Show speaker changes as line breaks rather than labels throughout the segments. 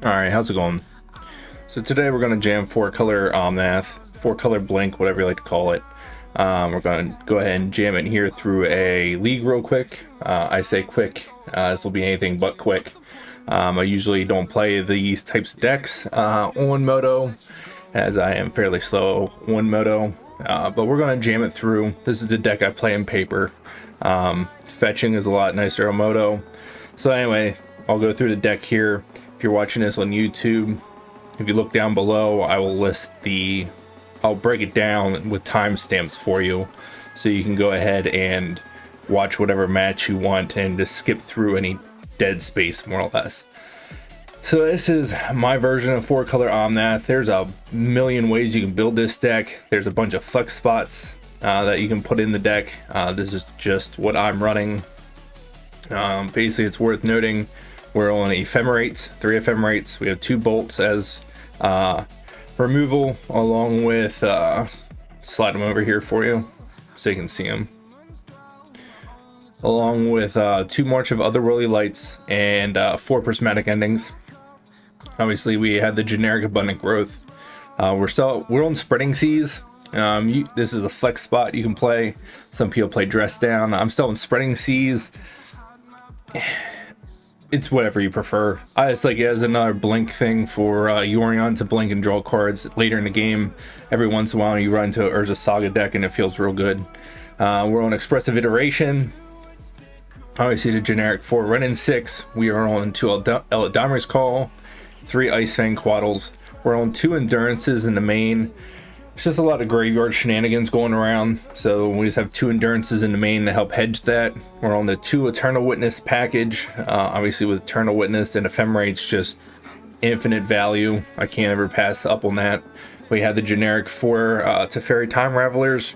Alright, how's it going? So today we're going to jam 4-color Omnath, 4-color Blink, whatever you like to call it. We're going to go ahead and jam it here through a league real quick. I say quick, this will be anything but quick. I usually don't play these types of decks on Moto, as I am fairly slow on Moto. But we're going to jam it through. This is the deck I play in paper. Fetching is a lot nicer on Moto. So anyway, I'll go through the deck here. If you're watching this on YouTube, if you look down below, I will list I'll break it down with timestamps for you, so you can go ahead and watch whatever match you want and just skip through any dead space, more or less. So this is my version of 4-color Omnath. There's a million ways you can build this deck. There's a bunch of flex spots that you can put in the deck. This is just what I'm running. Basically, it's worth noting we're on ephemerates, 3 ephemerates. We have 2 bolts as removal, along with slide them over here for you so you can see them, along with 2 March of Otherworldly Lights and 4 prismatic endings. Obviously, we have the generic abundant growth. We're on spreading seas. This is a flex spot you can play. Some people play dress down. I'm still in spreading seas. It's whatever you prefer. It's like as another blink thing for Yorion to blink and draw cards later in the game. Every once in a while you run into an Urza Saga deck and it feels real good. We're on Expressive Iteration. Obviously the generic 4 Renin 6. We are on 2 Eladamri's Call, 3 Ice Fang Quaddles. We're on 2 Endurances in the main. It's just a lot of graveyard shenanigans going around, so we just have 2 Endurances in the main to help hedge that. We're on the 2 Eternal Witness package. Obviously with Eternal Witness and Ephemerate's just infinite value. I can't ever pass up on that. We have the generic 4 Teferi Time Ravelers.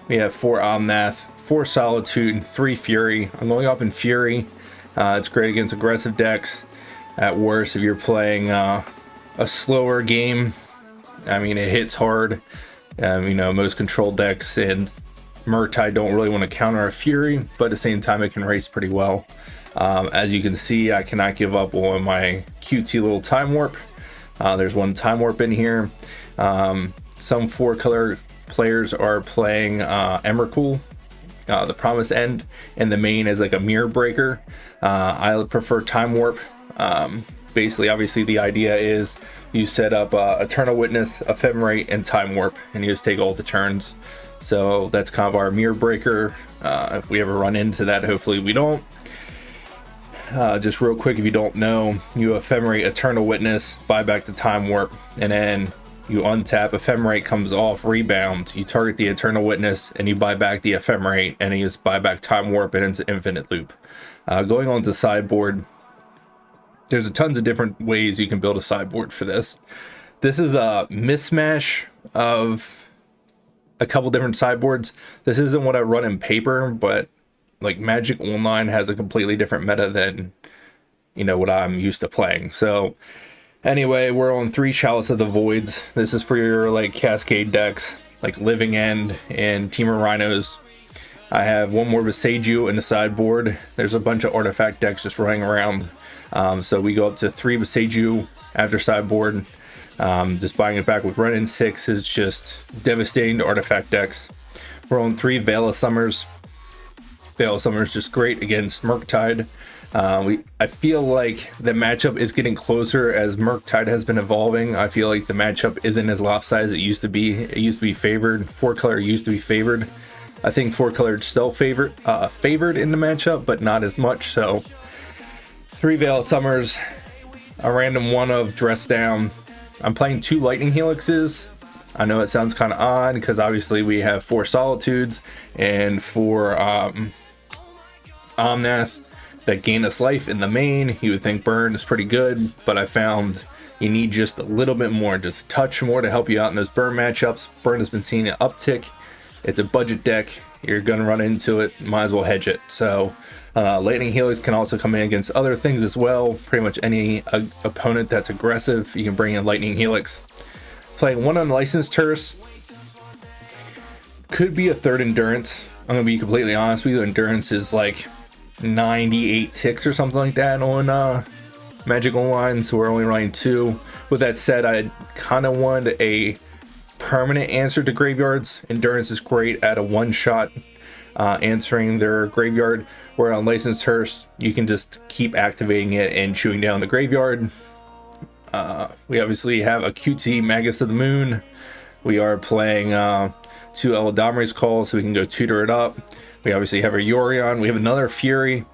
We have 4 Omnath, 4 Solitude, 3 Fury. I'm going up in Fury. It's great against aggressive decks. At worst, if you're playing a slower game, I mean, it hits hard. Most control decks and Murktide don't really want to counter a Fury, but at the same time, it can race pretty well. As you can see, I cannot give up on my QT little Time Warp. There's 1 Time Warp in here. Some 4-color players are playing Emrakul, the Promised End, and the main is like a Mirror Breaker. I prefer Time Warp. Basically, obviously, the idea is you set up Eternal Witness, Ephemerate, and Time Warp, and you just take all the turns. So that's kind of our Mirror Breaker. If we ever run into that, hopefully we don't. Just real quick, if you don't know, you Ephemerate, Eternal Witness, buy back the Time Warp, and then you untap, Ephemerate comes off, rebound, you target the Eternal Witness, and you buy back the Ephemerate, and you just buy back Time Warp, and it's an infinite loop. Going on to sideboard, there's a tons of different ways you can build a sideboard for this. This is a mismatch of a couple different sideboards. This isn't what I run in paper, but like Magic Online has a completely different meta than what I'm used to playing. So anyway, we're on 3 Chalice of the Voids. This is for your like Cascade decks, like Living End and Team of Rhinos. I have 1 more Besagio in the sideboard. There's a bunch of artifact decks just running around. So we go up to 3 Besagio after sideboard. Just buying it back with Renin 6 is just devastating to artifact decks. We're on 3 Veil of Summers. Veil of Summers just great against Murktide. I feel like the matchup is getting closer as Murktide has been evolving. I feel like the matchup isn't as lopsided as it used to be. It used to be favored. 4-color used to be favored. I think 4-color is still favored in the matchup, but not as much. So 3 Veil of Summers, a random 1 of Dress Down. I'm playing 2 Lightning Helixes. I know it sounds kind of odd because obviously we have 4 Solitudes and 4 Omnath that gain us life in the main. You would think Burn is pretty good, but I found you need just a little bit more, just a touch more to help you out in those Burn matchups. Burn has been seeing an uptick. It's a budget deck. You're going to run into it. Might as well hedge it. So Lightning Helix can also come in against other things as well. Pretty much any opponent that's aggressive, you can bring in Lightning Helix. Playing 1 Unlicensed Terse. Could be a 3rd Endurance. I'm going to be completely honest with you. Endurance is like 98 ticks or something like that on Magic Online, so we're only running 2. With that said, I kind of wanted a permanent answer to graveyards. Endurance is great at a one-shot answering their graveyard, where on Licensed Hearse you can just keep activating it and chewing down the graveyard. We obviously have a cutesy Magus of the Moon. We are playing 2 Eladamri's Call, so we can go tutor it up. We obviously have a Yorion. We have another Fury.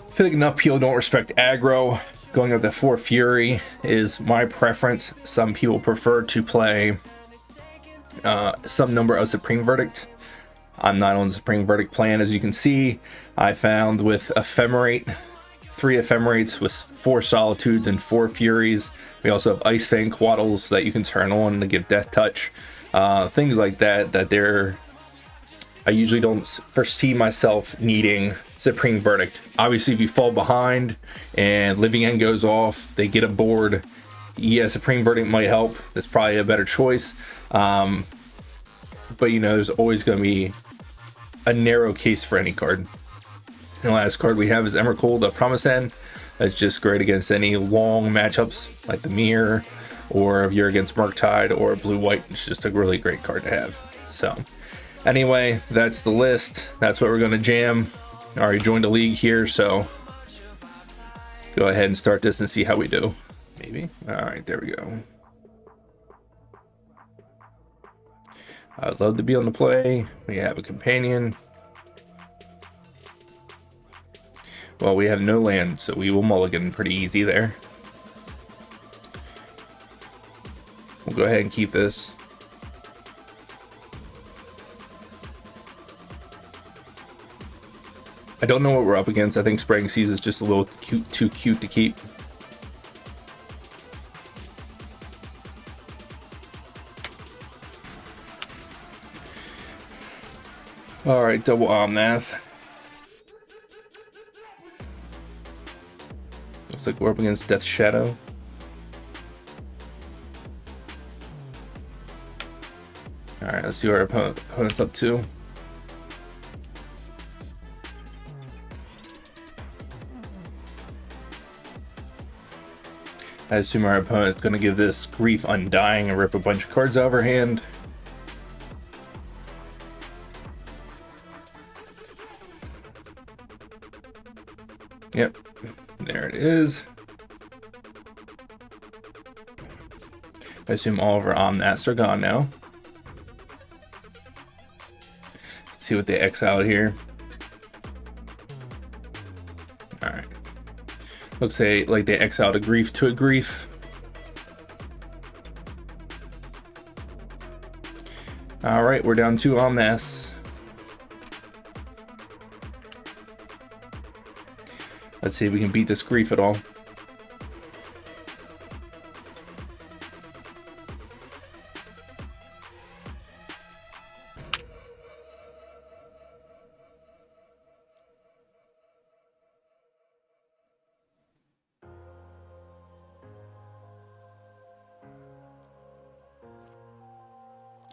I feel like enough people don't respect aggro. Going up to 4 Fury is my preference. Some people prefer to play some number of Supreme Verdict. I'm not on the Supreme Verdict plan, as you can see. I found with Ephemerate, 3 Ephemerates with 4 Solitudes and 4 Furies. We also have Ice Fang Quaddles that you can turn on to give Death Touch. Things like that, I usually don't foresee myself needing Supreme Verdict. Obviously, if you fall behind and Living End goes off, they get a board. Yeah, Supreme Verdict might help. That's probably a better choice. But you know, there's always going to be a narrow case for any card. And the last card we have is Emrakul, the Promised End. That's just great against any long matchups like the Mirror, or if you're against Murktide or Blue-White. It's just a really great card to have. So anyway, that's the list. That's what we're going to jam. I already joined a league here, so go ahead and start this and see how we do. Maybe. All right, there we go. I'd love to be on the play. We have a companion. Well, we have no land, so we will mulligan pretty easy there. We'll go ahead and keep this. I don't know what we're up against. I think Spraying Seas is just a little too cute to keep. Alright, double Omnath. Looks like we're up against Death Shadow. Alright, let's see what our opponent's up to. I assume our opponent's going to give this Grief Undying and rip a bunch of cards out of her hand. Yep, there it is. I assume all of our Omnaths are gone now. Let's see what they exiled here. Alright. Looks like they exiled a Grief to a Grief. Alright, we're down 2 Omnaths. Let's see if we can beat this Grief at all.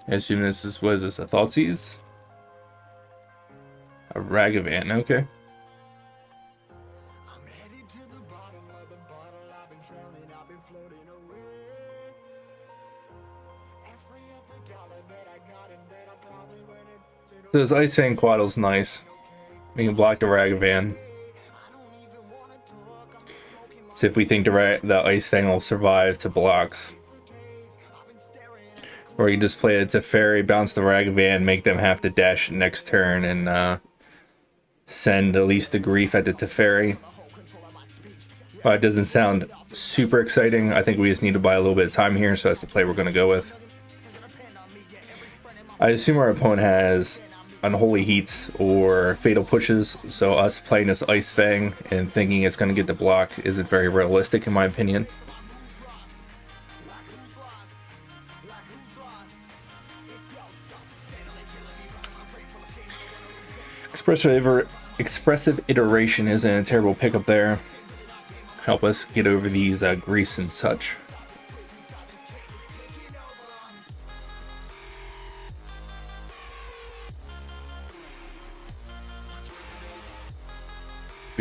I assume this is, what is this, a Thoughtseize? A Ragavan, okay. So this Ice Fang Quaddle's nice. We can block the Ragavan. See if we think the Ice Fang will survive to blocks. Or you just play a Teferi, bounce the Ragavan, make them have to dash next turn, and send at least a Grief at the Teferi. It doesn't sound super exciting. I think we just need to buy a little bit of time here, so that's the play we're going to go with. I assume our opponent has Unholy Heats or Fatal Pushes, so us playing this Ice Fang and thinking it's going to get the block isn't very realistic in my opinion. Expressive Iteration isn't a terrible pickup there. Help us get over these Grease and such.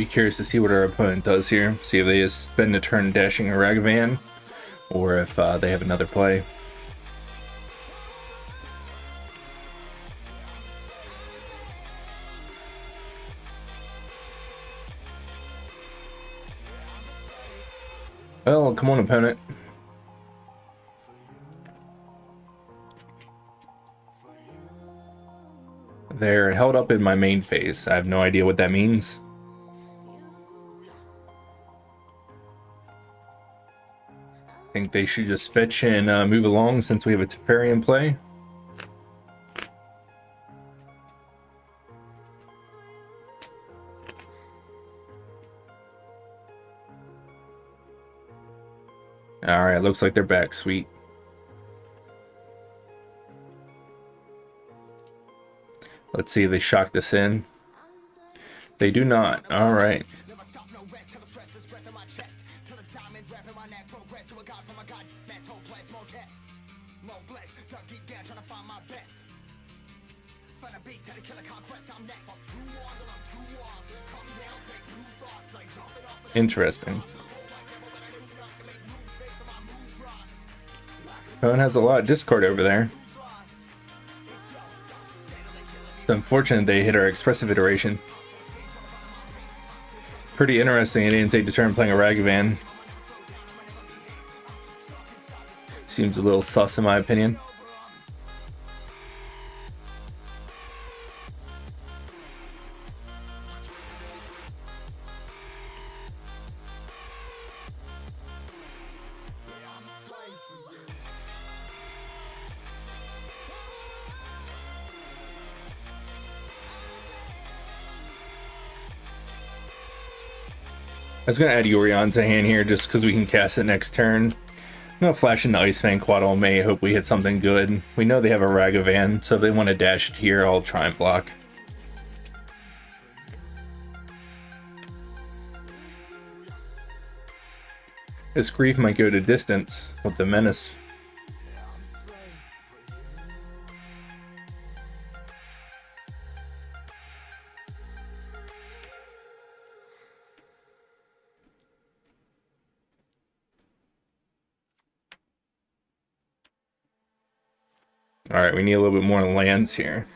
be curious to see what our opponent does here. See if they just spend a turn dashing a Ragavan, or if they have another play. Well, come on, opponent. They're held up in my main phase. I have no idea what that means. I think they should just fetch and move along since we have a Teferi in play. Alright, looks like they're back. Sweet. Let's see if they shock this in. They do not. Alright. Interesting. Opponent has a lot of discard over there. It's unfortunate they hit our expressive iteration. Pretty interesting. It didn't take the turn playing a Ragavan. Seems a little sus in my opinion. I was going to add Yorion to hand here just because we can cast it next turn. I'm going to flash into Ice Fang Quaddle May, hope we hit something good. We know they have a Ragavan, so if they want to dash it here, I'll try and block. This Grief might go to distance with the Menace. Alright, we need a little bit more lands here.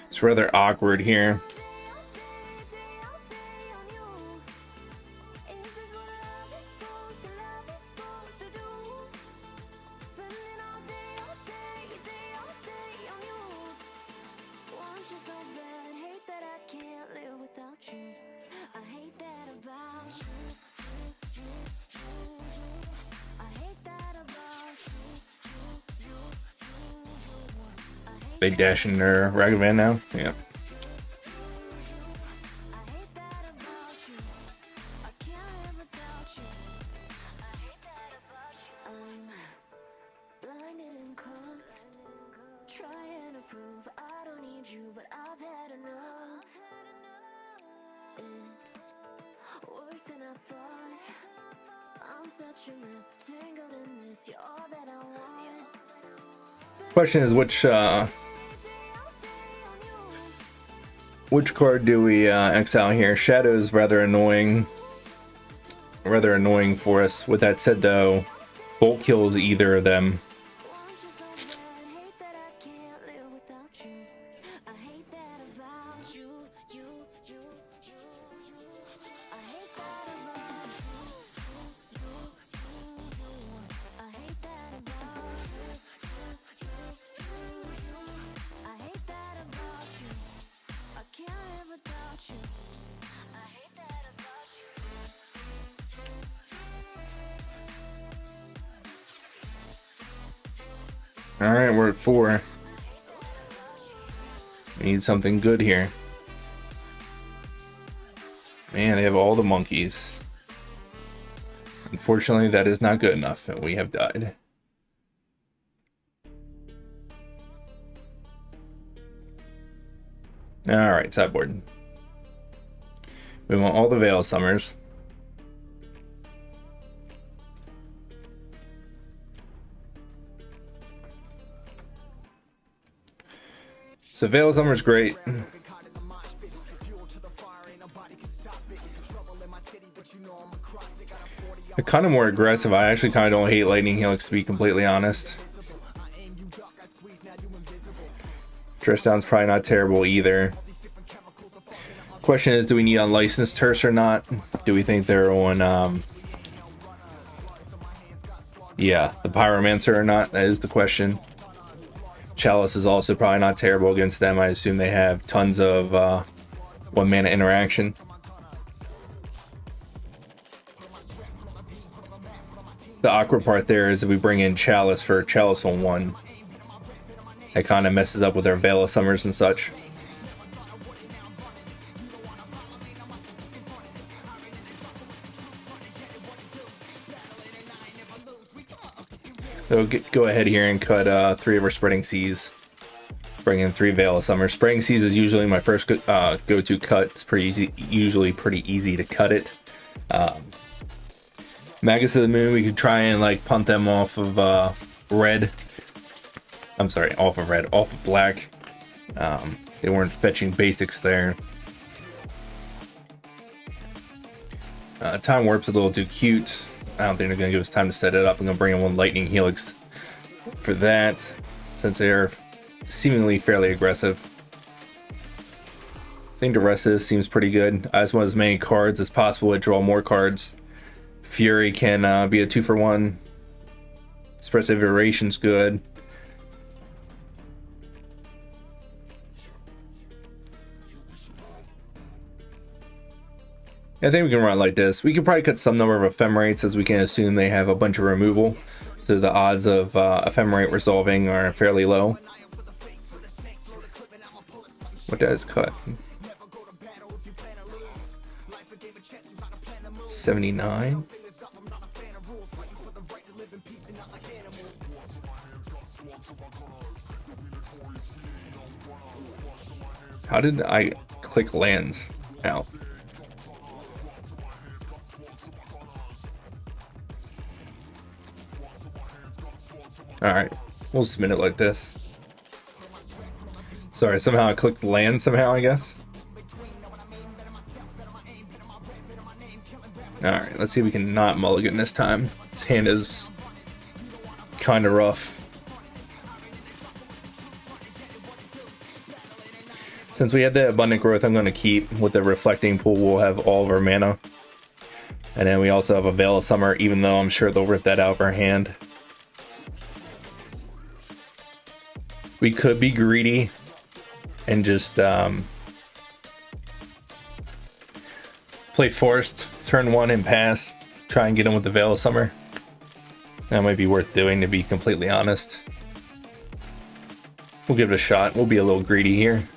It's rather awkward here. They dash in their Ragavan now? Yeah. Question is which card do we exile here? Shadow is rather annoying for us. With that said though, Bolt kills either of them. Alright, we're at 4. We need something good here. Man, they have all the monkeys. Unfortunately, that is not good enough, and we have died. Alright, sideboard. We want all the Veil Summers. So Veil Summer's great. They're kind of more aggressive. I actually kind of don't hate Lightning Helix, to be completely honest. Dressdown's probably not terrible either. Question is, do we need unlicensed Terse or not? Do we think they're on yeah, the Pyromancer or not? That is the question. Chalice is also probably not terrible against them. I assume they have tons of 1 mana interaction. The awkward part there is if we bring in Chalice for Chalice on 1, it kind of messes up with our Veil of Summers and such. So go ahead here and cut 3 of our Spreading Seas. Bring in 3 Veil of Summer. Spreading Seas is usually my first go-to cut. It's pretty easy, usually pretty easy to cut it. Magus of the Moon, we could try and like punt them off of red. I'm sorry, off of red, off of black. They weren't fetching basics there. Time Warp's a little too cute. I don't think they're going to give us time to set it up. I'm going to bring in 1 Lightning Helix for that, since they're seemingly fairly aggressive. I think the rest of this seems pretty good. I just want as many cards as possible to draw more cards. Fury can be a 2-for-1. Expressive Iteration's good. I think we can run like this. We could probably cut some number of Ephemerates, as we can assume they have a bunch of removal. So the odds of Ephemerate resolving are fairly low. What does cut? 79. How did I click lands out? Alright, we'll submit it like this. Sorry, somehow I clicked land somehow, I guess. Alright, let's see if we can not mulligan this time. This hand is kind of rough. Since we had the Abundant Growth, I'm going to keep. With the Reflecting Pool, we'll have all of our mana. And then we also have a Veil of Summer, even though I'm sure they'll rip that out of our hand. We could be greedy and just play Forest, turn 1 and pass, try and get him with the Veil of Summer. That might be worth doing, to be completely honest. We'll give it a shot. We'll be a little greedy here.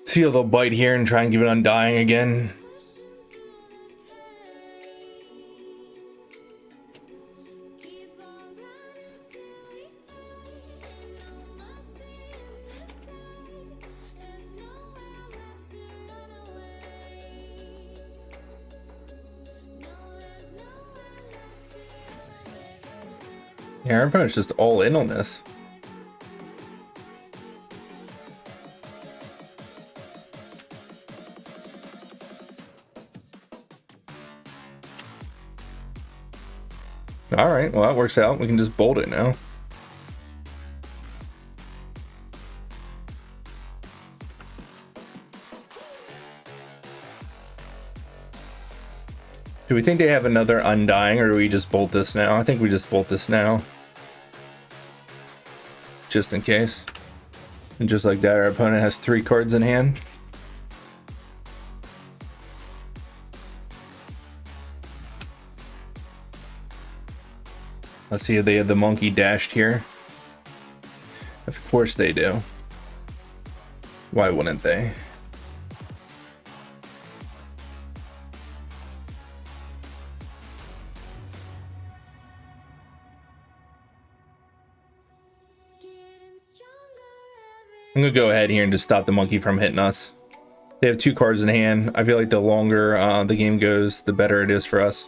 See if they'll bite here and try and give it Undying again. Yeah, our opponent's just all in on this. Alright, well that works out. We can just bolt it now. Do we think they have another Undying, or do we just bolt this now? I think we just bolt this now. Just in case. And just like that, our opponent has 3 cards in hand. Let's see if they have the monkey dashed here. Of course they do. Why wouldn't they? I'm gonna go ahead here and just stop the monkey from hitting us. They have 2 cards in hand. I feel like the longer the game goes, the better it is for us.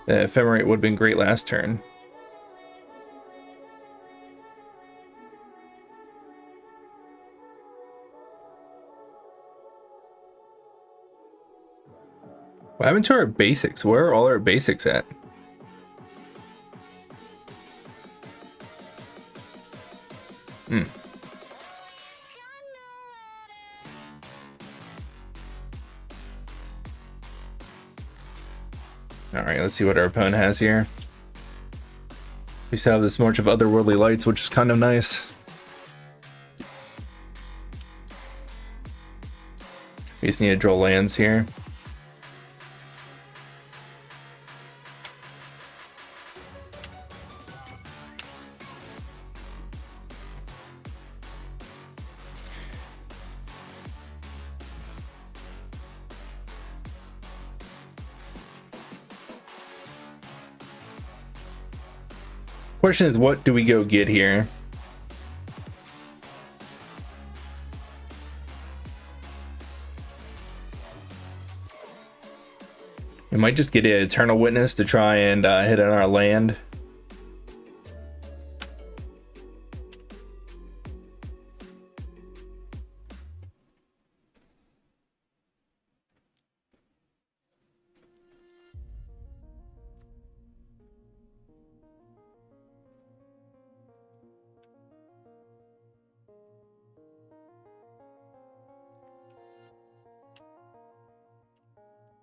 The Ephemerate would have been great last turn. What happened to our basics? Where are all our basics at? Alright, let's see what our opponent has here. We still have this March of Otherworldly Lights, which is kind of nice. We just need to draw lands here. Question is, what do we go get here? We might just get an Eternal Witness to try and hit on our land.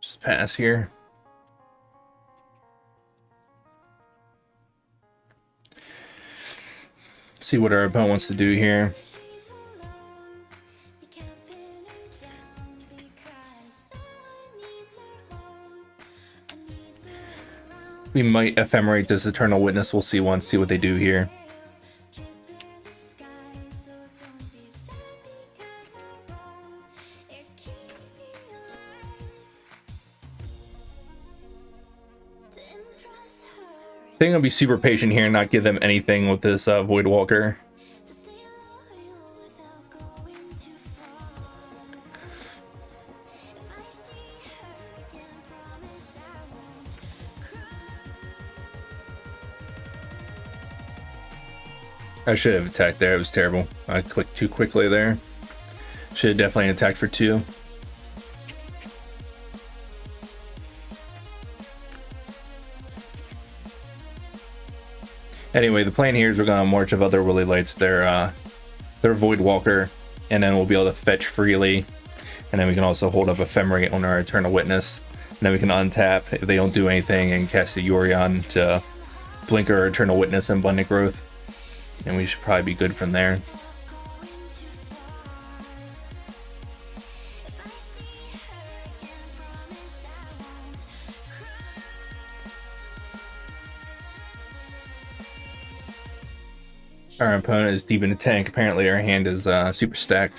Just pass here. See what our opponent wants to do here. We might ephemerate this Eternal Witness. We'll see once, see what they do here. I think I'll be super patient here and not give them anything with this Voidwalker. I should have attacked there. It was terrible. I clicked too quickly there. Should have definitely attacked for 2. Anyway, the plan here is we're gonna March of Otherworldly Lights their Voidwalker, and then we'll be able to fetch freely, and then we can also hold up Ephemerate on our Eternal Witness, and then we can untap if they don't do anything and cast a Yorion to blink our Eternal Witness and Abundant Growth, and we should probably be good from there. Our opponent is deep in the tank. Apparently our hand is super stacked.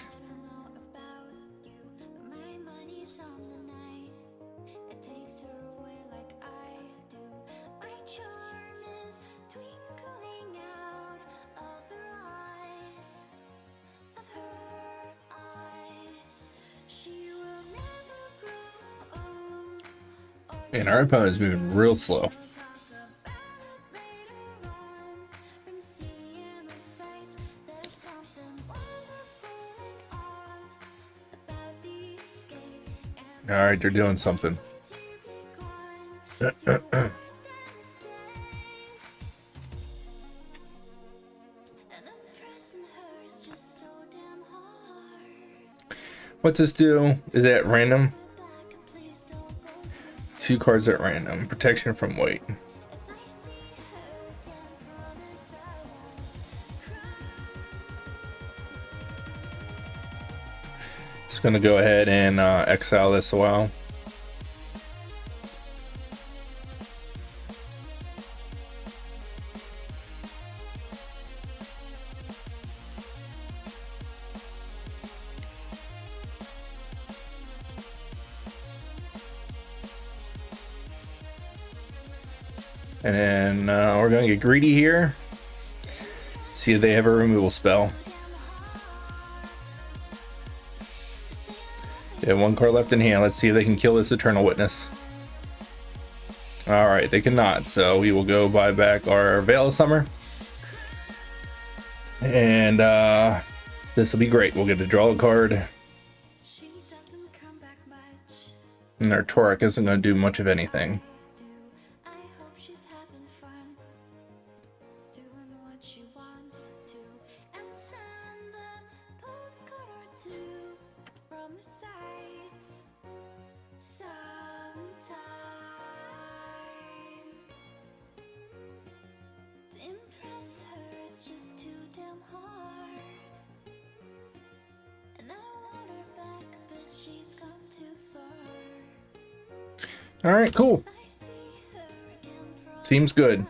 And our opponent is moving real slow. Alright, they're doing something. What's this do? Is it at random? 2 cards at random. Protection from white. Just gonna go ahead and exile this a while. And then we're gonna get greedy here. See if they have a removal spell. They have one card left in hand. Let's see if they can kill this Eternal Witness. Alright, they cannot. So we will go buy back our Veil of Summer. And this will be great. We'll get to draw a card. And our Torek isn't going to do much of anything. Alright, cool. Seems good.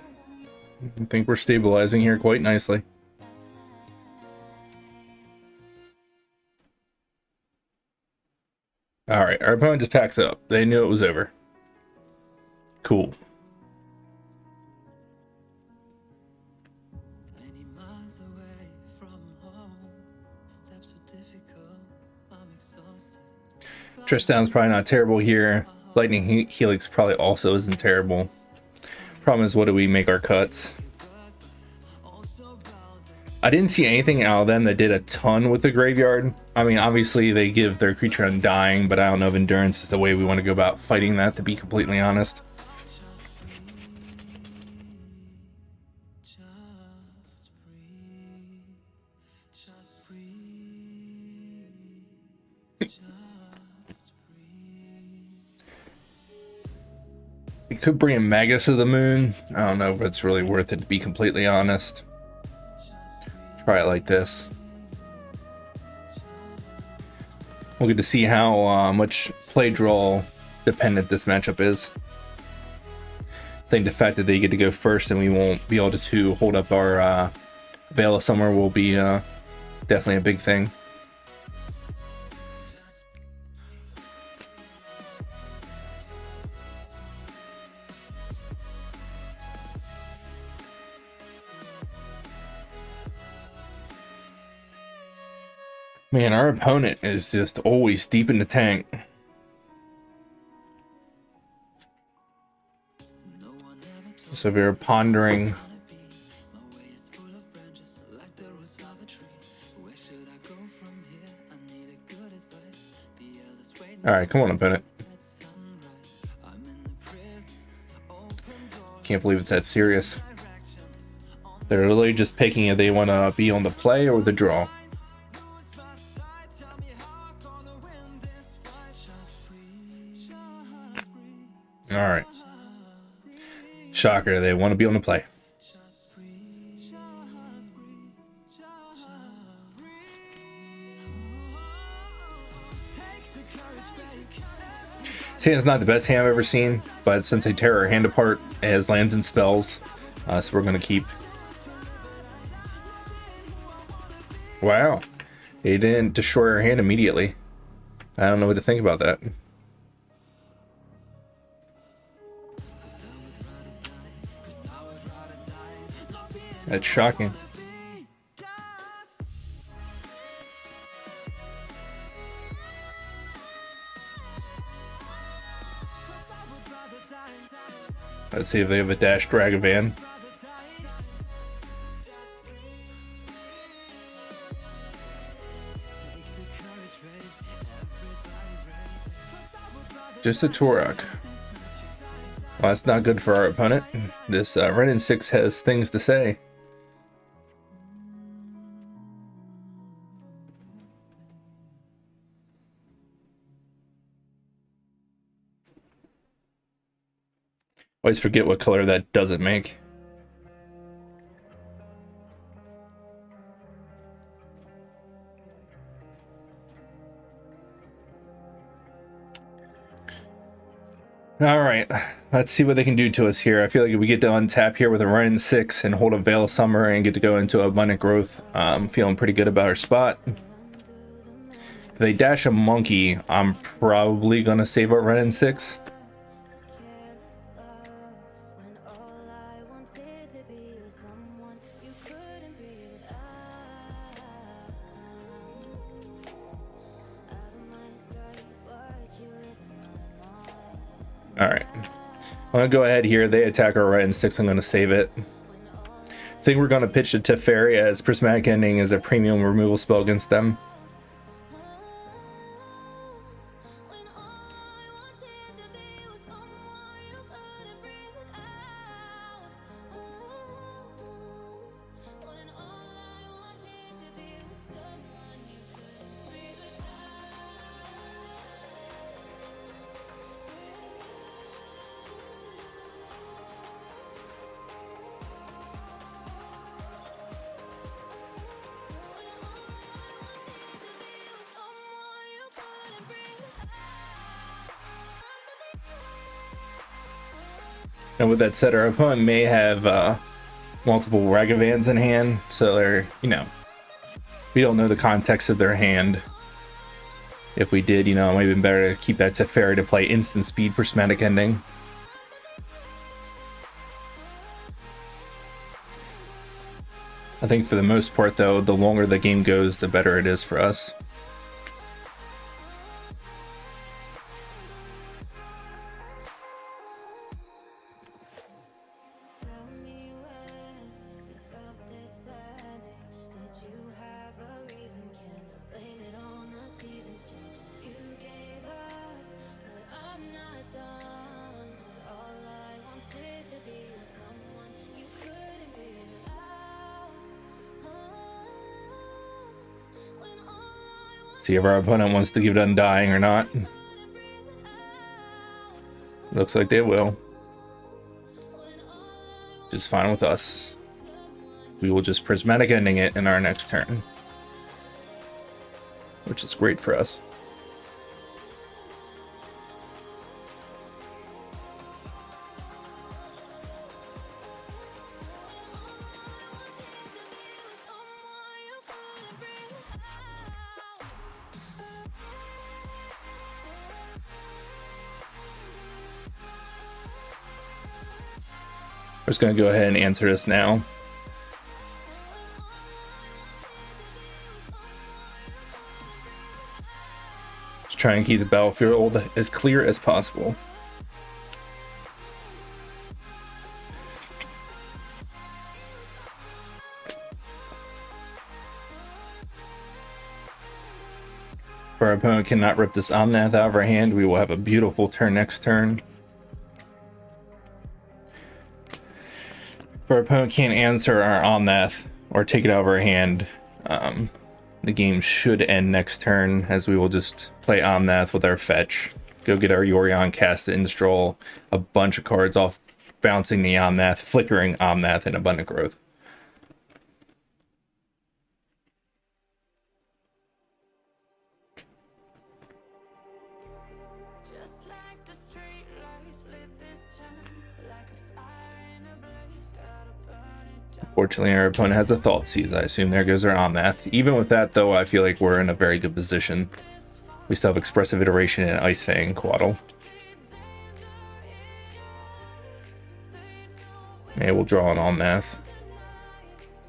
I think we're stabilizing here quite nicely. Alright, our opponent just packs it up. They knew it was over. Cool. Tristan's probably not terrible here. Lightning Helix probably also isn't terrible. Problem is, what do we make our cuts? I didn't see anything out of them that did a ton with the graveyard. I mean, obviously they give their creature Undying, but I don't know if Endurance is the way we want to go about fighting that, to be completely honest. We could bring in Magus of the Moon. I don't know if it's really worth it, to be completely honest. Try it like this. We'll get to see how much play draw dependent this matchup is. I think the fact that they get to go first and we won't be able to hold up our Veil of Summer will be definitely a big thing. Man, our opponent is just always deep in the tank. So we're pondering. Alright, come on, opponent. Can't believe it's that serious. They're really just picking if they want to be on the play or the draw. Alright. Shocker, they want to be on the play. This hand's not the best hand I've ever seen, but since they tear our hand apart, it has lands and spells, so we're going to keep. Wow. They didn't destroy our hand immediately. I don't know what to think about that. That's shocking. Let's see if they have a Dash Dragavan. Just a Torek. Well, that's not good for our opponent. This Renin 6 has things to say. Always forget what color that doesn't make. All right, let's see what they can do to us here. I feel like if we get to untap here with a Run 6 and hold a Veil of Summer and get to go into Abundant Growth, I'm feeling pretty good about our spot. If they dash a Monkey, I'm probably going to save our Run 6. All right, I'm gonna go ahead here. They attack our right and 6. I'm gonna save it. I think we're gonna pitch the Teferi as Prismatic Ending as a premium removal spell against them. And with that said, our opponent may have multiple Ragavans in hand, so they're, you know, we don't know the context of their hand. If we did, you know, it might have been better to keep that Teferi to play instant speed Prismatic Ending. I think for the most part, though, the longer the game goes, the better it is for us. See if our opponent wants to give it Undying or not. Looks like they will. Just fine with us. We will just Prismatic Ending it in our next turn, which is great for us. We're just going to go ahead and answer this now. Just try and keep the battlefield as clear as possible. If our opponent cannot rip this Omnath out of our hand, we will have a beautiful turn next turn. If our opponent can't answer our Omnath or take it out of our hand, the game should end next turn, as we will just play Omnath with our fetch, go get our Yorion, cast it, and just draw a bunch of cards off, bouncing the Omnath, flickering Omnath, and Abundant Growth. Fortunately, our opponent has a Thoughtseize. I assume there goes our Omnath. Even with that, though, I feel like we're in a very good position. We still have Expressive Iteration and Ice Fang Quaddle. Maybe we'll draw an Omnath.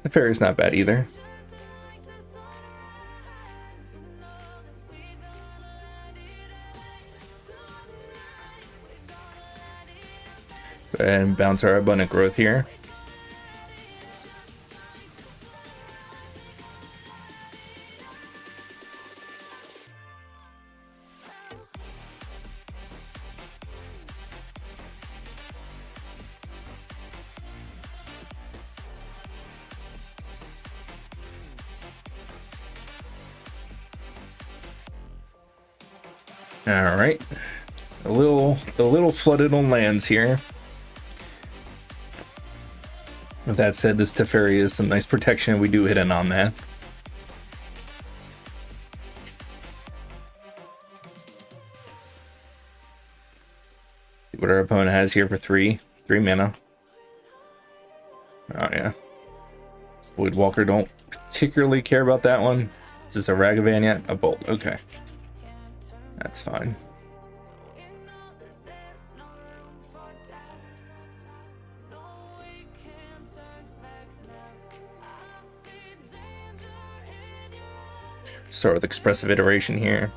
The Fairy's not bad either. Go ahead and bounce our Abundant Growth here. All right, a little flooded on lands here. With that said, this Teferi is some nice protection. We do hit an Omnath. See what our opponent has here for 3 mana. Oh yeah. Void Walker, don't particularly care about that one. Is this a Ragavan yet? A Bolt, okay. That's fine. Start with Expressive Iteration here.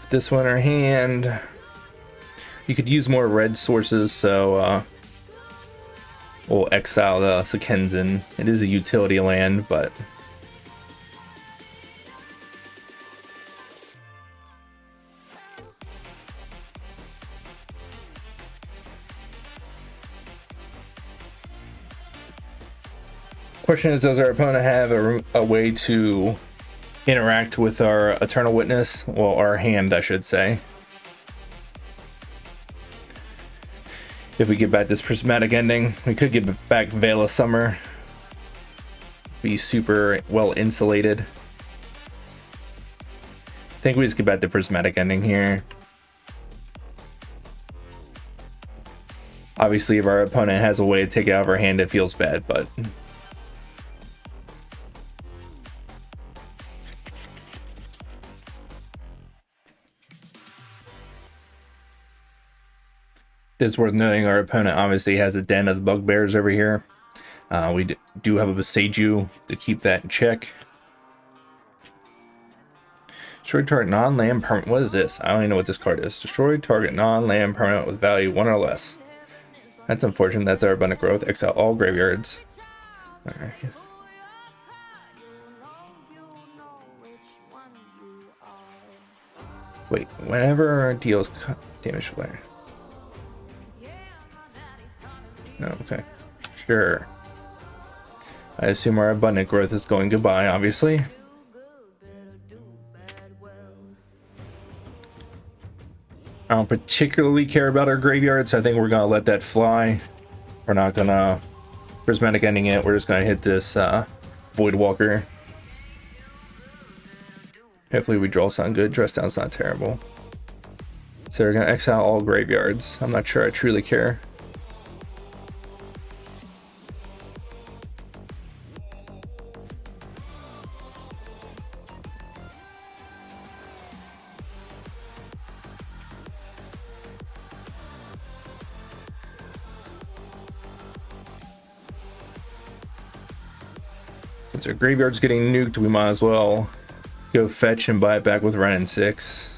Put this one in our hand. You could use more red sources, so we'll exile the Sekenzin. It is a utility land, but question is, does our opponent have a way to interact with our Eternal Witness? Well, our hand, I should say. If we get back this Prismatic Ending, we could get back Veil of Summer. Be super well insulated. I think we just get back the Prismatic Ending here. Obviously, if our opponent has a way to take it out of our hand, it feels bad, but it's worth noting our opponent obviously has a Den of the Bugbears over here. We do have a Boseiju to keep that in check. Destroy target non-land permanent. What is this? I don't even know what this card is. Destroy target non-land permanent with value 1 or less. That's unfortunate. That's our abundant growth. Exile all graveyards. Alright. Wait, whenever deals damage player. No, okay. Sure. I assume our abundant growth is going goodbye, obviously. I don't particularly care about our graveyard, so I think we're gonna let that fly. We're not gonna Prismatic Ending it. We're just gonna hit this Void Walker. Hopefully we draw something good. Dress down's not terrible. So we're gonna exile all graveyards. I'm not sure I truly care. Since our graveyard's getting nuked, we might as well go fetch and buy it back with Renin 6.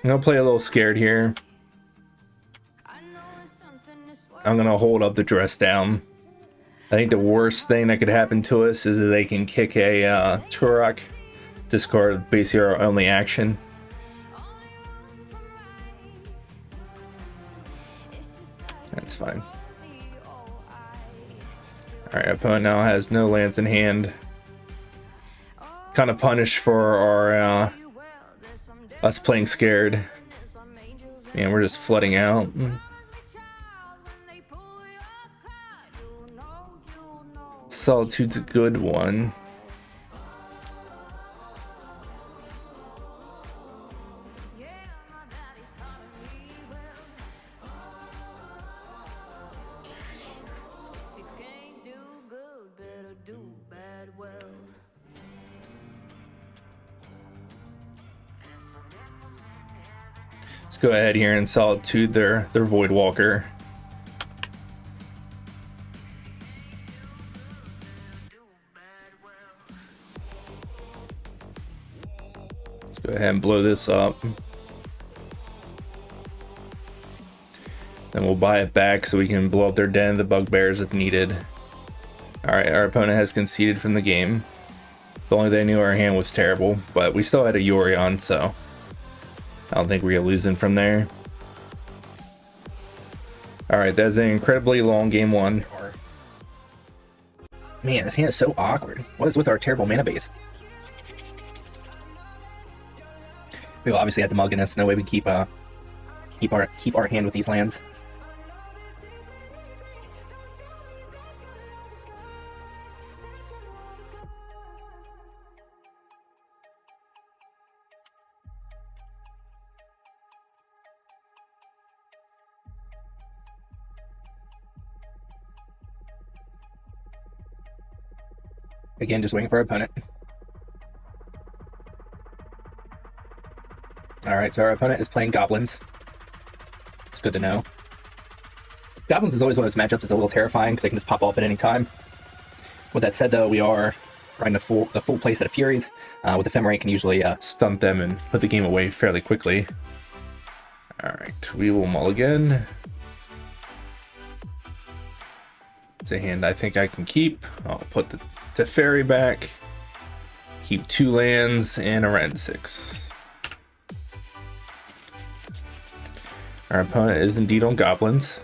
I'm gonna play a little scared here. I'm gonna hold up the dress down. I think the worst thing that could happen to us is that they can kick a Turok, discard basically our only action. That's fine. Alright, opponent now has no lands in hand. Kind of punished for our us playing scared. And we're just flooding out. Solitude's a good one. Let's go ahead here and Solitude their Void Walker. Let's go ahead and blow this up. Then we'll buy it back so we can blow up their Den of the Bugbears if needed. Alright, our opponent has conceded from the game. If only they knew our hand was terrible, but we still had a Yorion, so I don't think we're losing from there. Alright, that's an incredibly long game one. Man, this hand is so awkward. What is with our terrible mana base? We obviously have the Mugginess, no way we keep
keep our hand with these lands. Again, just waiting for our opponent. Alright, so our opponent is playing goblins. It's good to know. Goblins is always one of those matchups that's a little terrifying because they can just pop off at any time. With that said, though, we are running the full play set of Furies. With Ephemerate can usually
Stunt them and put the game away fairly quickly. Alright, we will mulligan. It's a hand I think I can keep. I'll put the Teferi back. Keep 2 lands and a red 6. Our opponent is indeed on goblins.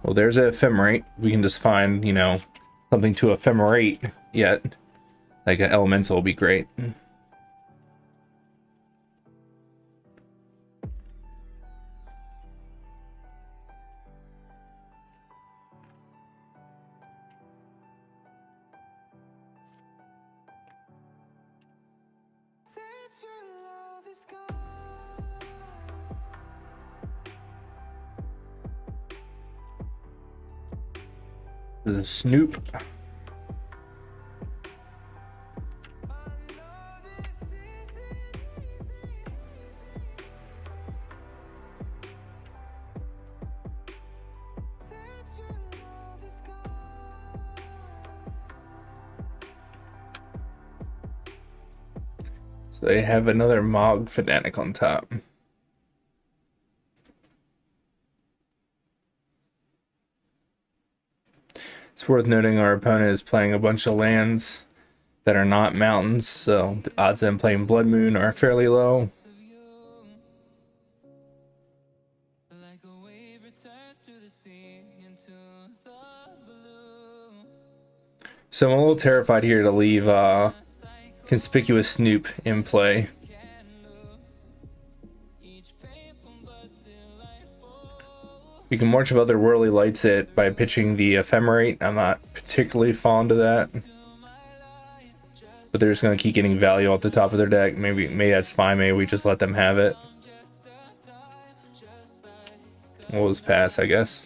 Well, there's an Ephemerate. We can just find, you know, something to Ephemerate yet. Like an elemental will be great. There's a Snoop. So they have another Mog Fanatic on top. It's worth noting our opponent is playing a bunch of lands that are not mountains, so the odds of them playing Blood Moon are fairly low. So I'm a little terrified here to leave Conspicuous Snoop in play. We can march of other Whirly Lights it by pitching the Ephemerate. I'm not particularly fond of that. But they're just going to keep getting value off the top of their deck. Maybe that's fine. Maybe we just let them have it. We'll just pass, I guess.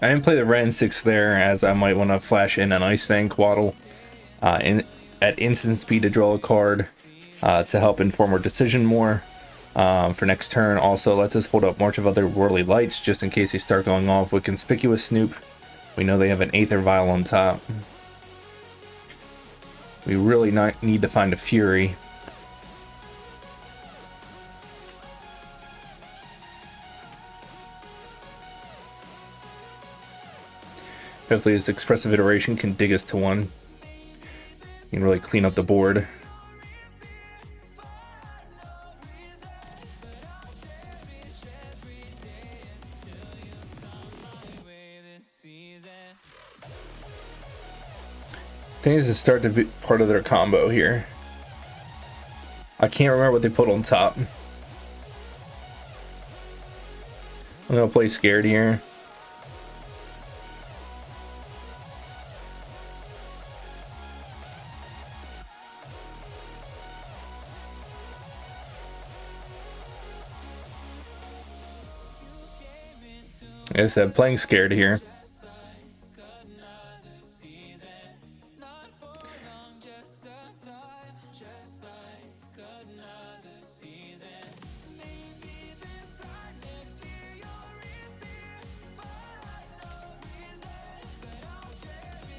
I didn't play the Ren 6 there, as I might want to flash in an Ice Fang Quaddle at instant speed to draw a card. To help inform our decision more for next turn. Also lets us hold up March of Other Whirly Lights just in case they start going off with Conspicuous Snoop. We know they have an Aether Vial on top. We really need to find a Fury. Hopefully this Expressive Iteration can dig us to one. You can really clean up the board. I think this is start to be part of their combo here. I can't remember what they put on top. I'm gonna play scared here. Like I said, playing scared here.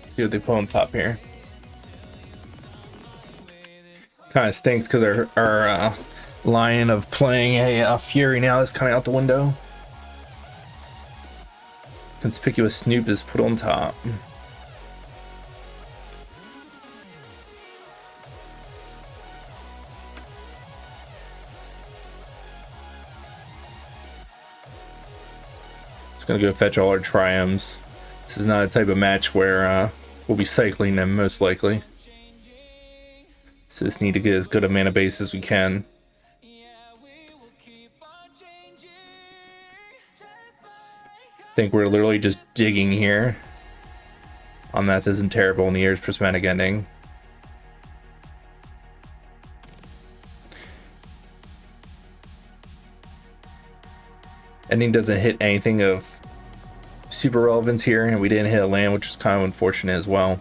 See what they put on top here. Kind of stinks because our line of playing a Fury now is kind of out the window. Conspicuous Snoop is put on top. It's gonna go fetch all our Triumphs. This is not a type of match where we'll be cycling them, most likely. So just need to get as good a mana base as we can. I think we're literally just digging here. Omnath isn't terrible in the Year's Prismatic Ending. Ending doesn't hit anything of super relevance here, and we didn't hit a land, which is kind of unfortunate as well.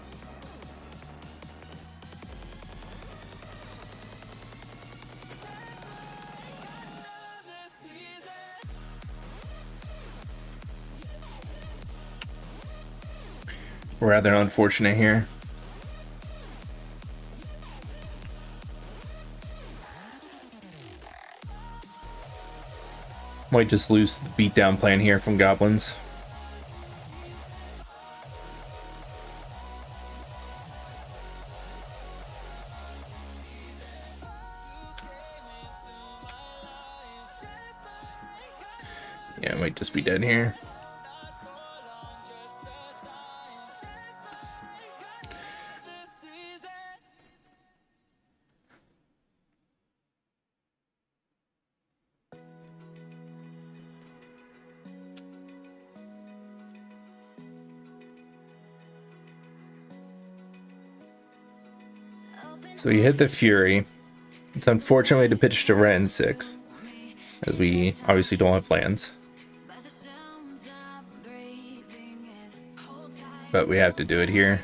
Rather unfortunate here. Might just lose the beatdown plan here from goblins. Yeah, might just be dead here. So we hit the Fury. It's unfortunately to pitch to red and 6, as we obviously don't have lands. But we have to do it here.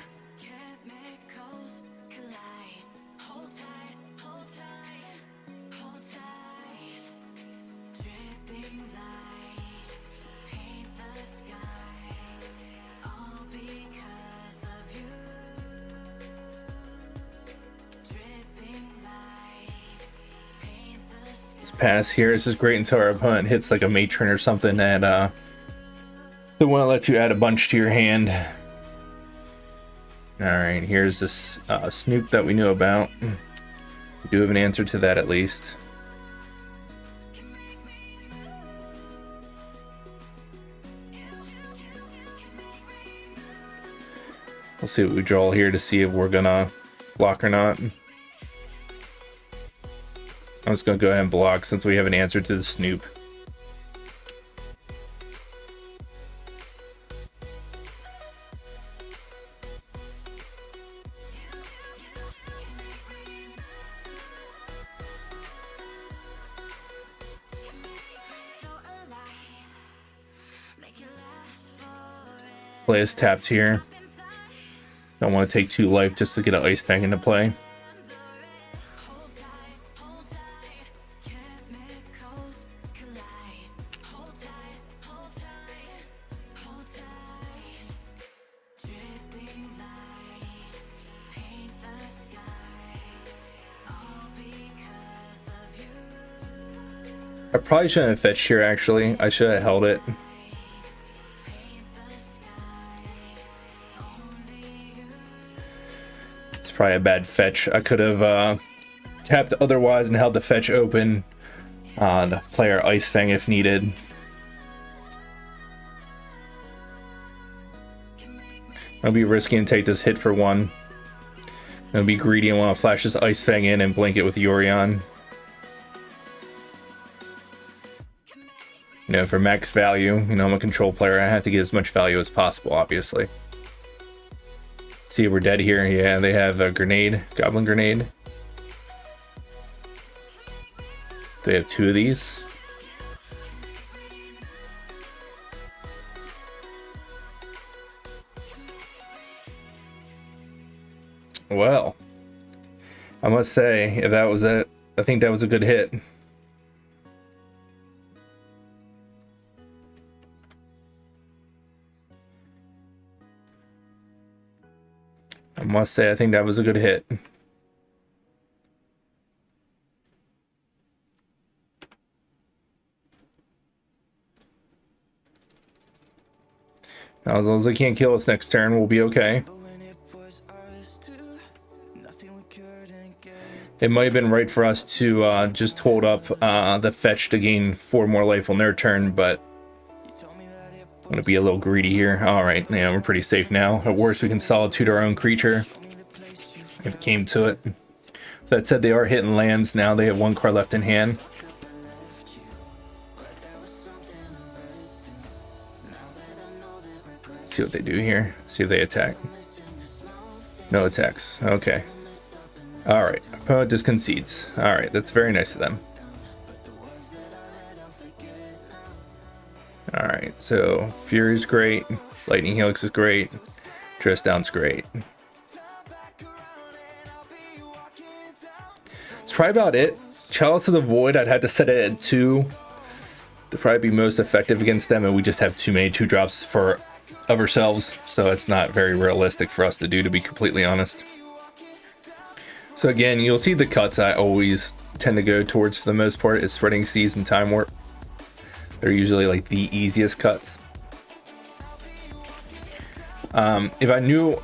Pass here. This is great until our opponent hits like a matron or something, and the one that lets you add a bunch to your hand. Alright, here's this Snoop that we knew about. We do have an answer to that at least. We'll see what we draw here to see if we're gonna block or not. I'm just going to go ahead and block since we have an answer to the Snoop. Play is tapped here. Don't want to take 2 life just to get an Ice Fang into play. I probably shouldn't have fetched here, actually. I should have held it. It's probably a bad fetch. I could have tapped otherwise and held the fetch open to play our Ice Fang if needed. I'll be risky and take this hit for 1. I'll be greedy and want to flash this Ice Fang in and blink it with Yorion. You know, for max value, you know, I'm a control player. I have to get as much value as possible, obviously. See if we're dead here. Yeah, they have a grenade, goblin grenade. They have 2 of these. Well, I must say, if that was it, I think that was a good hit. I must say, I think that was a good hit. Now, as long as they can't kill us next turn, we'll be okay. It might have been right for us to just hold up the fetch to gain 4 more life on their turn, but I'm gonna be a little greedy here. All right, yeah, we're pretty safe now. At worst, we can solitude our own creature if it came to it. That said, they are hitting lands now. They have 1 card left in hand. See what they do here. See if they attack. No attacks. Okay. All right. Opponent just concedes. All right. That's very nice of them. All right. So Fury's great. Lightning Helix is great. Dress Down's great. That's probably about it. Chalice of the Void, I'd have to set it at 2 to probably be most effective against them, and we just have too many 2-drops for of ourselves, so it's not very realistic for us to do, to be completely honest. So again, you'll see the cuts I always tend to go towards for the most part is Spreading Seas and Time Warp. They're usually like the easiest cuts. If I knew,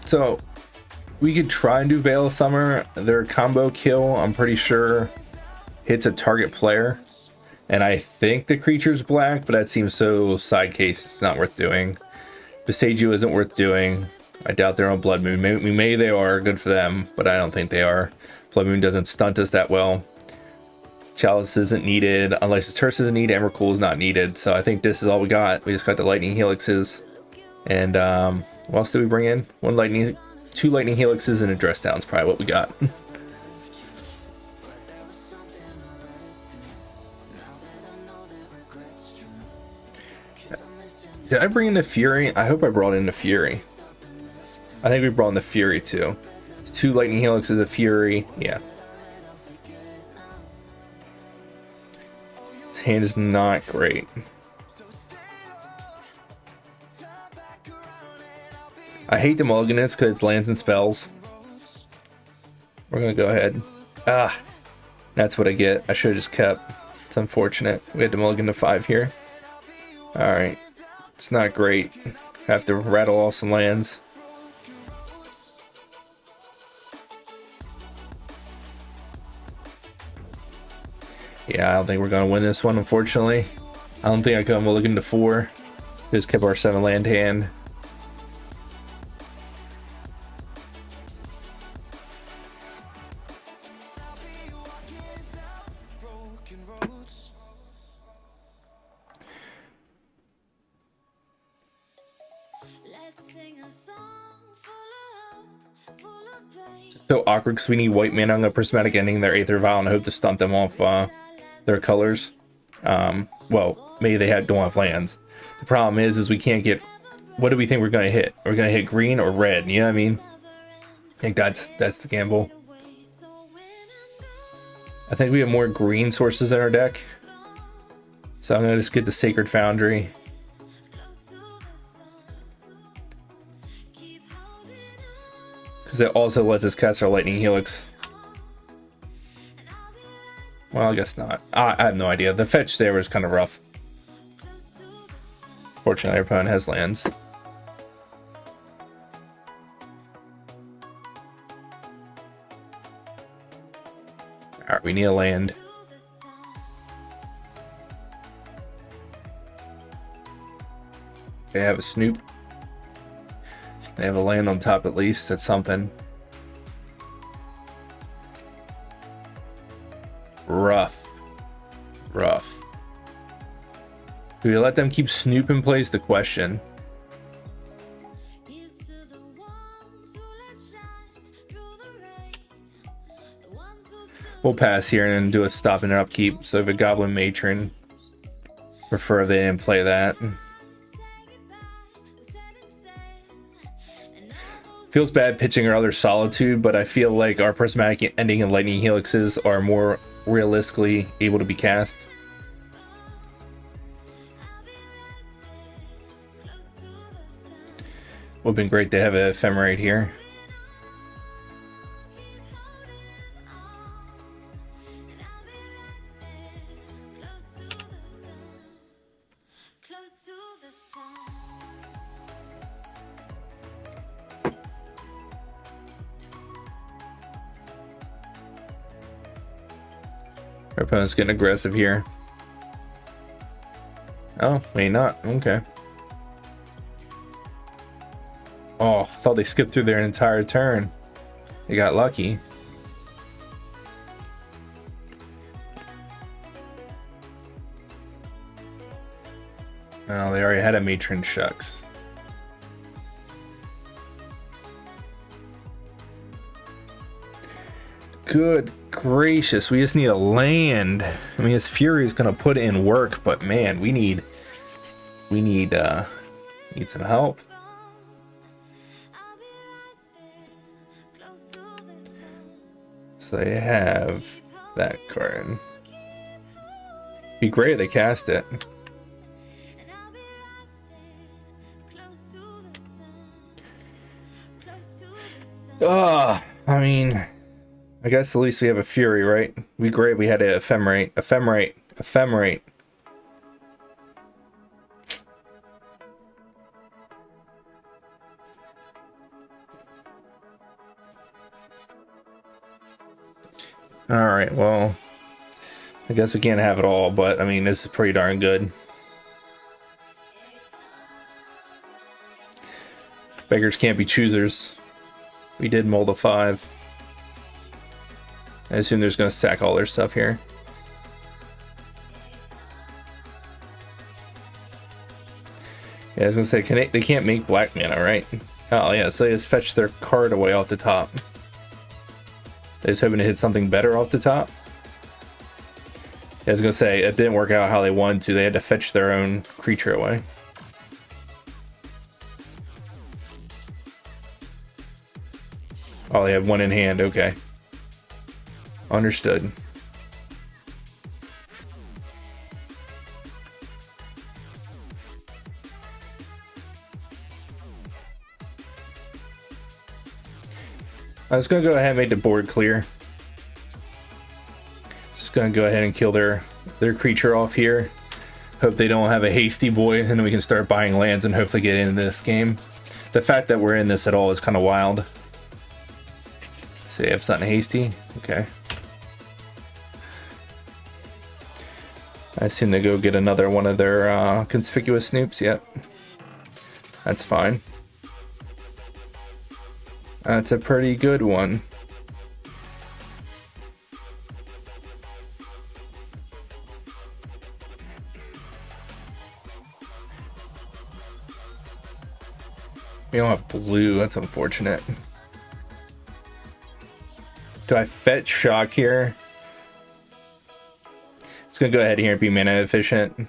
so we could try and do Veil of Summer. Their combo kill, I'm pretty sure, hits a target player. And I think the creature's black, but that seems so side case, it's not worth doing. Besagio isn't worth doing. I doubt they're on Blood Moon. Maybe they are, good for them, but I don't think they are. Blood Moon doesn't stunt us that well. Chalice isn't needed. Unlicensed Hearse isn't needed. Emrakul is not needed. So I think this is all we got. We just got the Lightning Helixes. And what else did we bring in? 2 Lightning Helixes and a Dress Down is probably what we got. Did I bring in the Fury? I hope I brought in the Fury. I think we brought in the Fury too. 2 Lightning Helixes, a Fury. Yeah. His hand is not great. I hate the mulligan this because it's lands and spells. We're going to go ahead. That's what I get. I should have just kept. It's unfortunate. We had to mulligan to 5 here. Alright. It's not great. Have to rattle off some lands. Yeah, I don't think we're going to win this one, unfortunately. I don't think I could mulligan to 4. Just kept our 7 land hand. So awkward because we need white mana on the Prismatic Ending, their Aether Vial, and I hope to stunt them off their colors. Well, maybe they don't have lands. The problem is we can't get. What do we think we're gonna hit? We're gonna hit green or red. You know what I mean? I think that's the gamble. I think we have more green sources in our deck, so I'm gonna just get the Sacred Foundry. Because it also lets us cast our Lightning Helix. Well, I guess not. I have no idea. The fetch there was kind of rough. Fortunately, our opponent has lands. Alright, we need a land. They have a Snoop. They have a land on top at least. That's something. Rough. Do we let them keep Snoop in place? The question. We'll pass here and then do a stop and upkeep. So if a Goblin Matron, prefer if they didn't play that. Feels bad pitching our other Solitude, but I feel like our Prismatic Ending and Lightning Helixes are more realistically able to be cast. Would have been great to have an Ephemerate here. Our opponent's getting aggressive here. Oh, may not. Okay. Oh, I thought they skipped through their entire turn. They got lucky. Oh, they already had a matron. Shucks. Good gracious, we just need a land. I mean, his Fury is gonna put in work, but man, we need some help. So they have that card. Be great if they cast it. I mean, I guess at least we have a Fury, right? We great. We had a ephemerate. All right. Well, I guess we can't have it all, but I mean, this is pretty darn good. Beggars can't be choosers. We did mold a 5. I assume there's gonna sack all their stuff here. Yeah, I was gonna say, they can't make black mana, right? Oh yeah, so they just fetch their card away off the top. They're just hoping to hit something better off the top. Yeah, I was gonna say, it didn't work out how they wanted to. They had to fetch their own creature away. Oh, they have one in hand, okay. Understood. I was gonna go ahead and make the board clear. Just gonna go ahead and kill their creature off here. Hope they don't have a hasty boy, and then we can start buying lands and hopefully get into this game. The fact that we're in this at all is kind of wild. So they have something hasty? Okay. I assume they go get another one of their conspicuous snoops. Yep. That's fine. That's a pretty good one. We don't have blue. That's unfortunate. Do I fetch shock here? It's gonna go ahead here and be mana efficient.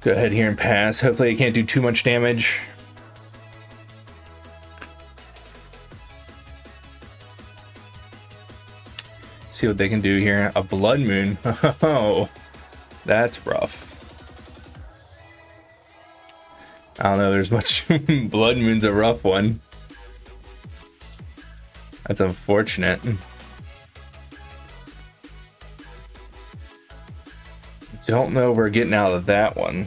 Go ahead here and pass. Hopefully it can't do too much damage. See what they can do here. A blood moon. Oh, that's rough. I don't know. There's much. Blood moon's a rough one. That's unfortunate. Don't know if we're getting out of that one.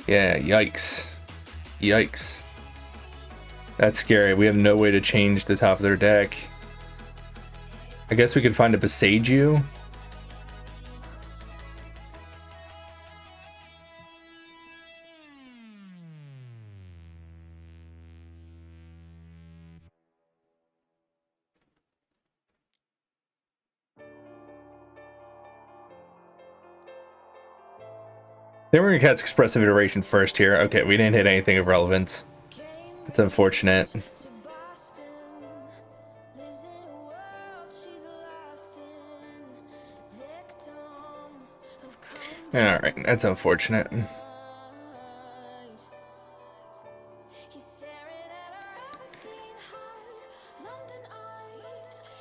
Yeah, yikes. Yikes. That's scary. We have no way to change the top of their deck. I guess we could find a Besage. Then we're gonna cast Expressive Iteration first here. Okay, we didn't hit anything of relevance. It's unfortunate. Alright, that's unfortunate.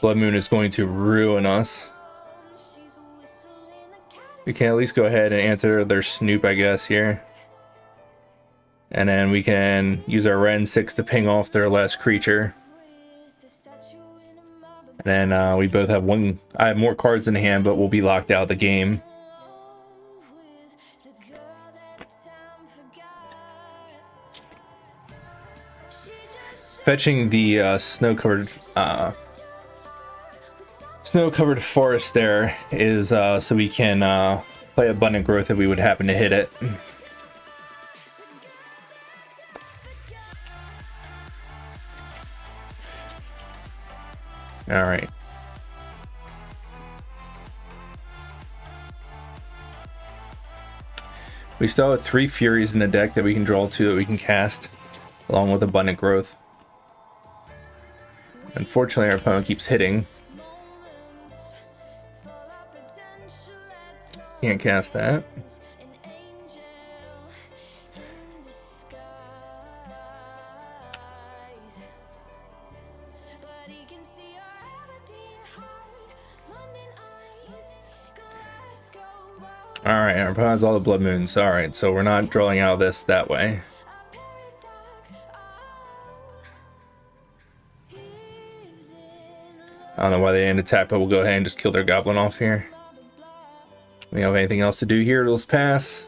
Blood Moon is going to ruin us. We can at least go ahead and answer their Snoop, I guess, here. And then we can use our Ren 6 to ping off their last creature. And then we both have one. I have more cards in hand, but we'll be locked out of the game. Fetching the snow-covered forest there is so we can play Abundant Growth if we would happen to hit it. All right. We still have 3 Furies in the deck that we can draw to that we can cast, along with Abundant Growth. Unfortunately, our opponent keeps hitting. Can't cast that. Alright, our opponent has all the Blood Moons. Alright, so we're not drawing out of this that way. I don't know why they didn't attack, but we'll go ahead and just kill their goblin off here. We don't have anything else to do here. Let's pass.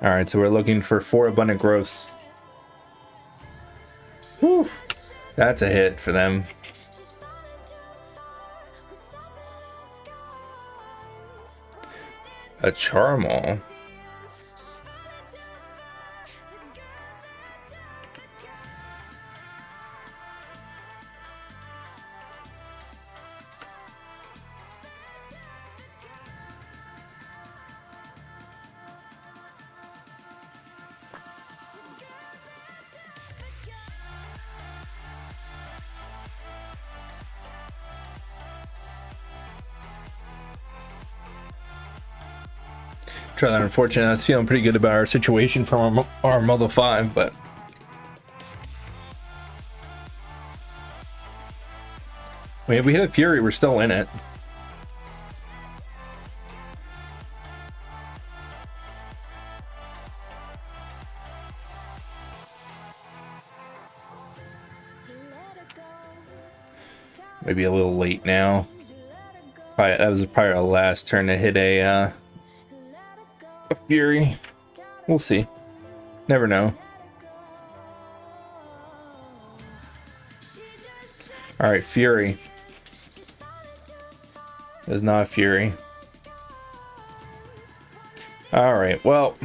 Alright, so we're looking for 4 Abundant Growths. Whew. That's a hit for them. A Charmal. Try that. Unfortunate. I was feeling pretty good about our situation from our Model 5, but if we hit a Fury, we're still in it. Maybe a little late now. That was probably our last turn to hit a Fury. We'll see. Never know. Alright, Fury. There's not a Fury. Alright, well,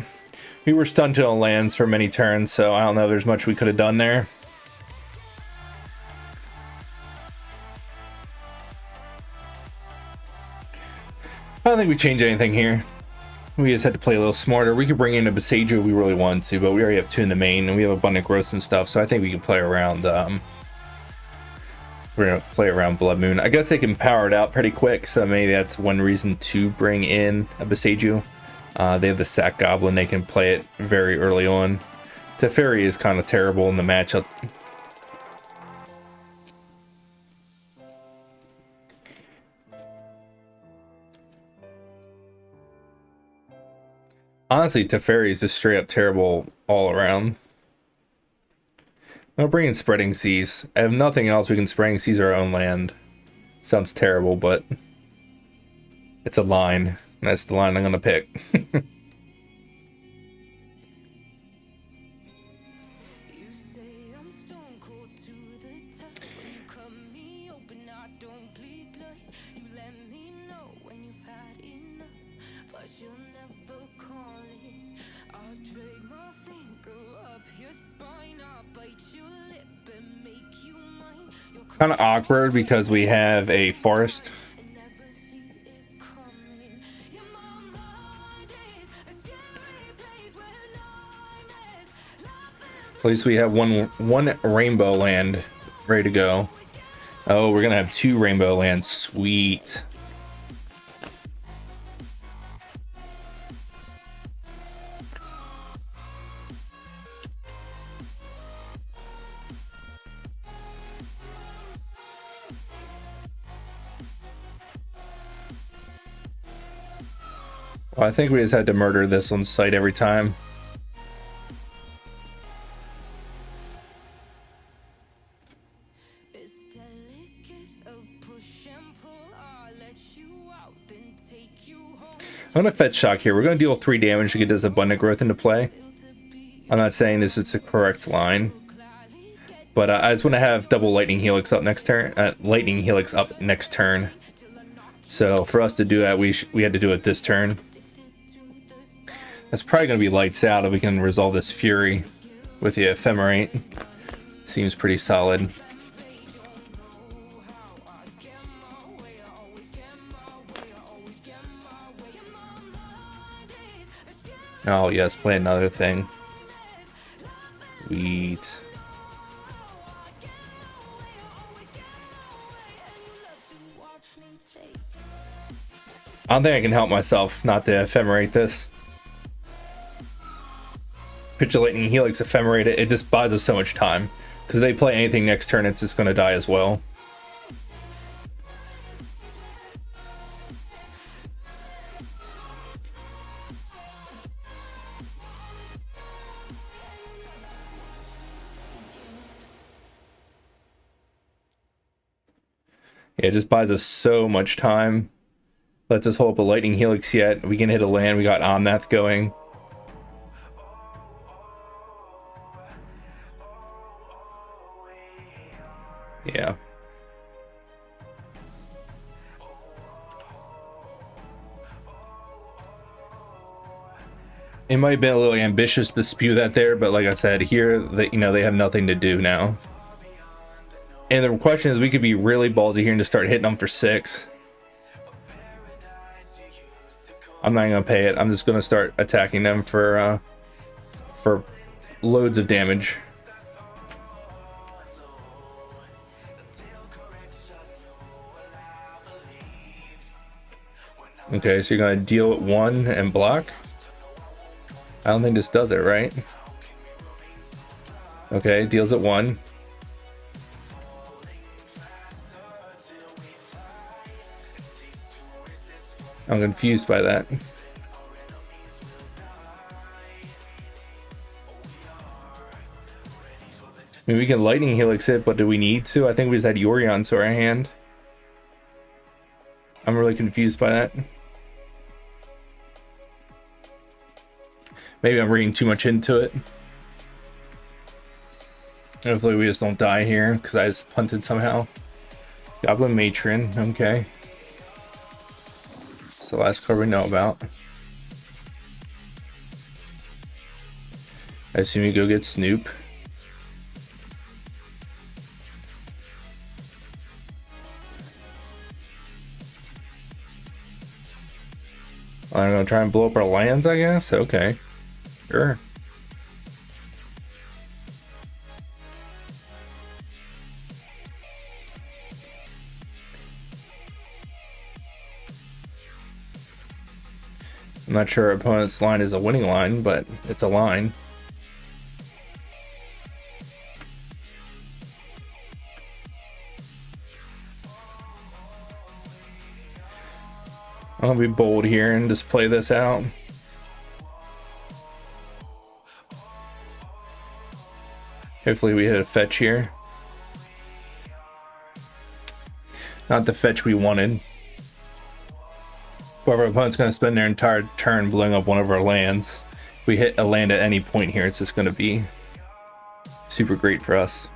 we were stunned to lands for many turns, so I don't know if there's much we could have done there. I don't think we changed anything here. We just had to play a little smarter. We could bring in a Besagio if we really wanted to, but we already have 2 in the main, and we have Abundant Growth and stuff, so I think we can play around, we're going to play around Blood Moon. I guess they can power it out pretty quick, so maybe that's one reason to bring in a Besagio. They have the Sack Goblin, they can play it very early on. Teferi is kind of terrible in the matchup. Honestly, Teferi is just straight up terrible all around. I'll bring in Spreading Seas. I have nothing else. We can Spreading Seas our own land. Sounds terrible, but it's a line. That's the line I'm going to pick. Kind of awkward because we have a forest. At least we have one rainbow land ready to go. Oh, we're gonna have 2 rainbow lands. Sweet. Well, I think we just had to murder this on sight every time. I'm going to fetch shock here. We're going to deal 3 damage to get this abundant growth into play. I'm not saying this is the correct line, but I just want to have double lightning helix up next turn. So for us to do that, we had to do it this turn. That's probably going to be lights out if we can resolve this fury with the ephemerate. Seems pretty solid. Oh yes, play another thing. Sweet. I don't think I can help myself not to ephemerate this. Pitch a lightning helix, ephemerate it. It just buys us so much time. Because if they play anything next turn, it's just going to die as well. Yeah, it just buys us so much time. Lets us hold up a lightning helix yet. We can hit a land. We got Omnath going. Yeah. It might have been a little ambitious to spew that there, but like I said, here they have nothing to do now. And the question is, we could be really ballsy here and just start hitting them for 6. I'm not gonna pay it. I'm just gonna start attacking them for loads of damage. Okay, so you're gonna deal it 1 and block. I don't think this does it, right? Okay, deals it 1. I'm confused by that. I mean, we can lightning helix it, but do we need to? I think we just had Yorion to our hand. I'm really confused by that. Maybe I'm reading too much into it. Hopefully we just don't die here, because I just punted somehow. Goblin Matron, okay. It's the last card we know about. I assume you go get Snoop. I'm gonna try and blow up our lands, I guess? Okay. Sure. I'm not sure our opponent's line is a winning line, but it's a line. I'll be bold here and just play this out. Hopefully we hit a fetch here. Not the fetch we wanted. But our opponent's going to spend their entire turn blowing up one of our lands. If we hit a land at any point here, it's just going to be super great for us.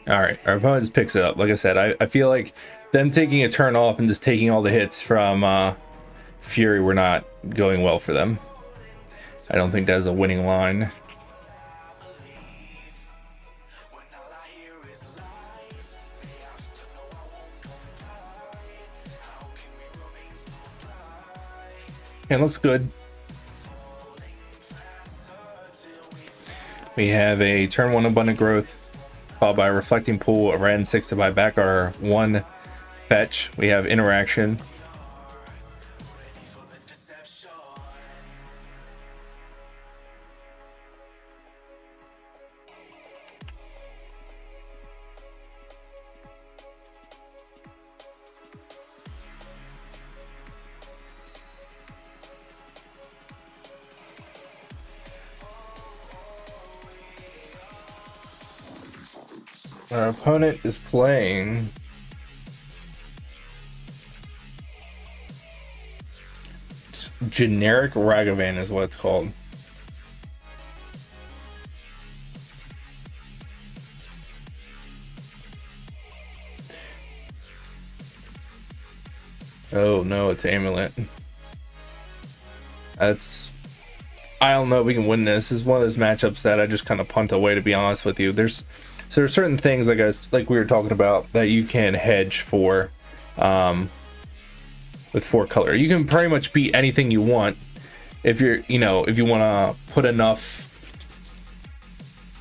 Alright, our opponent just picks it up. Like I said, I feel like them taking a turn off and just taking all the hits from Fury were not going well for them. I don't think that's a winning line. It looks good. We have a turn 1 abundant growth, followed by a reflecting pool, a red and 6 to buy back our 1 fetch. We have interaction. Our opponent is playing generic Ragavan is what it's called. Oh no, it's Amulet. I don't know if we can win this. This is one of those matchups that I just kind of punt away, to be honest with you. There are certain things like we were talking about that you can hedge for with 4-color. You can pretty much beat anything you want if you're, if you want to put enough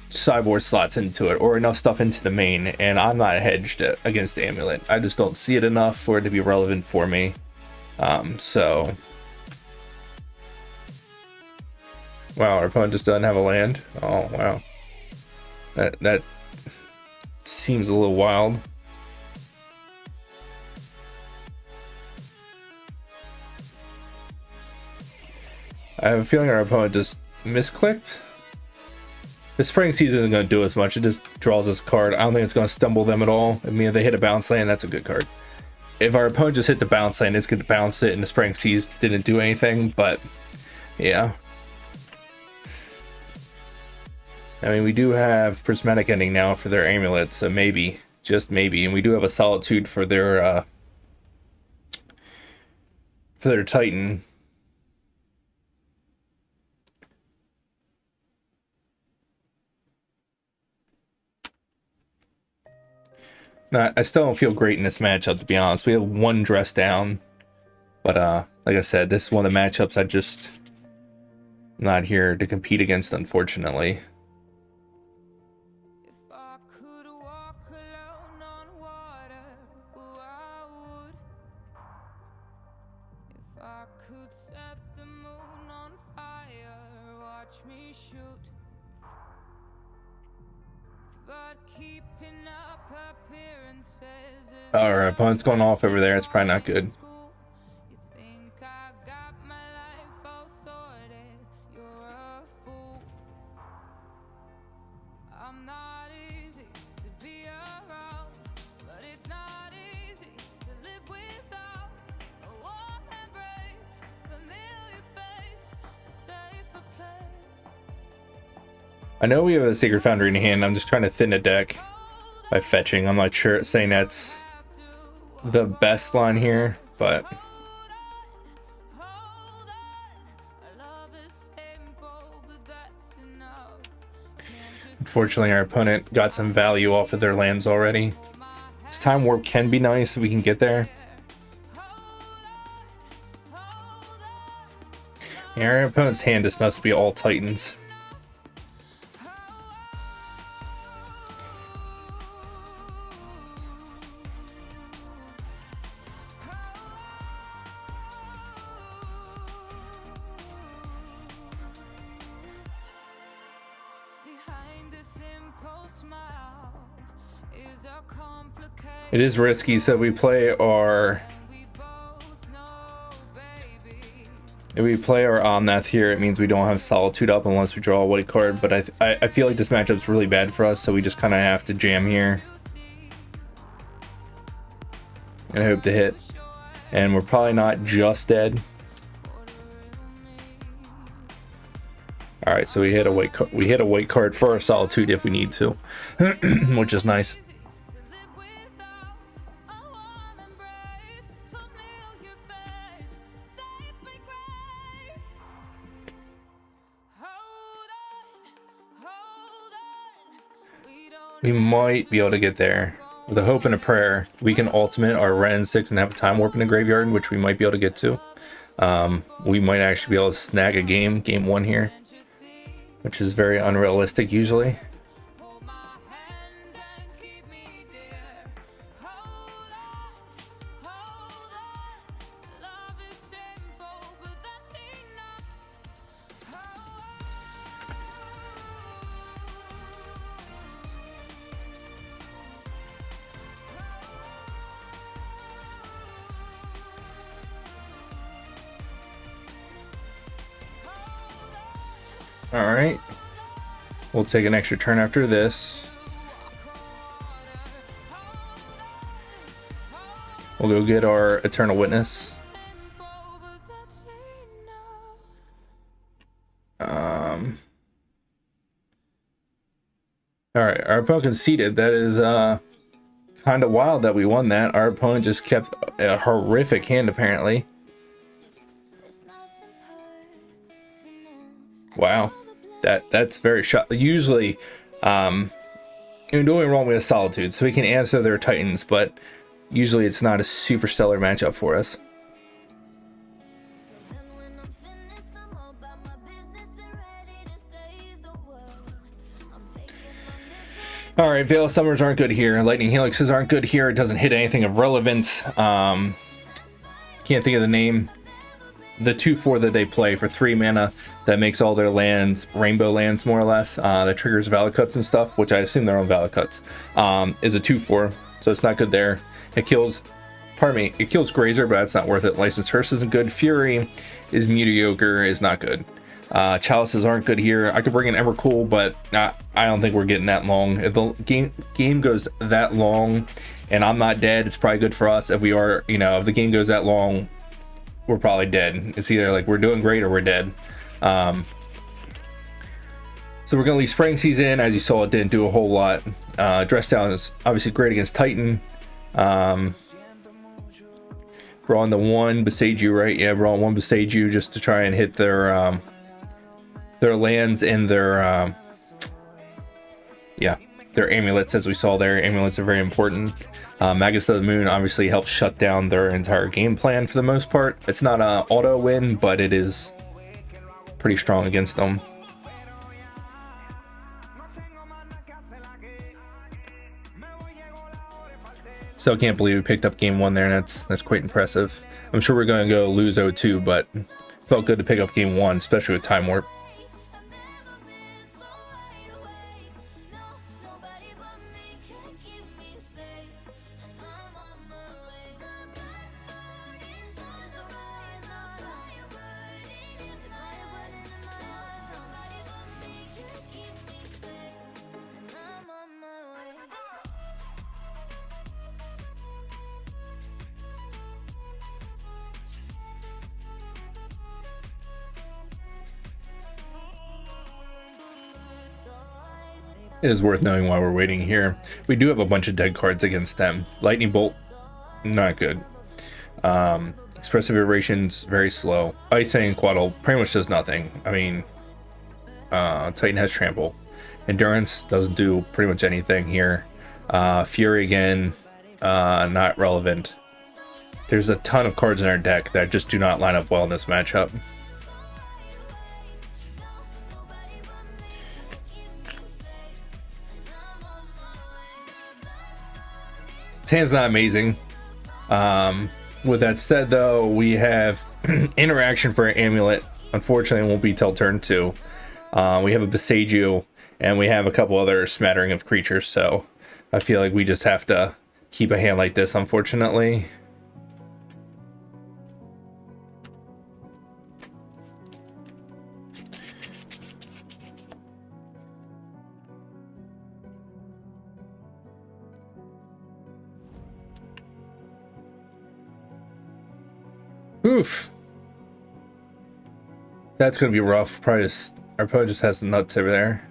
sideboard slots into it or enough stuff into the main, and I'm not hedged against Amulet. I just don't see it enough for it to be relevant for me. So wow, our opponent just doesn't have a land. Oh wow, that seems a little wild. I have a feeling our opponent just misclicked. The spring season isn't going to do as much. It just draws us a card. I don't think it's going to stumble them at all. I mean, if they hit a bounce land, that's a good card. If our opponent just hits a bounce land, it's going to bounce it, and the spring season didn't do anything. But yeah, I mean, we do have prismatic ending now for their amulet, so maybe, just maybe, and we do have a solitude for their Titan. I still don't feel great in this matchup, to be honest. We have one dress down, but like I said, this is one of the matchups I just not here to compete against, unfortunately. Our opponent's going off over there. It's probably not good. I know we have a Sacred Foundry in hand. I'm just trying to thin a deck by fetching. I'm not sure saying that's the best line here, but unfortunately our opponent got some value off of their lands already. This time warp can be nice if we can get there. Yeah, our opponent's hand just must be all Titans. It is risky, so we play our Omnath here. It means we don't have Solitude up unless we draw a white card, but I feel like this matchup's really bad for us, so we just kind of have to jam here and hope to hit. And we're probably not just dead. All right, so we hit a white card for our Solitude if we need to, which is nice. We might be able to get there. With a hope and a prayer, we can ultimate our Ren 6 and have a time warp in the graveyard, which we might be able to get to. We might actually be able to snag a game 1 here, which is very unrealistic usually. Alright, we'll take an extra turn after this. We'll go get our Eternal Witness. Alright, our opponent conceded. That is kind of wild that we won that. Our opponent just kept a horrific hand, apparently. Wow. That's very shocking. Usually, you're doing wrong with Solitude, so we can answer their Titans, but usually it's not a super stellar matchup for us. Alright, Veil of Summers aren't good here. Lightning Helixes aren't good here. It doesn't hit anything of relevance. Can't think of the name. The 2/4 that they play for 3 mana that makes all their lands rainbow lands, more or less. That triggers Valid Cuts and stuff, which I assume they're on Valid Cuts. Is a 2/4, so it's not good there. It kills, pardon me, it kills Grazer, but that's not worth it. Licensed Hearse isn't good. Fury is mediocre, is not good. Chalices aren't good here. I could bring in Evercool, but I don't think we're getting that long. If the game goes that long and I'm not dead, it's probably good for us. If we are, you know, if the game goes that long, we're probably dead. It's either like we're doing great or we're dead. So we're gonna leave Spring Season. As you saw, it didn't do a whole lot. Dress Down is obviously great against Titan. We're on the 1 Beseiju, right? Yeah, we're on 1 Beseiju just to try and hit their lands and their their amulets. As we saw there, amulets are very important. Magus of the Moon obviously helps shut down their entire game plan for the most part. It's not an auto win, but it is pretty strong against them. Still can't believe we picked up game 1 there. That's quite impressive. I'm sure we're going to go lose 0-2, but felt good to pick up game 1, especially with Time Warp. It is worth knowing why we're waiting here. We do have a bunch of dead cards against them. Lightning Bolt, not good. Expressive Iterations, very slow. Ice and Quaddle pretty much does nothing. I mean, Titan has Trample. Endurance doesn't do pretty much anything here. Fury again, not relevant. There's a ton of cards in our deck that just do not line up well in this matchup. His hand's not amazing. With that said, though, we have interaction for an amulet. Unfortunately, it won't be till turn 2. We have a Beseiju, and we have a couple other smattering of creatures, so I feel like we just have to keep a hand like this, unfortunately. Oof. That's going to be rough. Probably just, our opponent just has the nuts over there.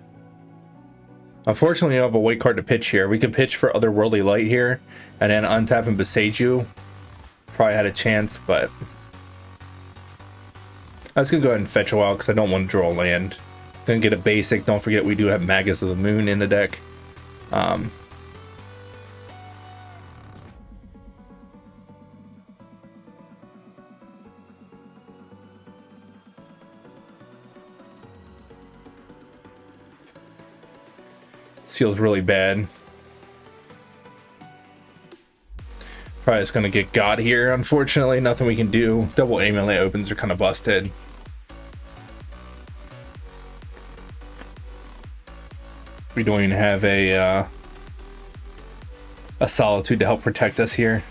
Unfortunately, we don't have a white card to pitch here. We could pitch for Otherworldly Light here, and then untap and Beseiju. Probably had a chance, but I was going to go ahead and fetch a while because I don't want to draw a land. Gonna get a basic. Don't forget we do have Magus of the Moon in the deck. Feels really bad. Probably just gonna get got here. Unfortunately, nothing we can do. Double amulet opens are kind of busted. We don't even have a Solitude to help protect us here.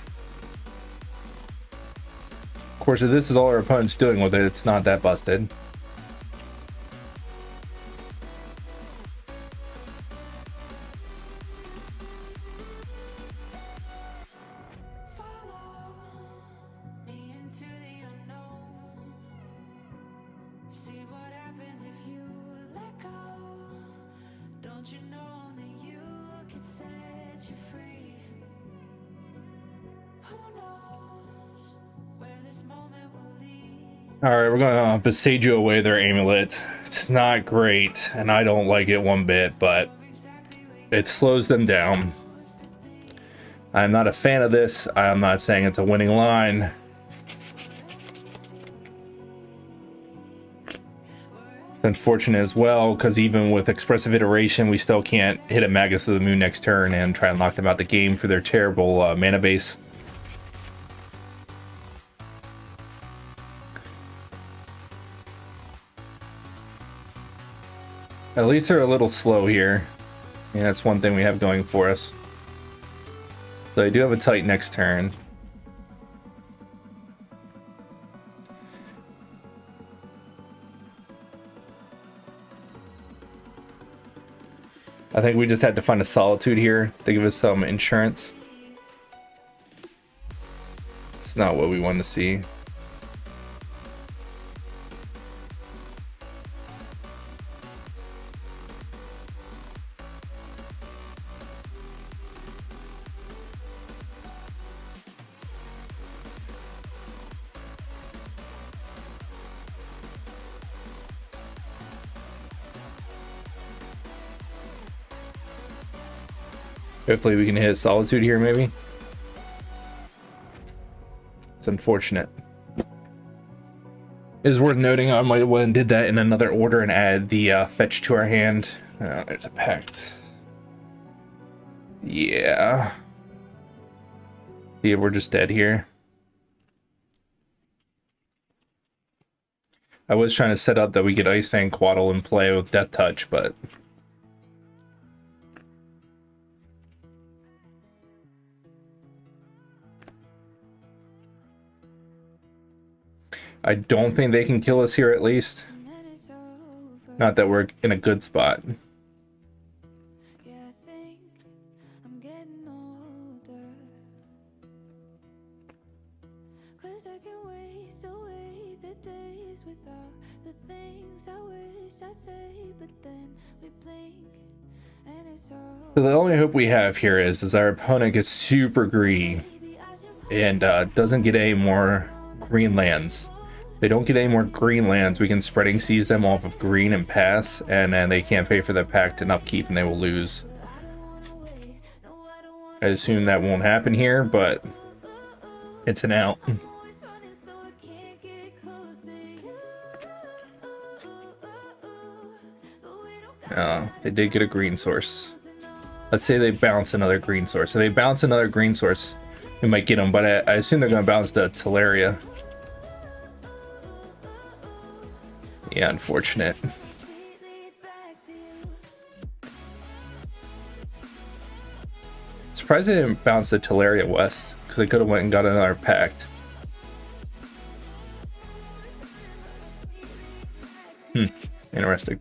Of course, if this is all our opponent's doing with it, it's not that busted. Alright, we're gonna besage you away their amulet. It's not great, and I don't like it one bit, but it slows them down. I'm not a fan of this. I'm not saying it's a winning line. It's unfortunate as well, because even with Expressive Iteration, we still can't hit a Magus of the Moon next turn and try and lock them out the game for their terrible mana base. At least they're a little slow here. Yeah, that's one thing we have going for us. So I do have a tight next turn. I think we just had to find a Solitude here to give us some insurance. It's not what we want to see. Hopefully we can hit Solitude here, maybe. It's unfortunate. It is worth noting I might have went and did that in another order and add the fetch to our hand. There's a pact. Yeah. See, we're just dead here. I was trying to set up that we get Ice Fang Quaddle and play with Death Touch, but I don't think they can kill us here, at least. Not that we're in a good spot. So the only hope we have here is our opponent gets super greedy and doesn't get any more green lands. If they don't get any more green lands, we can Spreading Seas them off of green and pass, and then they can't pay for their pact and upkeep and they will lose. I assume that won't happen here, but it's an out. They did get a green source. Let's say they bounce another green source. If they bounce another green source, we might get them, but I assume they're going to bounce the Teleria. Yeah, unfortunate. Surprised they didn't bounce the Teleria West, because they could have went and got another pact. Interesting.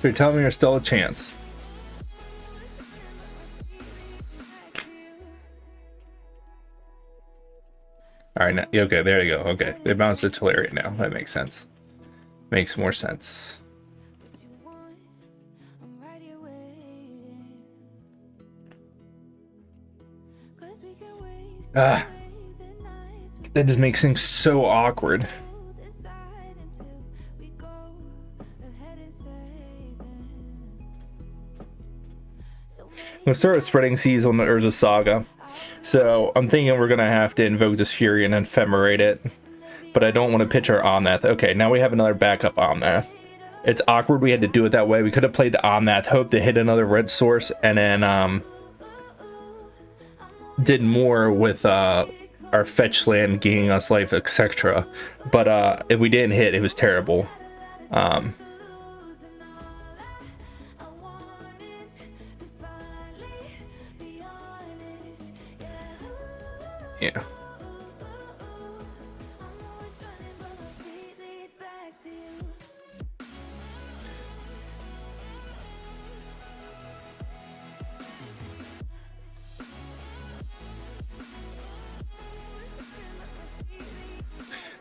So you're telling me there's still a chance? Alright, now, okay, there you go. Okay, they bounced the Teleria now. That makes sense. Makes more sense. That just makes things so awkward. We'll start with Spreading Seas on the Urza Saga. So I'm thinking we're going to have to invoke this Fury and ephemerate it. But I don't want to pitch our Omnath. Okay, now we have another backup Omnath. It's awkward we had to do it that way. We could have played the Omnath, hoped to hit another red source, and then did more with our fetch land, gaining us life, etc. But if we didn't hit, it was terrible. Yeah.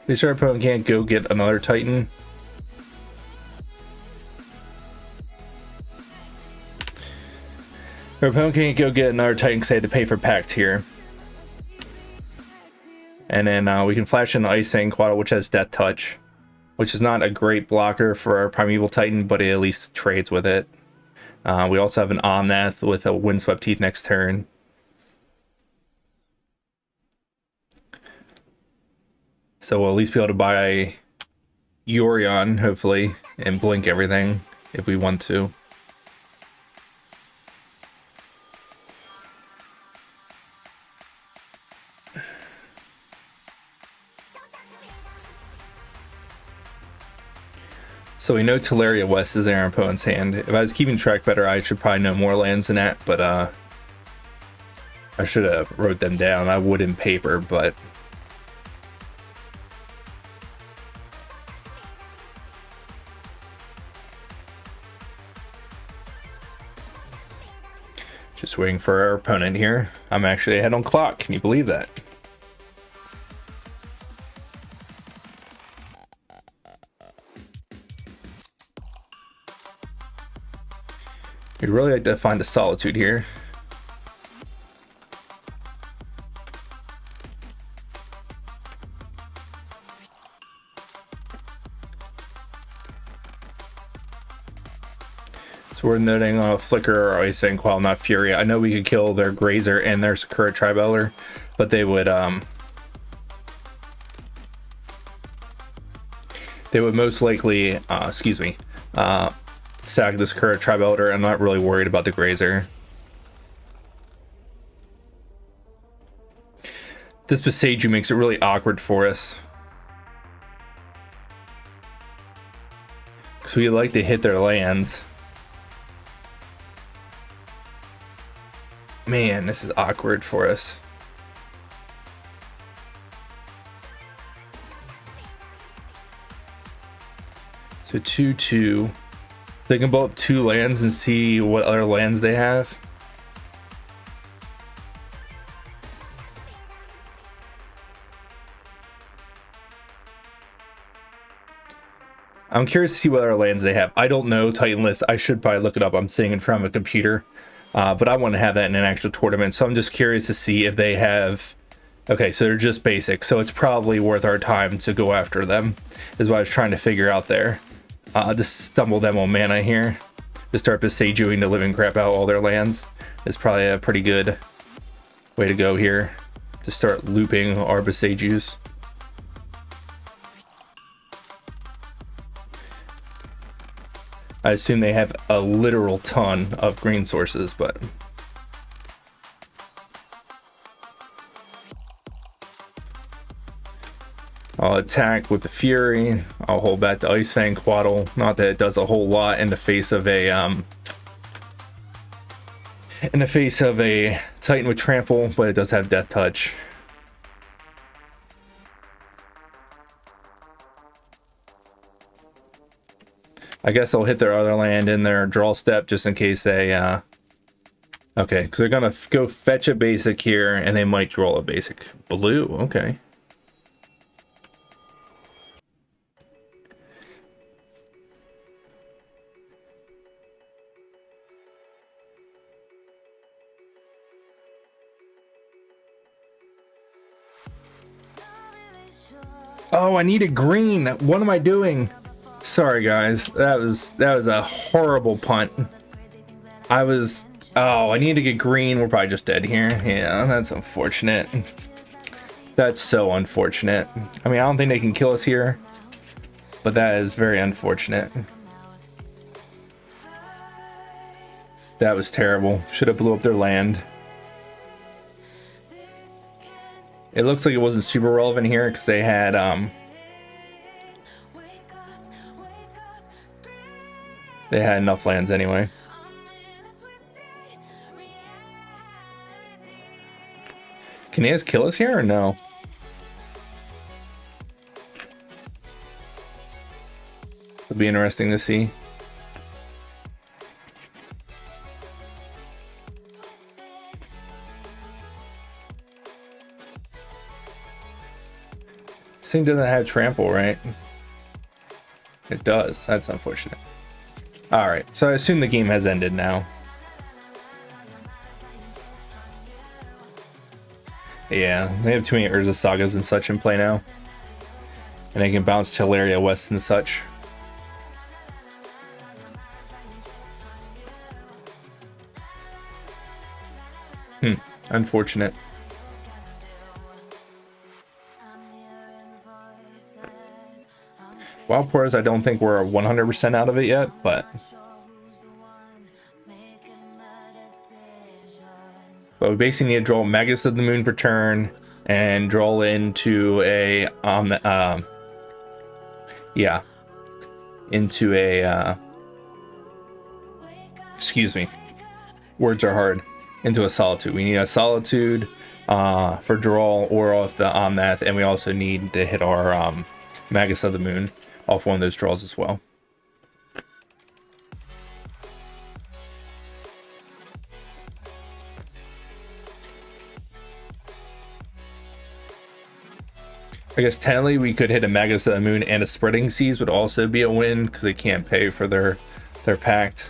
They sure our opponent can't go get another Titan. Our opponent can't go get another Titan because they had to pay for Pact here. And then we can flash in the Ice Fang Quaddle, which has Death Touch, which is not a great blocker for our Primeval Titan, but it at least trades with it. We also have an Omnath with a Windswept Teeth next turn. So we'll at least be able to buy Yorion, hopefully, and blink everything if we want to. So we know Teleria West is in our opponent's hand. If I was keeping track better, I should probably know more lands than that, but I should have wrote them down. I would in paper, but just waiting for our opponent here. I'm actually ahead on clock. Can you believe that? We'd really like to find a Solitude here. So we're noting Flicker or Ice Fang Quaddle, not Fury. I know we could kill their Grazer and their Sakura Tribeller, but they would most likely, sack this Sakura Tribeller. I'm not really worried about the Grazer. This Boseiju makes it really awkward for us, because we like to hit their lands. Man, this is awkward for us. So 2/2. They can blow up 2 lands and see what other lands they have. I'm curious to see what other lands they have. I don't know Titan list. I should probably look it up. I'm sitting in front of a computer. But I want to have that in an actual tournament, so I'm just curious to see if they have... Okay, so they're just basic, so it's probably worth our time to go after them, is what I was trying to figure out there. Just stumble them on mana here. To start Boseijuing the living crap out all their lands is probably a pretty good way to go here. To start looping our Boseijus. I assume they have a literal ton of green sources, but... I'll attack with the Fury. I'll hold back the Ice Fang Quaddle. Not that it does a whole lot in the face of a Titan with Trample, but it does have Death Touch. I guess I'll hit their other land in their draw step just in case they, okay, because they're gonna go fetch a basic here and they might draw a basic blue. Okay. Oh, I need a green. What am I doing? Sorry guys, that was a horrible punt. I need to get green. We're probably just dead here. Yeah, that's unfortunate. That's so unfortunate. I mean, I don't think they can kill us here, but that is very unfortunate. That was terrible. Should have blew up their land. It looks like it wasn't super relevant here because they had enough lands anyway. Can he just kill us here or no? It'll be interesting to see. This thing doesn't have trample, right? It does. That's unfortunate. Alright, so I assume the game has ended now. Yeah, they have too many Urza Sagas and such in play now. And they can bounce Teleria West and such. Unfortunate. Wild Pores, I don't think we're 100% out of it yet, but we basically need to draw Magus of the Moon per turn and draw into a excuse me, words are hard, into a Solitude. We need a Solitude for draw or off the Omnath, and we also need to hit our Magus of the Moon off one of those draws as well. I guess technically we could hit a Magus of the Moon, and a Spreading Seas would also be a win because they can't pay for their pact.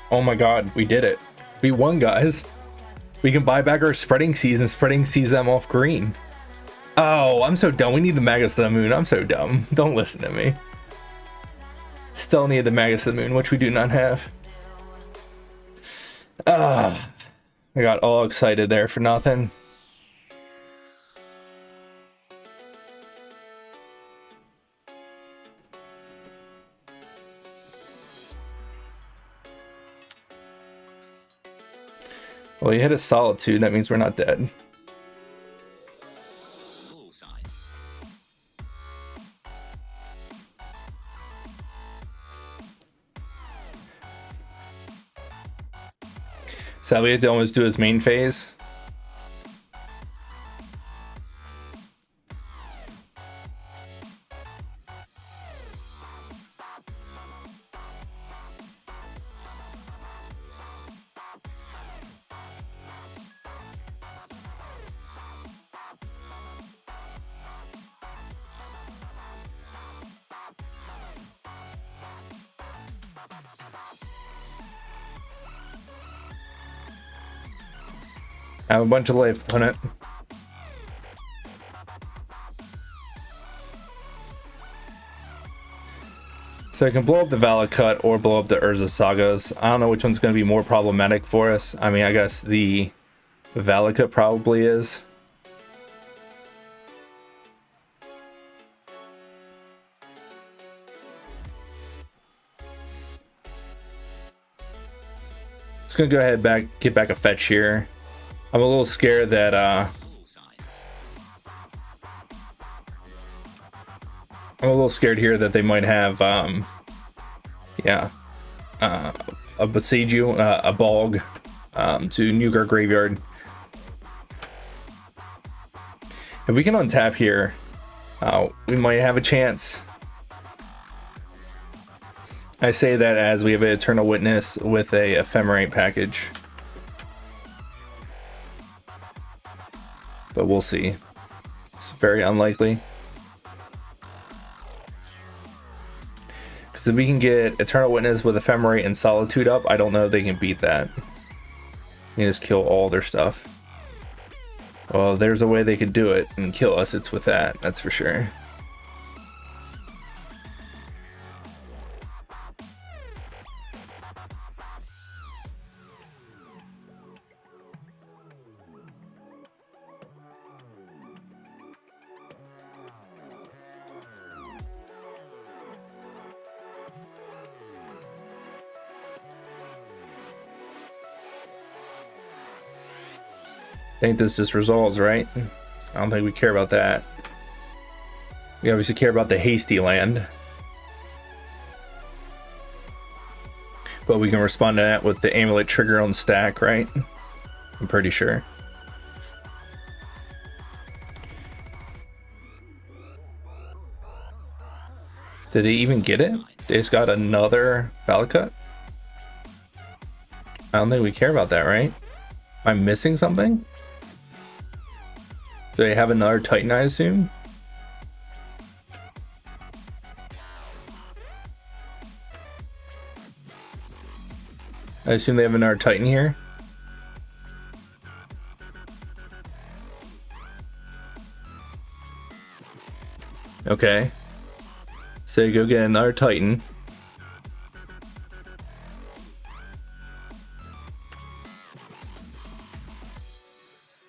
Oh my god, we did it. We won, guys. We can buy back our Spreading Seas and Spreading Seas them off green. Oh, I'm so dumb. We need the Magus of the Moon. I'm so dumb. Don't listen to me. Still need the Magus of the Moon, which we do not have. I got all excited there for nothing. Well, you hit a Solitude. That means we're not dead. So we have to almost do his main phase. I have a bunch of life on it. So I can blow up the Valakut or blow up the Urza Sagas. I don't know which one's going to be more problematic for us. I mean, I guess the Valakut probably is. Just going to go ahead and get back a fetch here. I'm a little scared that I'm a little scared here that they might have a Boseiju, a Bog to nuke our graveyard. If we can untap here, we might have a chance. I say that as we have an Eternal Witness with a Ephemerate package. But we'll see. It's very unlikely. Because if we can get Eternal Witness with Ephemerate and Solitude up, I don't know if they can beat that. You just kill all their stuff. Well, if there's a way they could do it and kill us, it's with that, that's for sure. I think this just resolves, right? I don't think we care about that. We obviously care about the hasty land. But we can respond to that with the amulet trigger on stack, right? I'm pretty sure. Did they even get it? They just got another Valakut? I don't think we care about that, right? Am I missing something? Do they have another Titan, I assume? I assume they have another Titan here. Okay. So you go get another Titan.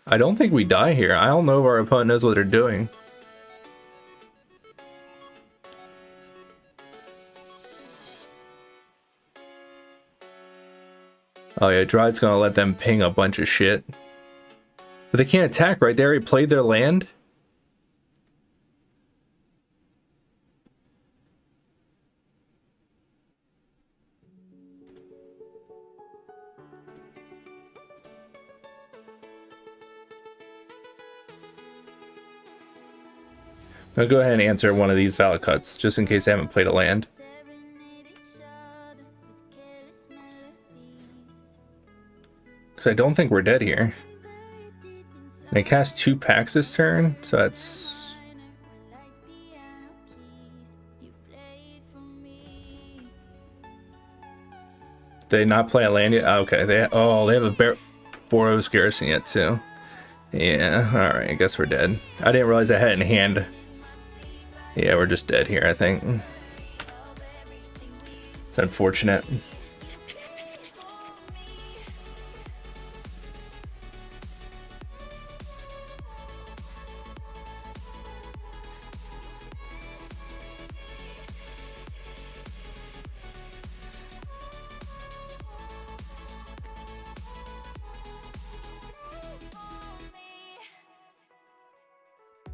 I don't think we die here. I don't know if our opponent knows what they're doing. Oh yeah, Dryad's gonna let them ping a bunch of shit. But they can't attack, right? They already played their land? I'll go ahead and answer one of these valid cuts, just in case I haven't played a land. Because I don't think we're dead here. They cast 2 packs this turn, so that's... Did they not play a land yet? Oh, okay, they have a Boros Garrison yet too. Yeah, alright, I guess we're dead. I didn't realize I had it in hand. Yeah, we're just dead here, I think. It's unfortunate.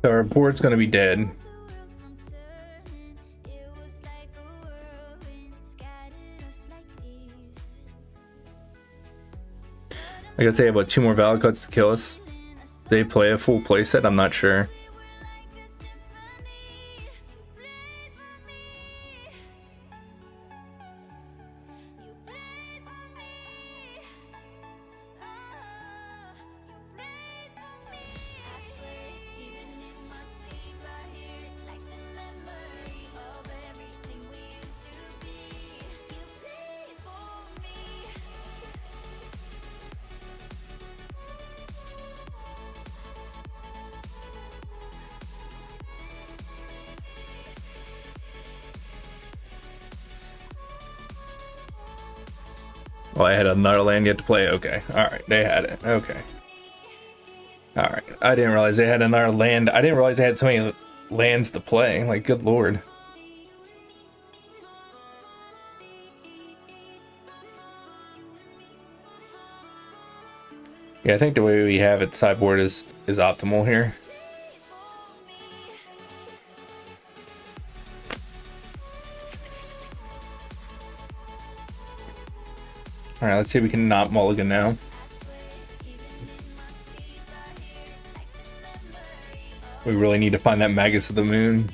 So our board's gonna be dead. I guess they have, what, 2 more valid cuts to kill us? They play a full playset? I'm not sure. Oh, I had another land yet to play. Okay. Alright, they had it. Okay. Alright. I didn't realize they had another land. I didn't realize they had so many lands to play. Like, good lord. Yeah, I think the way we have it sideboard is optimal here. Alright, let's see if we can not mulligan now. We really need to find that Magus of the Moon.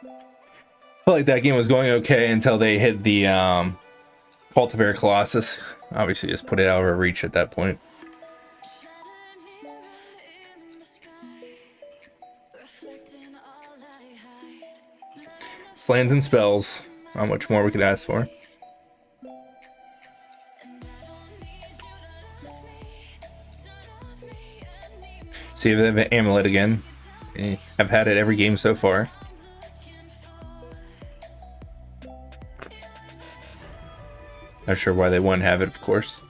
I felt like that game was going okay until they hit the Cultivator Colossus. Obviously just put it out of our reach at that point. Lands and spells. How much more we could ask for. See if they have an amulet again. I've had it every game so far. Not sure why they wouldn't have it, of course.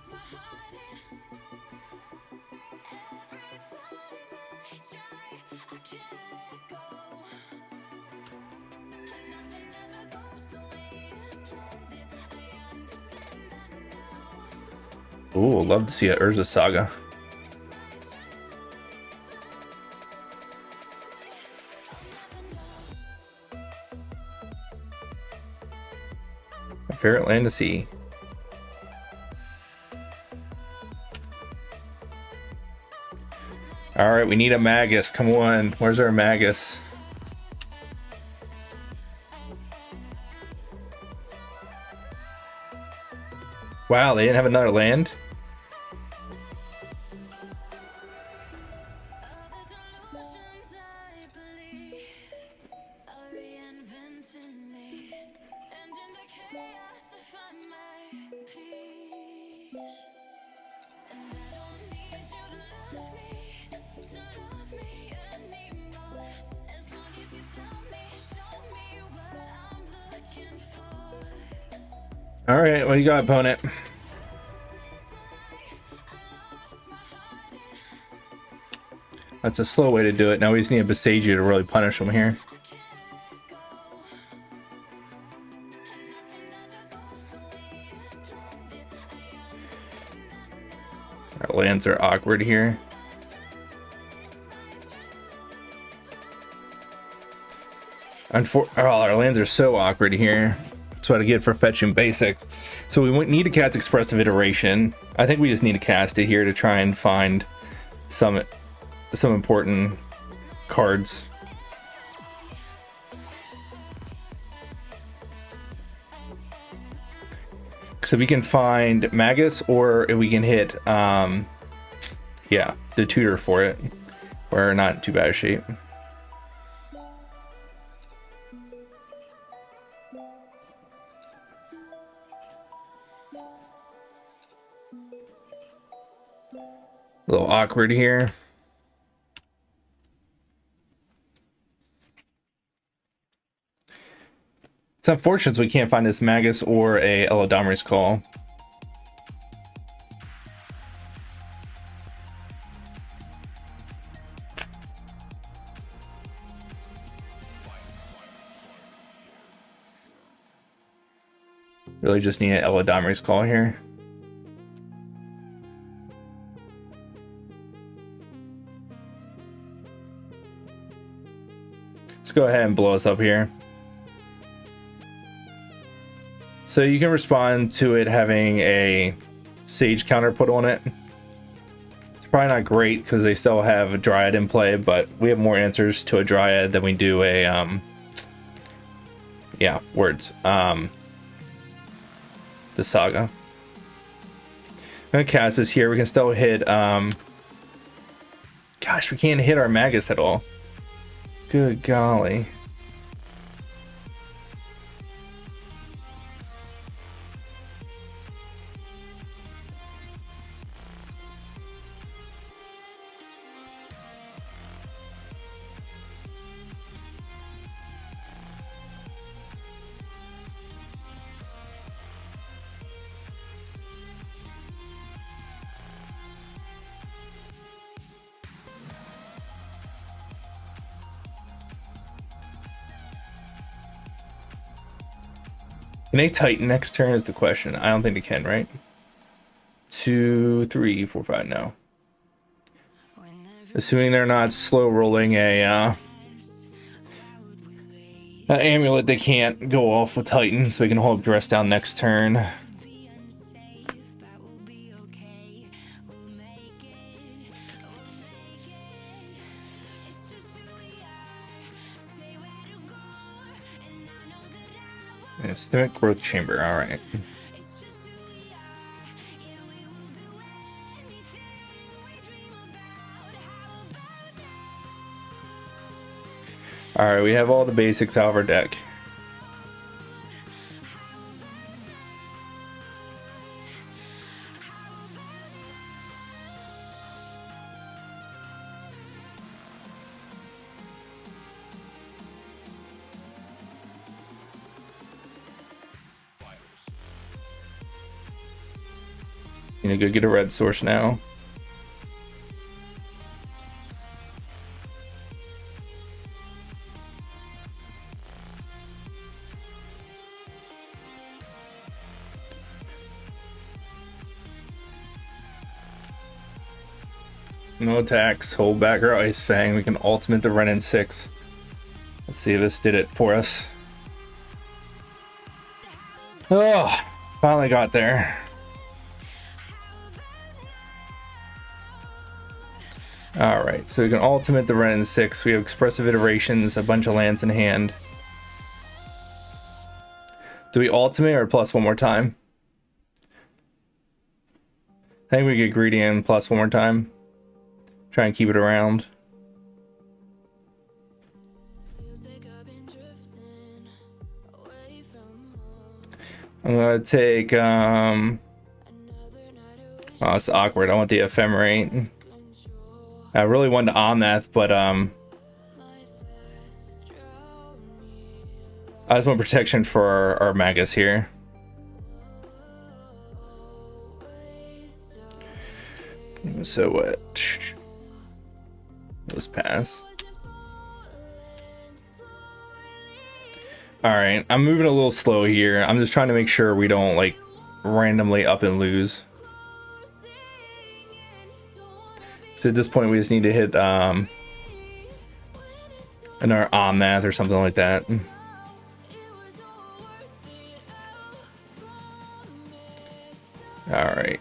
Ooh, love to see a Urza Saga. My favorite land to see. Alright, we need a Magus. Come on. Where's our Magus? Wow, they didn't have another land? All right, what do you got, opponent? That's a slow way to do it. Now we just need a Besage to really punish him here. Our lands are awkward here. Our lands are so awkward here. That's what I get for fetching basics. So we need to cast Expressive Iteration. I think we just need to cast it here to try and find some important cards. So we can find Magus, or if we can hit yeah, the tutor for it. We're not in too bad a shape. A little awkward here. It's unfortunate we can't find this Magus or a Elodomri's Call. Really just need an Elodomri's Call here. Let's go ahead and blow us up here. So you can respond to it having a Sage counter put on it. It's probably not great because they still have a Dryad in play, but we have more answers to a Dryad than we do a yeah, words. The Saga. I'm gonna cast this here. We can still hit gosh, we can't hit our Magus at all. Good golly. Can they Titan next turn is the question. I don't think they can, right? 2, 3, 4, 5, no. Assuming they're not slow rolling a amulet, they can't go off with Titan, so we can hold dress down next turn. Systemic Growth Chamber, alright. Alright, we have all the basics out of our deck. You know, go get a red source now. No attacks. Hold back our Ice Fang. We can ultimate the Ren in 6. Let's see if this did it for us. Oh, finally got there. Alright, so we can ultimate the Ren in 6. We have Expressive Iterations, a bunch of lands in hand. Do we ultimate or plus one more time? I think we get greedy and plus one more time. Try and keep it around. I'm gonna take oh, it's awkward. I want the Ephemerate. I really wanted Omnath, but I just want protection for our Magus here. So what? Those pass. Alright, I'm moving a little slow here. I'm just trying to make sure we don't like randomly up and lose. So at this point we just need to hit another Omnath or something like that. Alright.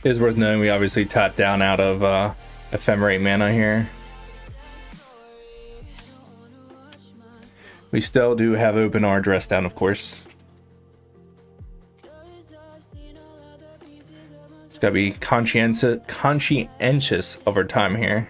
It is worth knowing we obviously tapped down out of ephemerate mana here. We still do have open our dress down, of course. It's gotta be conscientious of our time here.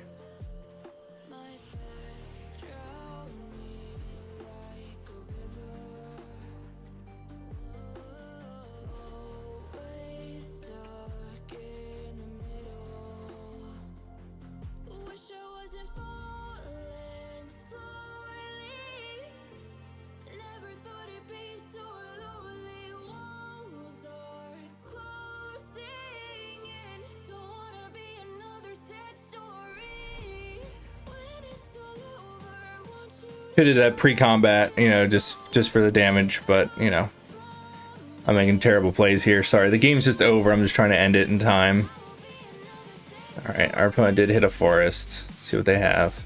Could do that pre-combat, you know, just for the damage, but you know, I'm making terrible plays here. Sorry, the game's just over. I'm just trying to end it in time. All right, our opponent did hit a forest. Let's see what they have.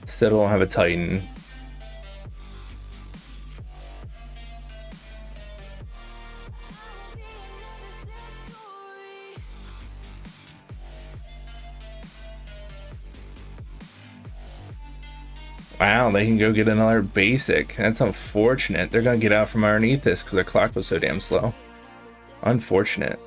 Still don't have a Titan. Wow, they can go get another basic. That's unfortunate. They're gonna get out from underneath this because their clock was so damn slow. Unfortunate.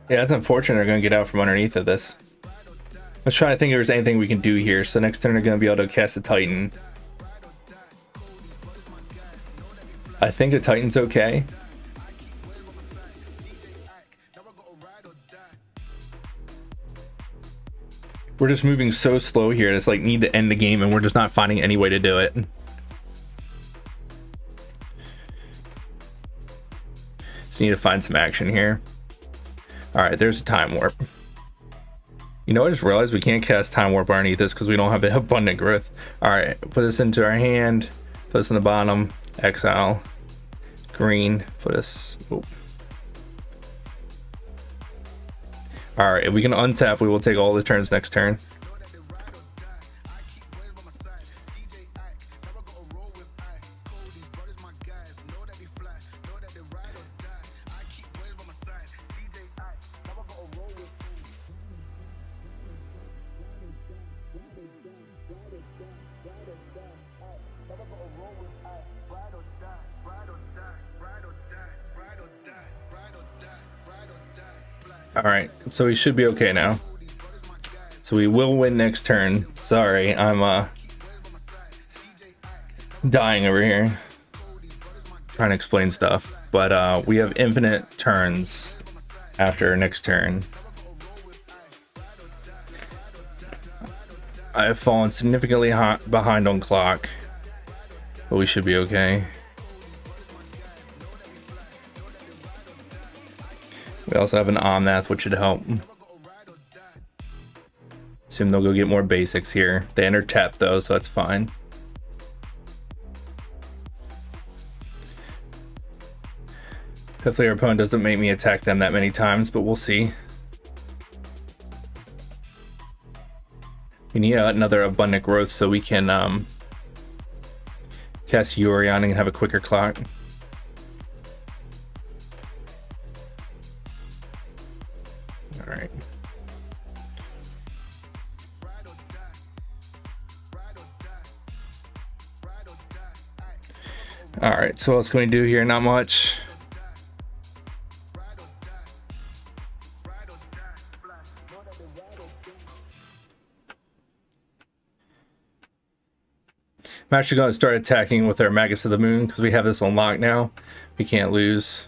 Yeah, that's unfortunate. They're going to get out from underneath of this. I was trying to think if there's anything we can do here. So next turn they're going to be able to cast a Titan. I think a Titan's okay. We're just moving so slow here. It's like need to end the game and we're just not finding any way to do it. Just need to find some action here. Alright, there's a time warp. You know, I just realized we can't cast time warp underneath this because we don't have abundant growth. Alright, put this into our hand. Put this in the bottom. Exile. Green. Put us... Alright, if we can untap, we will take all the turns next turn. Alright, so we should be okay now. So we will win next turn. Sorry, I'm dying over here. Trying to explain stuff. But we have infinite turns after next turn. I have fallen significantly behind on clock. But we should be okay. We also have an Omnath, which should help. Assume they'll go get more basics here. They enter tap though, so that's fine. Hopefully our opponent doesn't make me attack them that many times, but we'll see. We need another abundant growth so we can Cast Yuri on and have a quicker clock. Alright. Alright, so what else can we do here? Not much. I'm actually going to start attacking with our Magus of the Moon because we have this on lock now. We can't lose.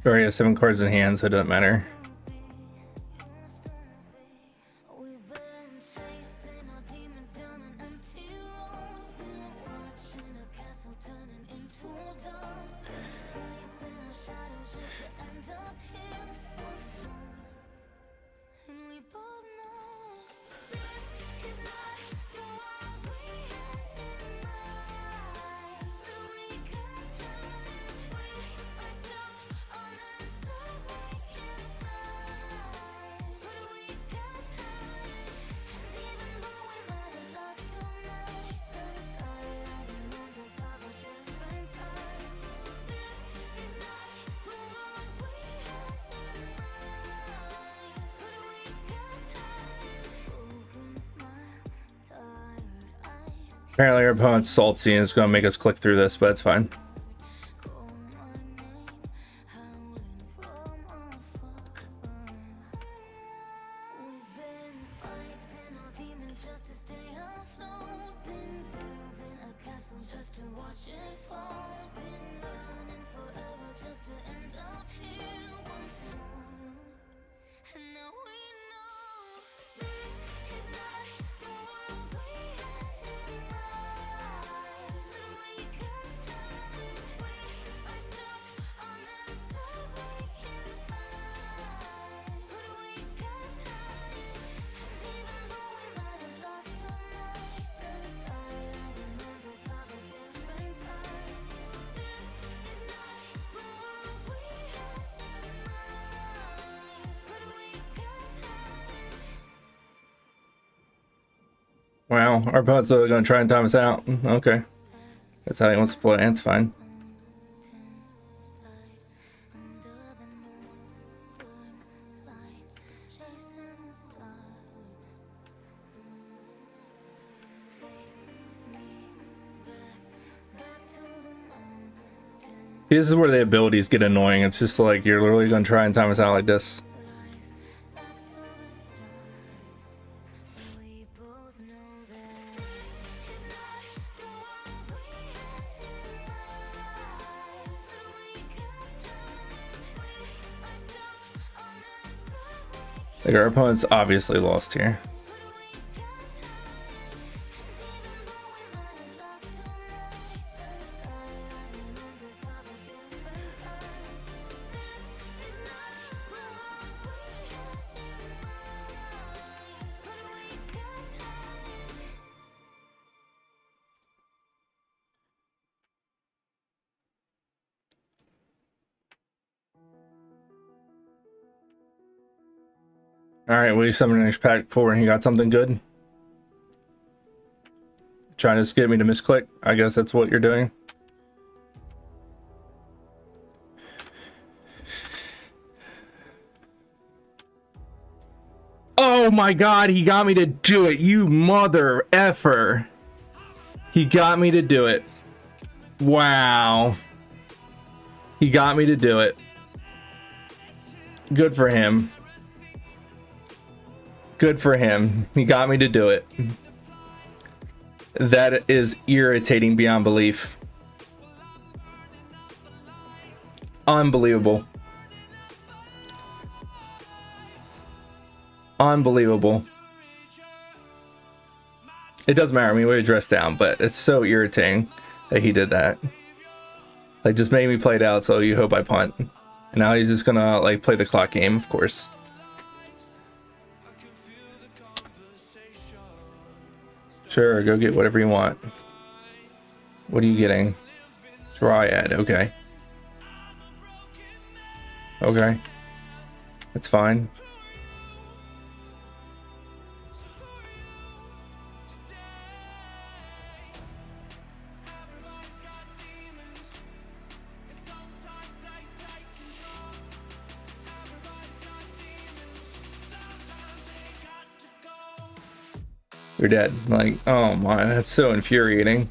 We already have 7 cards in hand, so it doesn't matter. Apparently our opponent's salty and is going to make us click through this, but it's fine. Wow, our opponent's going to try and time us out. Okay. That's how he wants to play. It's fine. This is where the abilities get annoying. It's just like you're literally going to try and time us out like this. Like our opponent's obviously lost here. Alright, will you summon next pack 4 and he got something good? Trying to get me to misclick? I guess that's what you're doing. Oh my god, he got me to do it, you mother effer. He got me to do it. Wow. He got me to do it. Good for him. Good for him. He got me to do it. That is irritating beyond belief. Unbelievable. Unbelievable. It doesn't matter. I mean, we dressed down, but it's so irritating that he did that. Like, just made me play it out, so you hope I punt. And now he's just gonna, like, play the clock game, of course. Sure, go get whatever you want. What are you getting? Dryad, okay. Okay. That's fine. You're dead. Like, oh my, that's so infuriating.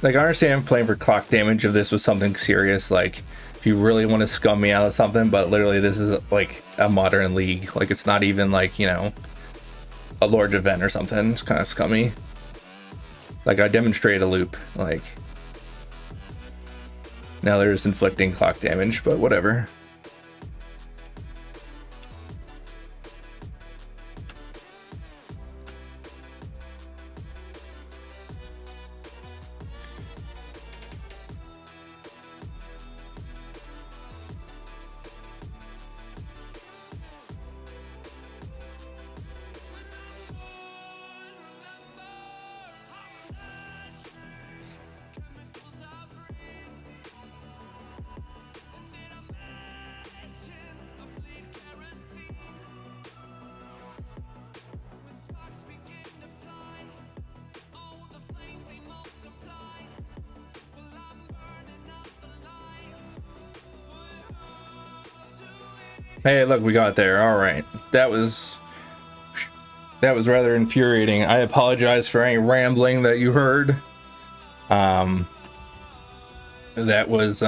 Like, I understand playing for clock damage if this was something serious, like if you really want to scum me out of something, but literally this is like a modern league. Like, it's not even like, you know, a large event or something. It's kind of scummy. Like, I demonstrated a loop. Like, now they're just inflicting clock damage, but whatever. Hey, look, we got there. All right. That was rather infuriating. I apologize for any rambling that you heard. That was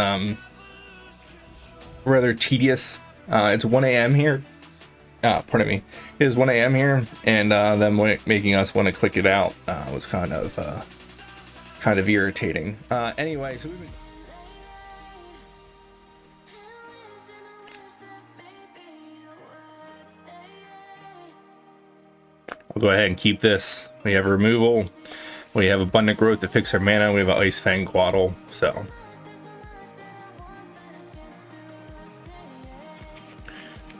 rather tedious. It's 1 a.m. here. Pardon me. It is 1 a.m. here, and them making us want to click it out was kind of irritating. Anyway, so we've been... I'll go ahead and keep this. We have removal. We have abundant growth to fix our mana. We have an Ice Fang Quaddle. So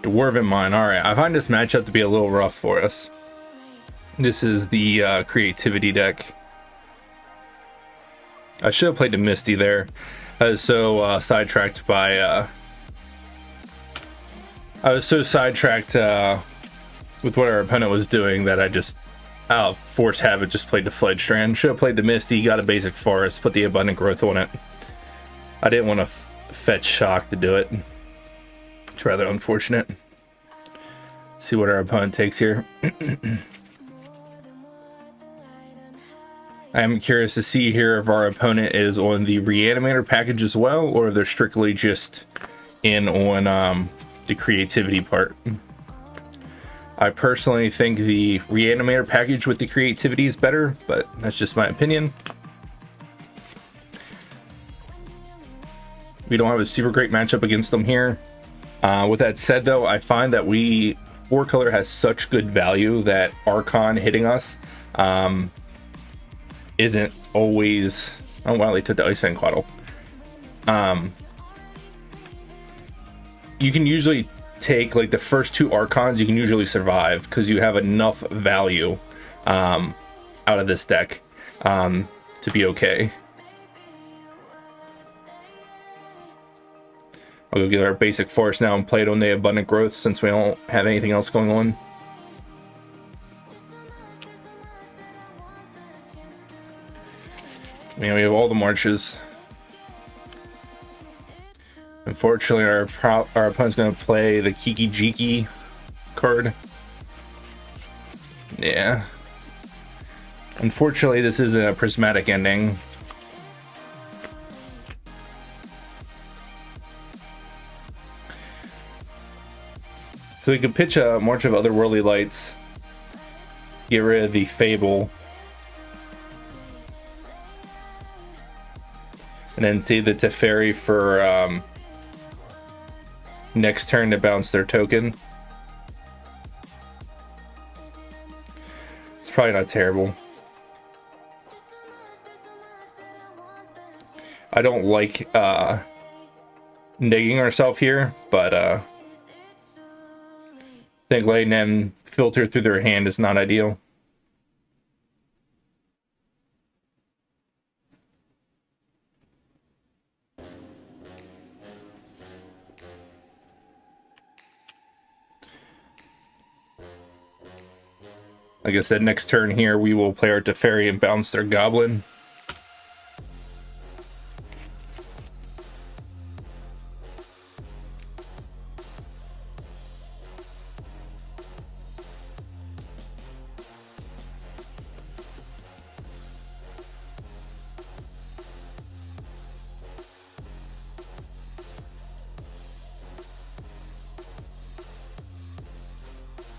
Dwarven Mine. All right, I find this matchup to be a little rough for us. This is the creativity deck. I should have played the Misty there. I was so sidetracked by. I was so sidetracked with what our opponent was doing that I just force habit just played the Fledge Strand. Should have played the Misty, got a basic forest, put the abundant growth on it. I didn't want to fetch shock to do it. It's rather unfortunate. See what our opponent takes here. I am curious to see here if our opponent is on the Reanimator package as well, or if they're strictly just in on the creativity part. I personally think the Reanimator package with the creativity is better, but that's just my opinion. We don't have a super great matchup against them here. With that said, though, I find that 4-color has such good value that Archon hitting us isn't always... Oh, wow, they took the Ice Fang Quaddle. You can usually take like the first 2 Archons, you can usually survive because you have enough value out of this deck to be okay. I'll go get our basic forest now and play it on the abundant growth since we don't have anything else going on. I mean, we have all the marches. Unfortunately, our opponent's going to play the Kiki Jiki card. Yeah. Unfortunately, this isn't a prismatic ending. So we could pitch a March of Otherworldly Lights, get rid of the Fable, and then see the Teferi for next turn to bounce their token. It's probably not terrible. I don't like negging ourselves here, but I think letting them filter through their hand is not ideal. Like I said, next turn here, we will play our Teferi and bounce their Goblin.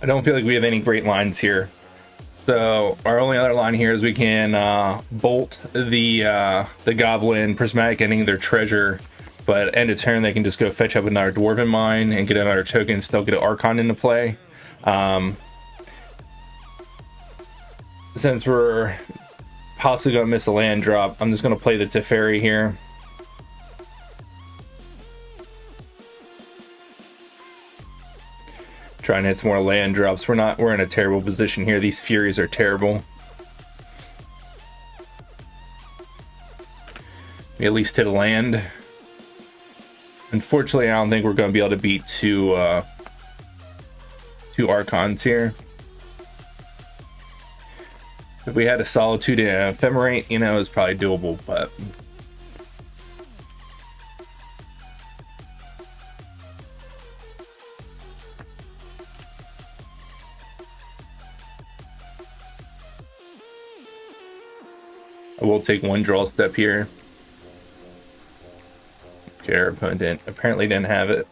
I don't feel like we have any great lines here. So our only other line here is we can bolt the Goblin, Prismatic Ending their treasure, but end of turn they can just go fetch up another Dwarven Mine and get another token and still get an Archon into play. Since we're possibly going to miss a land drop, I'm just going to play the Teferi here. Trying to hit some more land drops. We're in a terrible position here. These Furies are terrible. We at least hit a land. Unfortunately, I don't think we're going to be able to beat two Archons here. If we had a Solitude and Ephemerate, you know, it's probably doable, but I will take one draw step here. Okay, our opponent apparently didn't have it.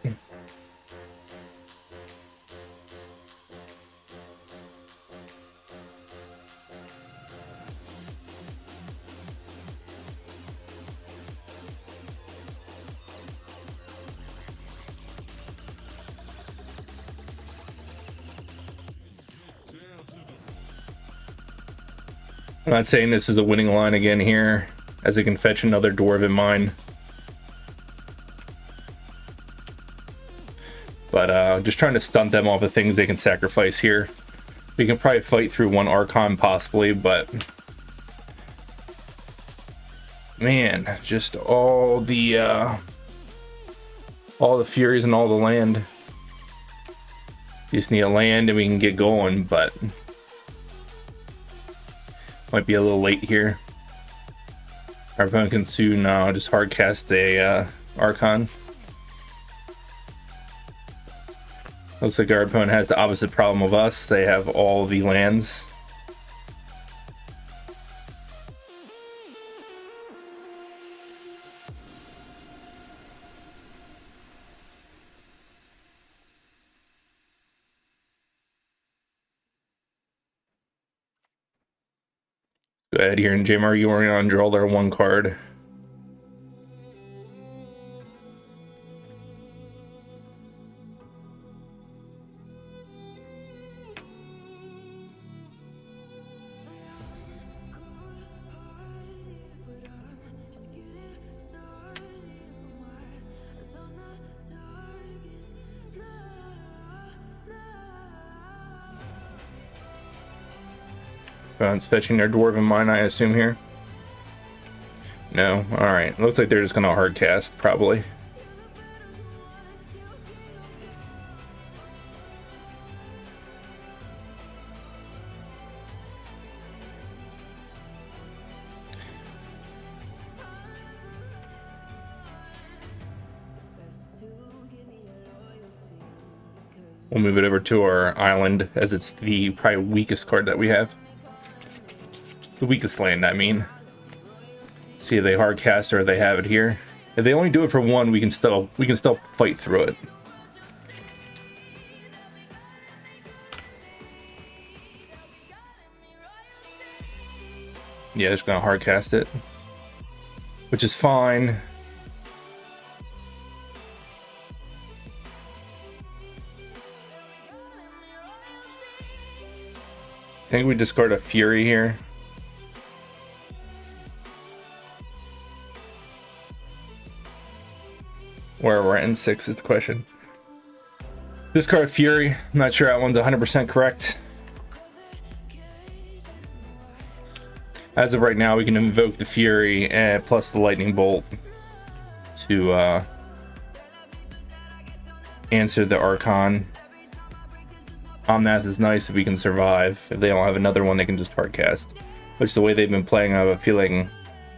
I'm not saying this is a winning line again here, as it can fetch another Dwarven Mine. But just trying to stunt them off of things they can sacrifice here. We can probably fight through one Archon possibly, but man, just all the Furies and all the land. Just need a land and we can get going, but might be a little late here. Our opponent can soon just hard cast a Archon. Looks like our opponent has the opposite problem of us. They have all the lands. Go ahead here and Jamar Yorion, draw their one card. It's fetching their Dwarven Mine, I assume, here. No? Alright. Looks like they're just going to hard cast, probably. We'll move it over to our island, as it's the probably weakest card that we have. The weakest land, I mean. See if they hard cast or they have it here. If they only do it for one, we can still fight through it. Yeah, just gonna hard cast it, which is fine. I think we discard a Fury here. Where we're at in 6 is the question. Discard Fury. I'm not sure that one's 100% correct. As of right now, we can invoke the Fury and plus the Lightning Bolt to answer the Archon. Omnath is nice if we can survive. If they don't have another one, they can just hard cast. Which, the way they've been playing, I have a feeling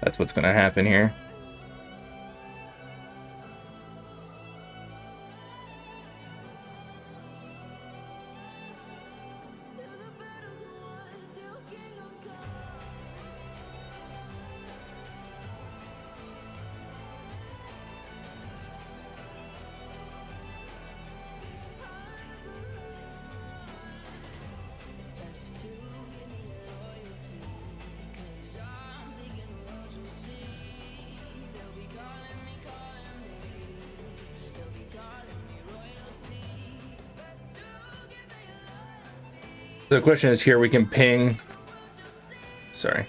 that's what's going to happen here. The question is here, we can ping. Sorry.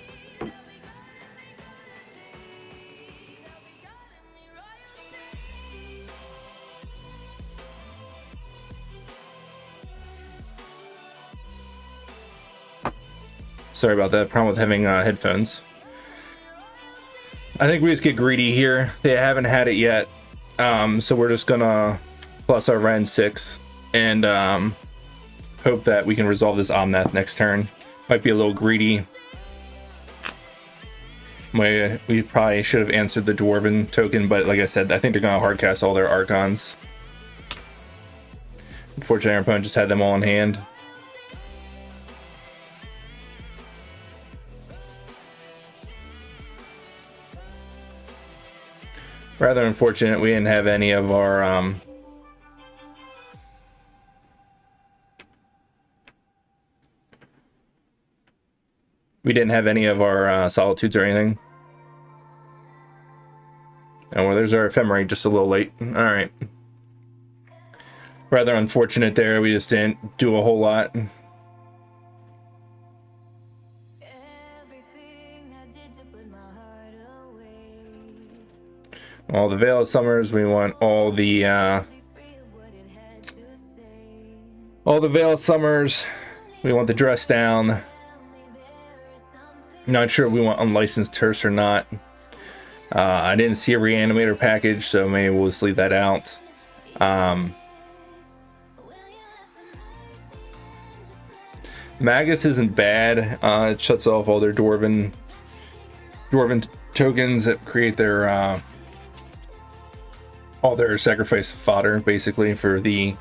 Sorry about that. Problem with having headphones. I think we just get greedy here. They haven't had it yet. So we're just gonna plus our Ren 6 and hope that we can resolve this Omnath next turn. Might be a little greedy. We probably should have answered the Dwarven token, but like I said, I think they're gonna hardcast all their Archons. Unfortunately, our opponent just had them all in hand. Rather unfortunate we didn't have any of our solitudes or anything. Oh, well, there's our ephemerate, just a little late. All right. Rather unfortunate there. We just didn't do a whole lot. All the Veil of Summers. We want all the Veil of Summers. We want the Dress Down. Not sure if we want Unlicensed Terse or not. I didn't see a Reanimator package, so maybe we'll just leave that out. Magus isn't bad. It shuts off all their Dwarven tokens that create their all their sacrifice fodder, basically, for the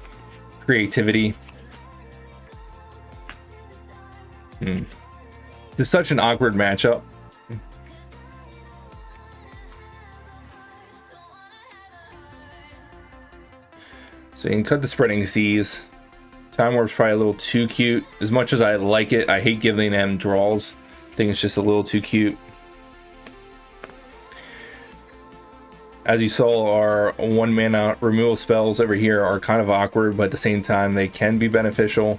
creativity. It's such an awkward matchup. So you can cut the Spreading Seas. Time Warp's probably a little too cute. As much as I like it, I hate giving them draws. I think it's just a little too cute. As you saw, our 1-mana removal spells over here are kind of awkward, but at the same time, they can be beneficial.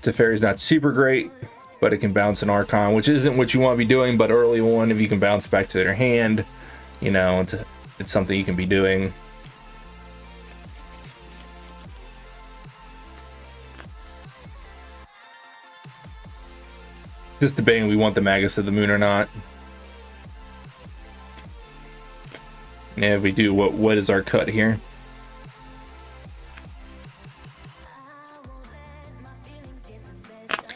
Teferi's not super great, but it can bounce an Archon, which isn't what you want to be doing, but early one, if you can bounce back to their hand, you know, it's something you can be doing. Just debating we want the Magus of the Moon or not. And if we do, what is our cut here?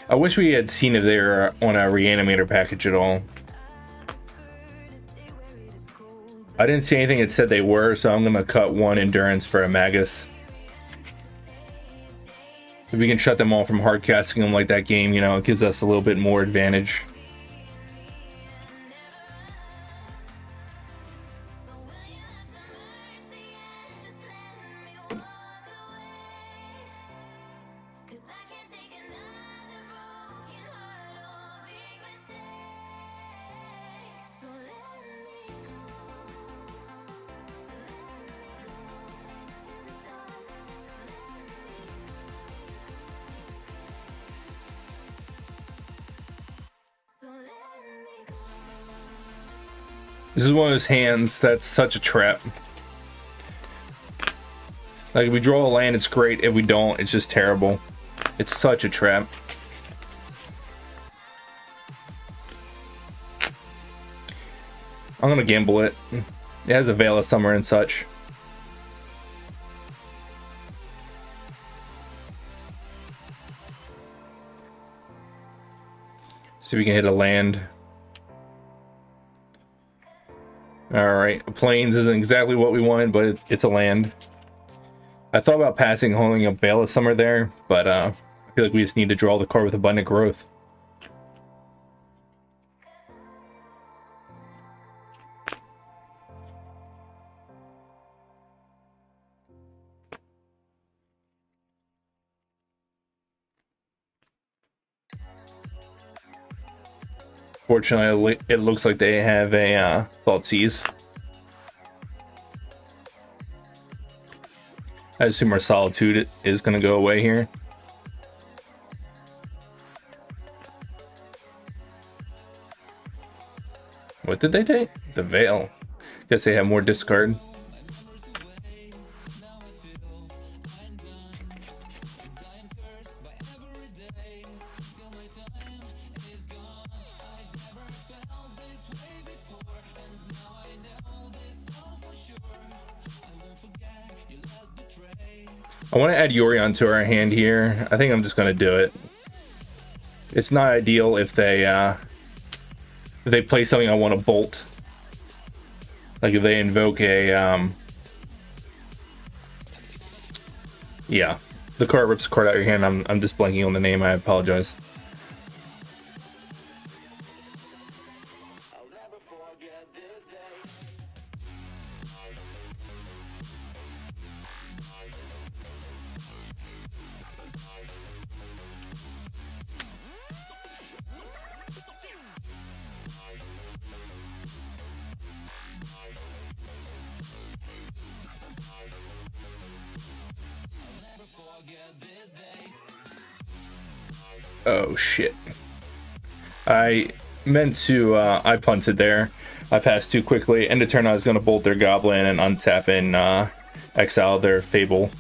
I wish we had seen if they were on a Reanimator package at all. I didn't see anything that said they were, so I'm going to cut 1 Endurance for a Magus. If we can shut them all from hard casting them like that game, you know, it gives us a little bit more advantage. This is one of those hands that's such a trap. Like, if we draw a land, it's great. If we don't, it's just terrible. It's such a trap. I'm gonna gamble it. It has a Veil of Summer and such. See if we can hit a land. Alright, Plains isn't exactly what we wanted, but it's a land. I thought about passing holding a Veil of Summer there, but I feel like we just need to draw the card with Abundant Growth. Fortunately, it looks like they have a Thoughtseize. I assume our Solitude is going to go away here. What did they take? The Veil. Guess they have more discard. I want to add Yorion to our hand here. I think I'm just going to do it. It's not ideal if they play something I want to bolt. Like if they invoke a yeah, the card rips a card out of your hand. I'm just blanking on the name. I apologize. Oh shit. I meant to I punted there. I passed too quickly. End of turn I was gonna bolt their goblin and untap and exile their Fable.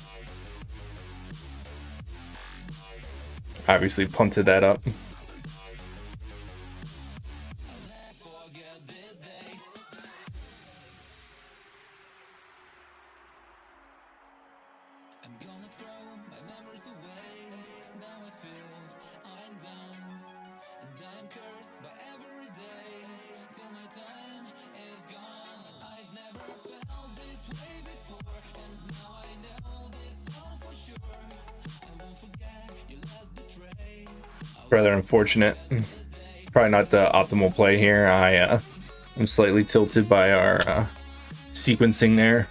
Obviously punted that up. Rather unfortunate. Probably not the optimal play here. I'm slightly tilted by our sequencing there.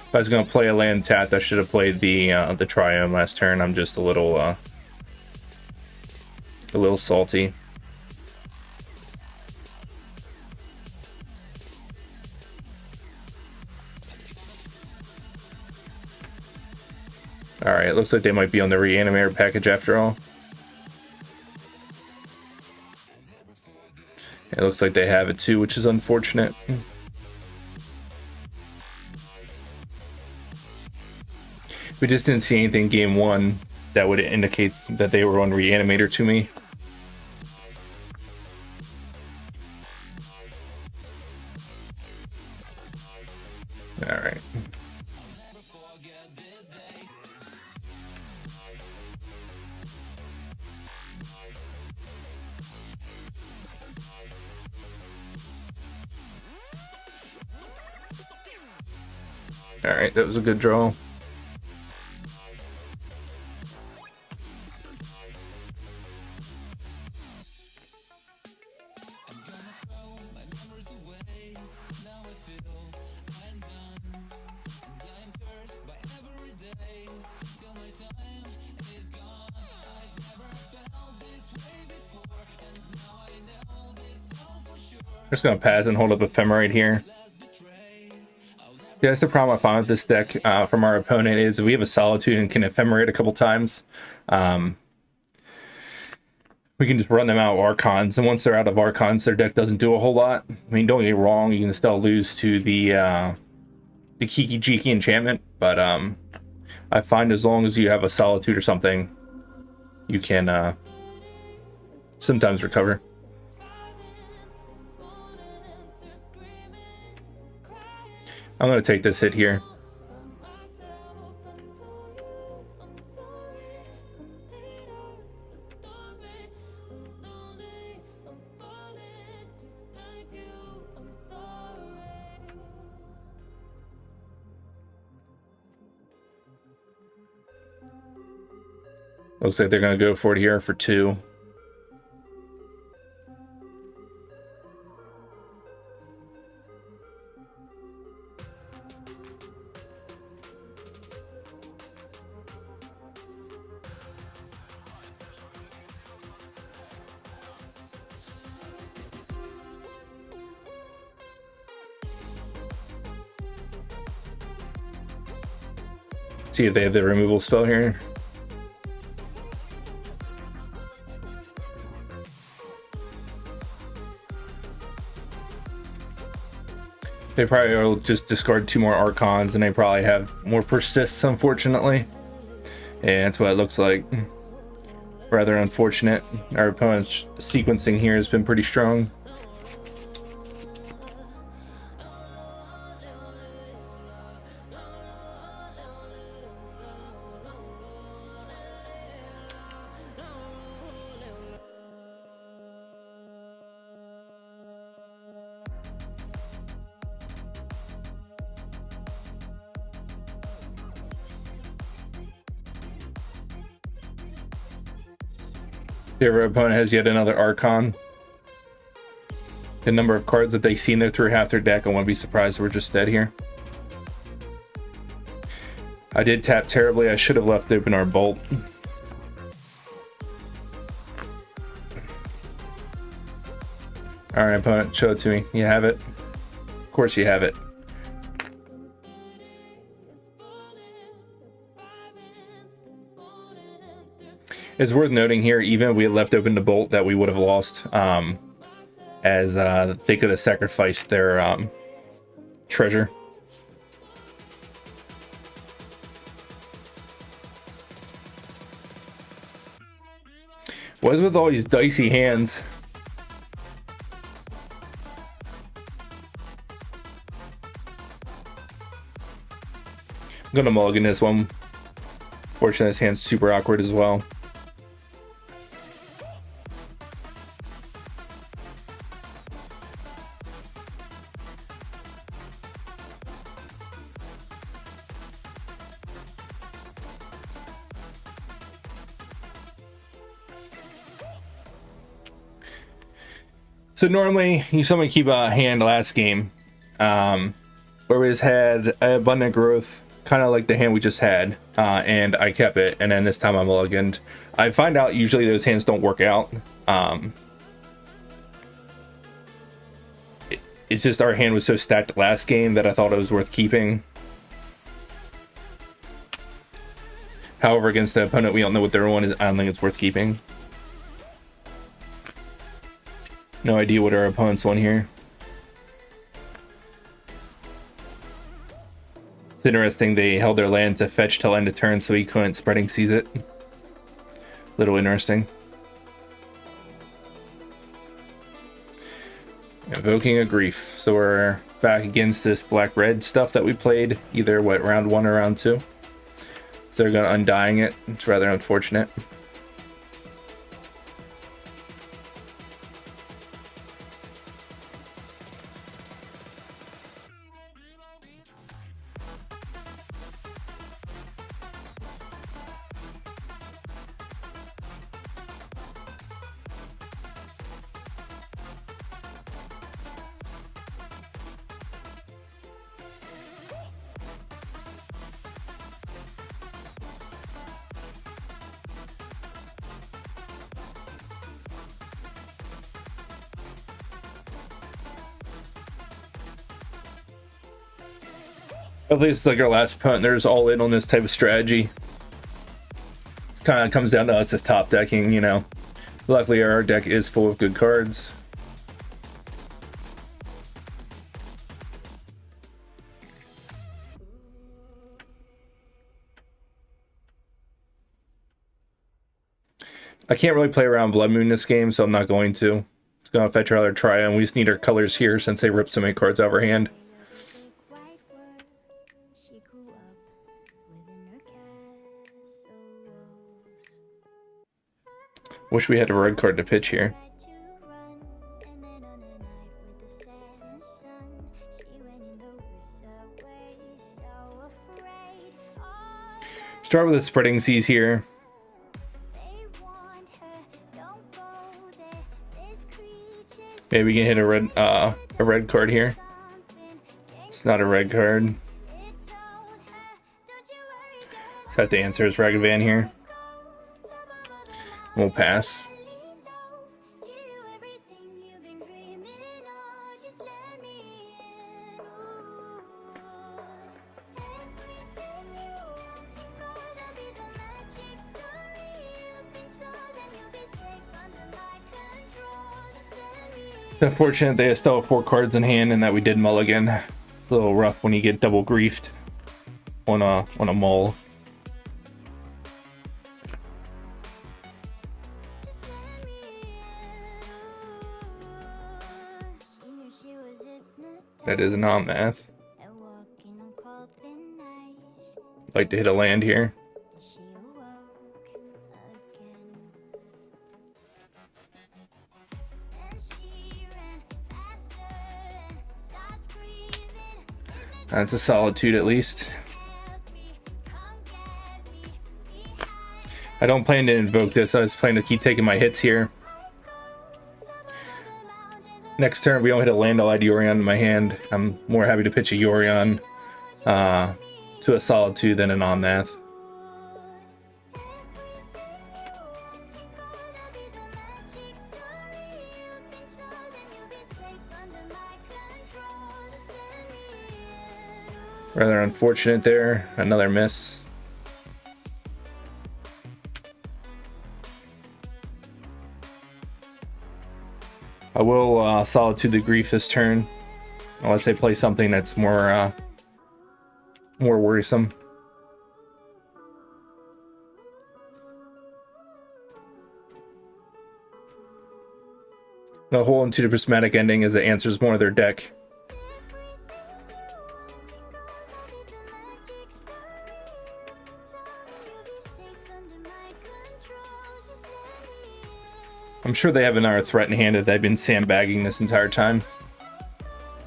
If I was gonna play a land tapped, I should have played the Triome last turn. I'm just a little salty. Alright, it looks like they might be on the Reanimator package after all. It looks like they have it too, which is unfortunate. We just didn't see anything game one that would indicate that they were on Reanimator to me. Alright. Alright, that was a good draw. Just gonna pass and hold up Ephemerate here. Yeah, that's the problem I found with this deck from our opponent is we have a Solitude and can Ephemerate a couple times. We can just run them out of Archons, and once they're out of Archons, their deck doesn't do a whole lot. I mean, don't get me wrong, you can still lose to the Kiki Jiki enchantment, but I find as long as you have a Solitude or something, you can sometimes recover. I'm going to take this hit here. Looks like they're going to go for it here for 2. See if they have the removal spell here. They probably will just discard 2 more Archons, and they probably have more persists, unfortunately. And that's what it looks like. Rather unfortunate. Our opponent's sequencing here has been pretty strong. Their opponent has yet another Archon. The number of cards that they've seen there through half their deck, I wouldn't be surprised if we're just dead here. I did tap terribly. I should have left open our Bolt. Alright, opponent, show it to me. You have it? Of course you have it. It's worth noting here, even if we had left open the Bolt, that we would have lost, as they could have sacrificed their treasure. What is with all these dicey hands? I'm gonna mulligan this one. Fortunately, this hand's super awkward as well. So normally you saw me keep a hand last game, where we just had abundant growth, kind of like the hand we just had, and I kept it, and then this time I'm mulliganed. I find out usually those hands don't work out. It's just our hand was so stacked last game that I thought it was worth keeping. However, against the opponent we don't know what their one is, I don't think it's worth keeping. No idea what our opponent's won here. It's interesting they held their land to fetch till end of turn so he couldn't spreading seize it. Little interesting. Invoking a Grief. So we're back against this black-red stuff that we played, either what, round 1 or round 2. So they're going to Undying it. It's rather unfortunate. Hopefully it's like our last punt. There's all in on this type of strategy. It kind of comes down to us as top decking, you know. Luckily our deck is full of good cards. I can't really play around Blood Moon this game, so I'm not going to. It's going to fetch our other Trio, and we just need our colors here since they ripped so many cards out of our hand. Wish we had a red card to pitch here. Start with a Spreading Seas here. Maybe we can hit a red card here. It's not a red card. So I have to answer his Ragavan here. We'll pass. It's unfortunate they still have 4 cards in hand and that we did mulligan. A little rough when you get double griefed on a mull. That is an Omnath. Like to hit a land here. That's a solitude at least. I don't plan to invoke this. I was planning to keep taking my hits here. Next turn, we don't hit a land, I'll add Yorion in my hand. I'm more happy to pitch a Yorion to a solitude than an Omnath. Rather unfortunate there. Another miss. I will Solitude the Grief this turn, unless they play something that's more worrisome. The hole into the prismatic ending is it answers more of their deck. I'm sure they have another threat in hand that they've been sandbagging this entire time.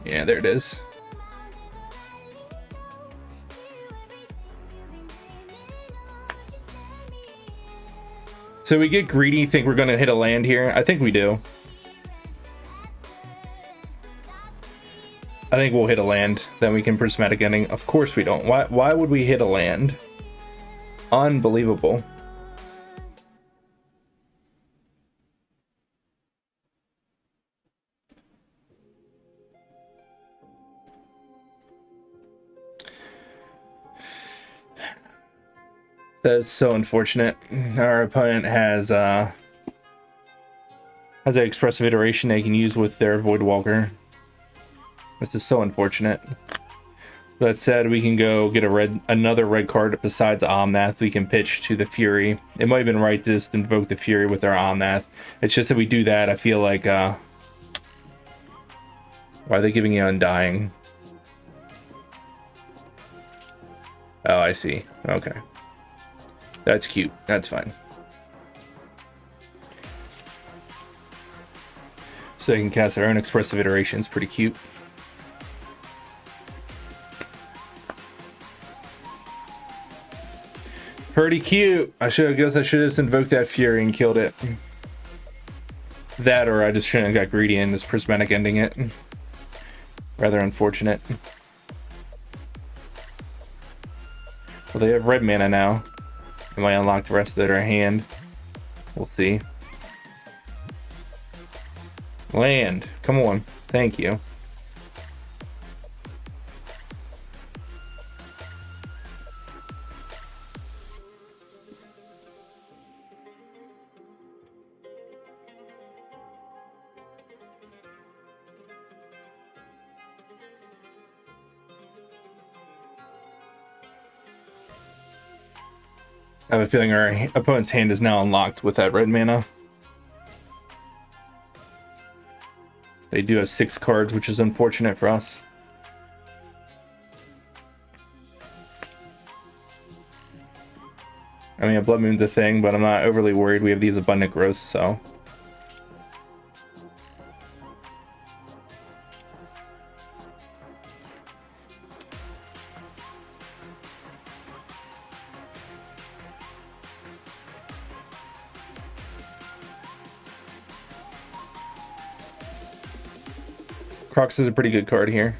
Yeah, there it is. So we get greedy, think we're going to hit a land here. I think we do. I think we'll hit a land, then we can prismatic ending. Of course we don't. Why would we hit a land? Unbelievable. That's so unfortunate. Our opponent has an expressive iteration they can use with their Voidwalker. This is so unfortunate. That said, we can go get another red card besides Omnath. We can pitch to the Fury. It might have been right to just invoke the Fury with our Omnath. It's just that we do that, I feel like why are they giving you Undying? Oh, I see. Okay. That's cute. That's fine. So they can cast their own expressive iterations. Pretty cute. Pretty cute. I guess I should have just invoked that Fury and killed it. That, or I just shouldn't have got greedy and just prismatic ending it. Rather unfortunate. Well, they have red mana now. They might unlock the rest of their hand. We'll see. Land. Come on. Thank you. I have a feeling our opponent's hand is now unlocked with that red mana. They do have 6 cards, which is unfortunate for us. I mean, a Blood Moon's a thing, but I'm not overly worried. We have these Abundant Growths, so... Crocs is a pretty good card here.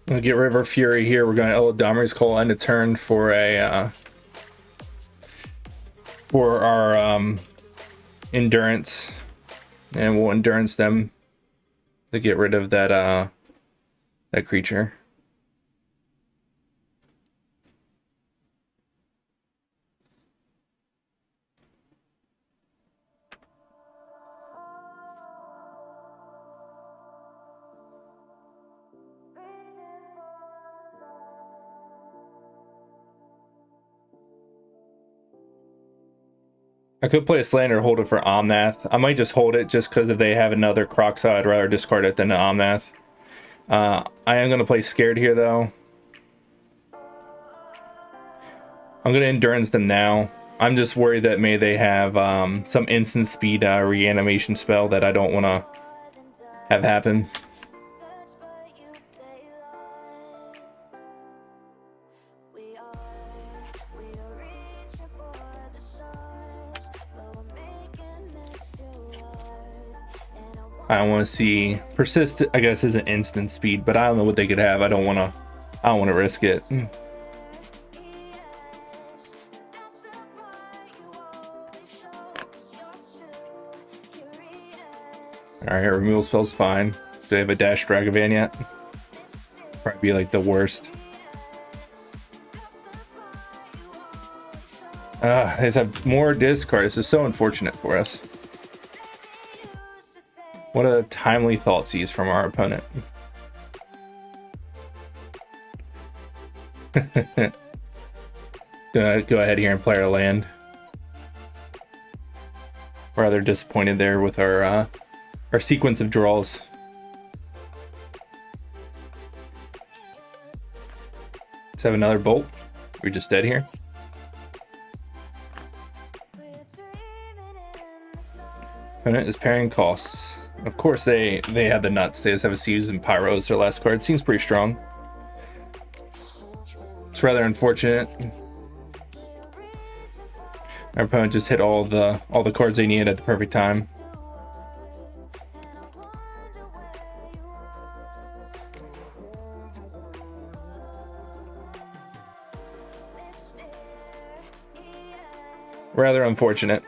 We'll get River Fury here. We're going to Eldamri's Call end of turn for a for our endurance, and we'll endurance them to get rid of that that creature. I could play a Slander, hold it for Omnath. I might just hold it just because if they have another Crocside, I'd rather discard it than an Omnath. I am going to play Scared here, though. I'm going to Endurance them now. I'm just worried that maybe they have some instant speed reanimation spell that I don't want to have happen. I want to see Persist. I guess isn't instant speed, but I don't know what they could have. I don't want to risk it. All right, removal spell's fine. Do they have a Dash Dragavan yet? Probably be like the worst. They just have more discard. This is so unfortunate for us. What a timely thought seize from our opponent. Gonna go ahead here and play our land. Rather disappointed there with our sequence of draws. Let's have another bolt. We're just dead here. Opponent is pairing costs. Of course they have the nuts. They just have a Seize and Pyros, their last card. Seems pretty strong. It's rather unfortunate. Our opponent just hit all the cards they needed at the perfect time. Rather unfortunate.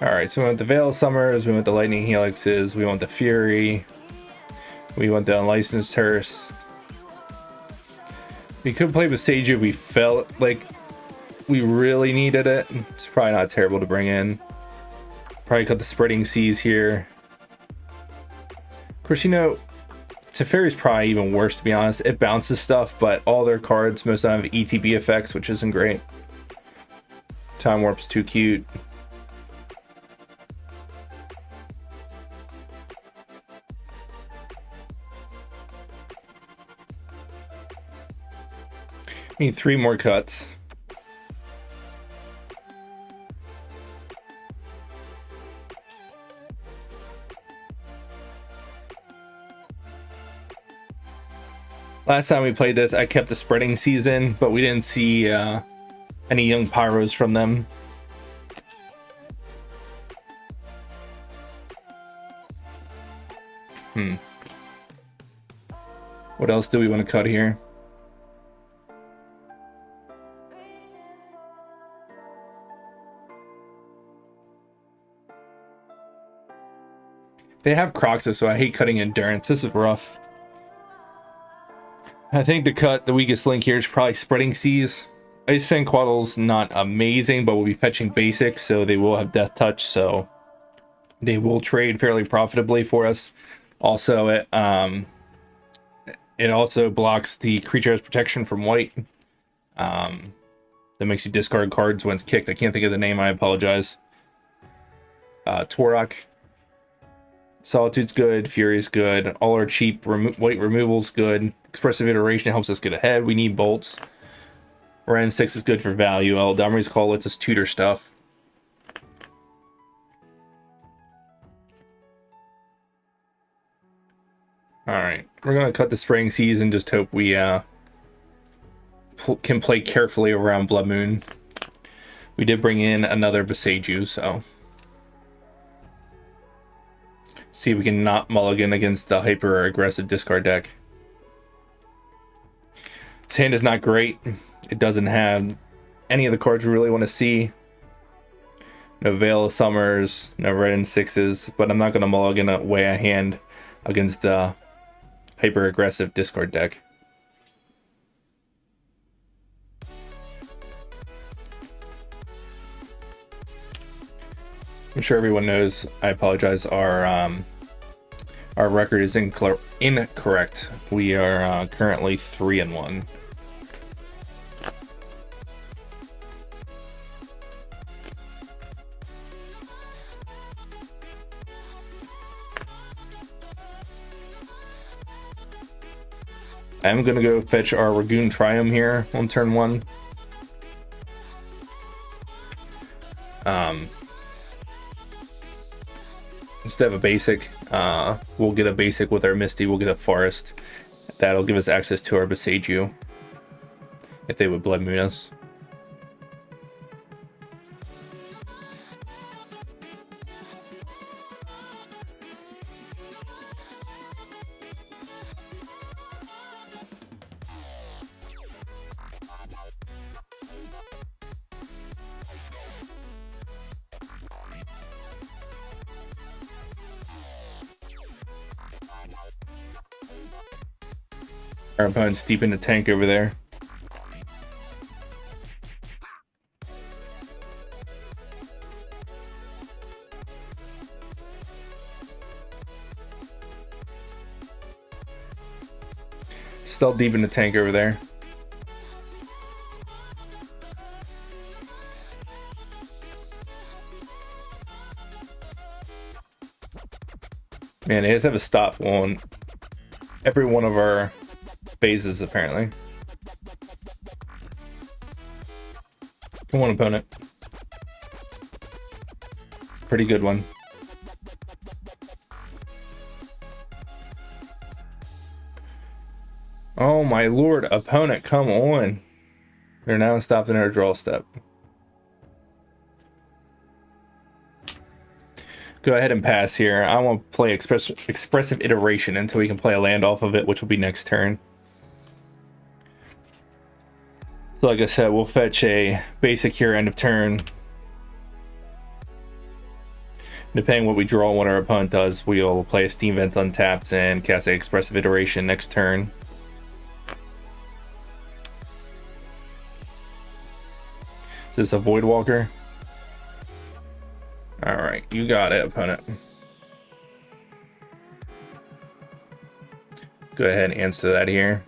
Alright, so we want the Veil of Summers, we want the Lightning Helixes, we want the Fury, we want the Unlicensed Hearse. We could play with Sage if we felt like we really needed it. It's probably not terrible to bring in. Probably cut the Spreading Seas here. Of course, you know, Teferi's probably even worse, to be honest. It bounces stuff, but all their cards, most of them have ETB effects, which isn't great. Time Warp's too cute. Need 3 more cuts. Last time we played this, I kept the Spreading Season, but we didn't see any young Pyros from them. What else do we want to cut here? They have Crocs, so I hate cutting Endurance. This is rough. I think to cut the weakest link here is probably Spreading Seas. Ice Sandquaddle's not amazing, but we'll be fetching basics, so they will have Death Touch, so they will trade fairly profitably for us. Also, it also blocks the creature has protection from white. that makes you discard cards when it's kicked. I can't think of the name, I apologize. Torok. Solitude's good, Fury's good, all our cheap white removal's good. Expressive Iteration helps us get ahead. We need bolts. Ren 6 is good for value. Eldamri's Call lets us tutor stuff. Alright, we're going to cut the Spraying Seas and just hope we can play carefully around Blood Moon. We did bring in another Boseiju, so... see if we can not mulligan against the hyper-aggressive discard deck. This hand is not great. It doesn't have any of the cards we really want to see. No Veil of Summers, no Red and 6s, but I'm not going to mulligan away a hand against the hyper-aggressive discard deck. I'm sure everyone knows, I apologize, our record is incorrect. We are currently 3-1. I'm going to go fetch our Ragoon Triumph here on turn 1. Instead of a basic, we'll get a basic with our Misty. We'll get a Forest. That'll give us access to our Boseiju if they would Blood Moon us. Our opponent's deep in the tank over there. Still deep in the tank over there. Man, they just have a stop on every one of our phases, apparently. Come on, opponent. Pretty good one. Oh my lord, opponent, come on. They're now stopped in our draw step. Go ahead and pass here. I want to play expressive iteration until we can play a land off of it, which will be next turn. So like I said, we'll fetch a basic here end of turn. Depending what we draw and what our opponent does, we'll play a Steam Vent untapped and cast a expressive iteration next turn. Is this a Void Walker? Alright, you got it, opponent. Go ahead and answer that here.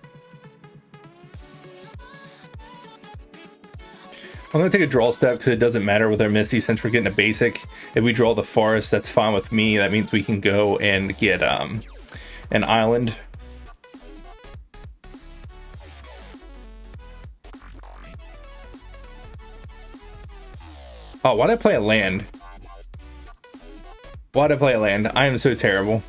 I'm going to take a draw step because it doesn't matter with our Misty since we're getting a basic. If we draw the Forest, that's fine with me. That means we can go and get an island. Oh, why did I play a land? Why did I play a land? I am so terrible.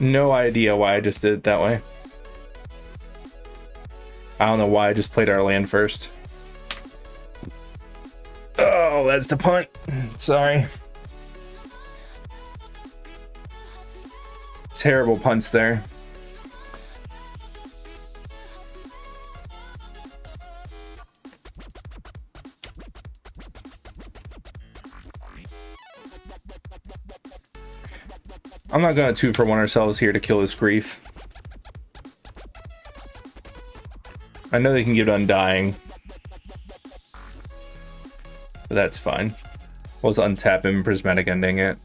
No idea why I just did it that way. I don't know why I just played our land first. Oh, that's the punt. Sorry. Terrible punts there. I'm not going to 2-for-1 ourselves here to kill this grief. I know they can give it Undying, but that's fine. We'll just untap him, Prismatic Ending it.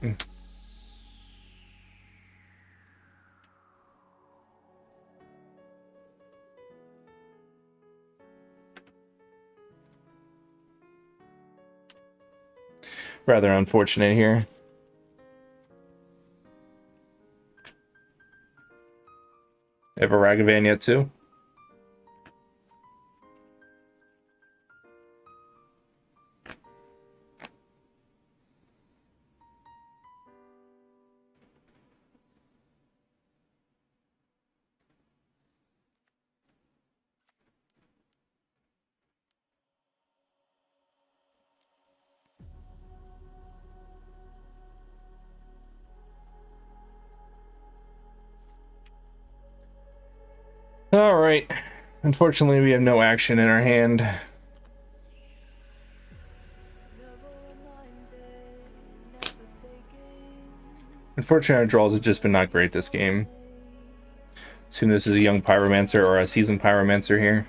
Rather unfortunate here. Have a Ragavan yet too? All right. Unfortunately, we have no action in our hand. Unfortunately, our draws have just been not great this game. Assume this is a young Pyromancer or a seasoned Pyromancer here.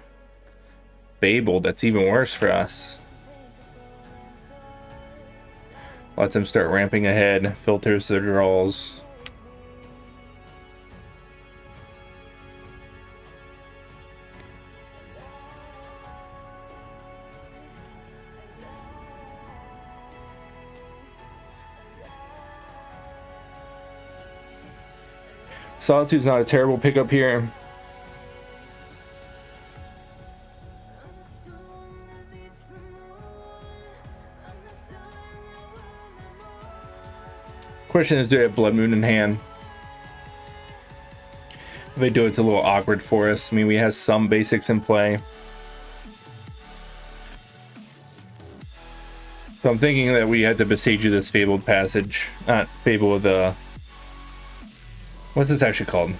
Fabled, that's even worse for us. Lets them start ramping ahead, filters their draws. Solitude's not a terrible pickup here. Question is, do they have Blood Moon in hand? If they do, it's a little awkward for us. I mean, we have some basics in play. So I'm thinking that we had to besiege this Fabled Passage. Not Fable of the... What's this actually called?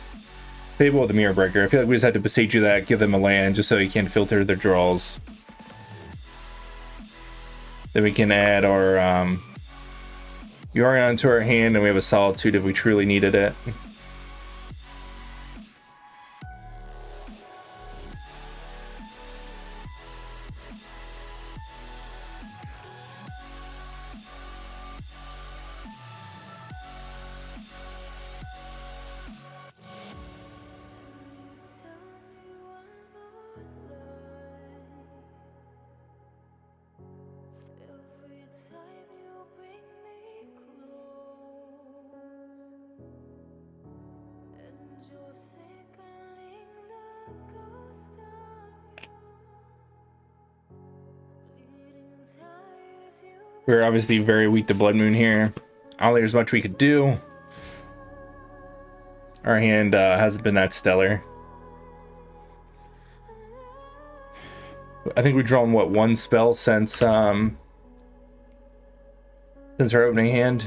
Fable of the Mirror Breaker. I feel like we just had to besiege that, give them a land, just so you can filter their draws. Then we can add our Yorion to our hand, and we have a Solitude if we truly needed it. We're obviously very weak to Blood Moon here. I don't think there's much we could do. Our hand hasn't been that stellar. I think we've drawn, what, one spell since our opening hand.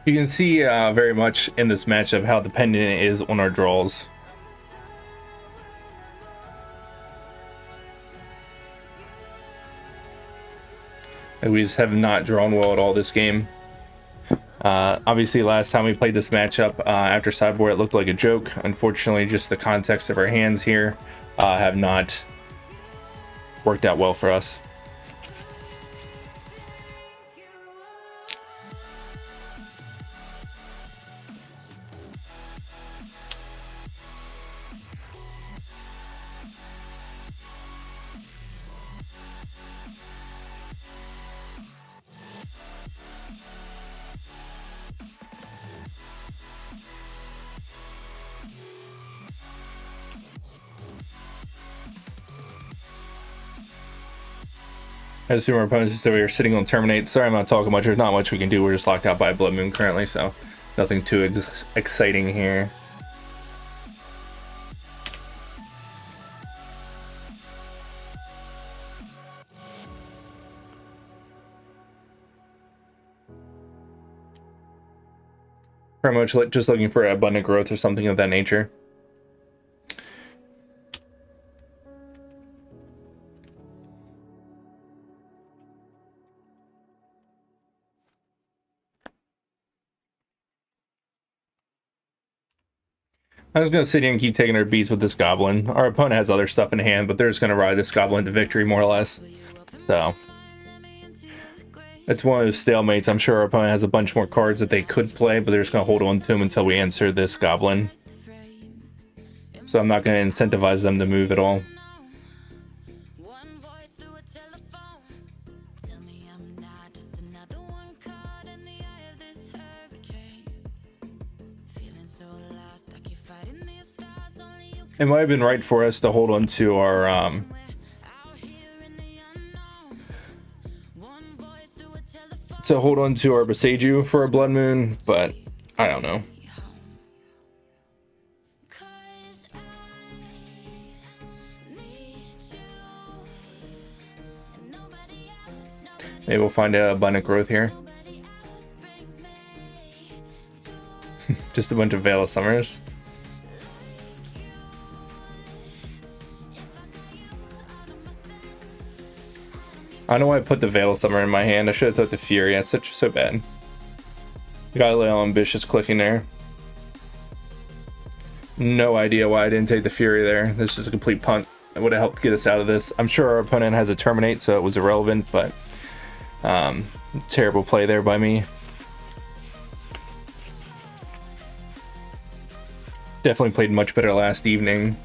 You can see very much in this matchup how dependent it is on our draws. And we just have not drawn well at all this game. Obviously, last time we played this matchup after sideboard, it looked like a joke. Unfortunately, just the context of our hands here have not worked out well for us. I assume our opponents just over here sitting on Terminate. Sorry, I'm not talking much. There's not much we can do. We're just locked out by Blood Moon currently, so nothing too exciting here. Pretty much just looking for abundant growth or something of that nature. I'm just gonna sit here and keep taking our beats with this goblin. Our opponent has other stuff in hand, but they're just gonna ride this goblin to victory more or less. So it's one of those stalemates. I'm sure our opponent has a bunch more cards that they could play, but they're just gonna hold on to them until we answer this goblin. So I'm not gonna incentivize them to move at all. It might have been right for us to hold on to our Boseiju for a Blood Moon, but I don't know. Maybe we'll find a abundant growth here. Just a bunch of Veil of Summers. I don't know why I put the Veil Summer in my hand. I should have took the Fury. That's so bad. Got a little ambitious clicking there. No idea why I didn't take the Fury there. This is a complete punt. It would have helped get us out of this. I'm sure our opponent has a Terminate, so it was irrelevant, but terrible play there by me. Definitely played much better last evening.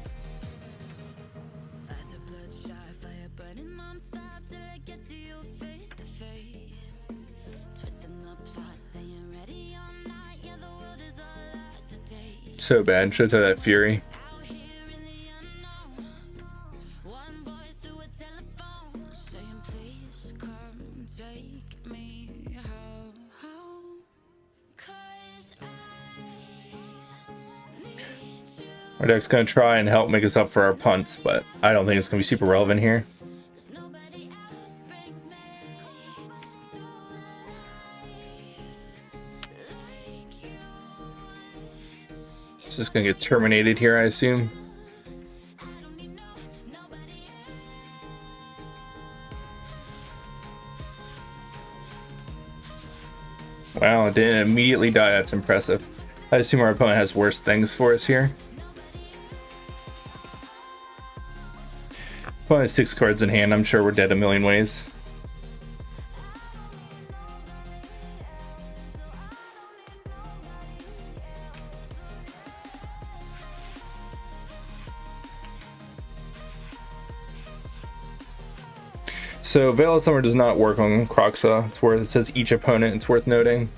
So bad. Should have that Fury. Our deck's gonna try and help make us up for our punts, but I don't think it's gonna be super relevant here. It's just gonna get terminated here, I assume. Wow, it didn't immediately die. That's impressive. I assume our opponent has worse things for us here. Opponent has 6 cards in hand. I'm sure we're dead a million ways. So Veil of Summer does not work on Kroxa. It says each opponent. It's worth noting.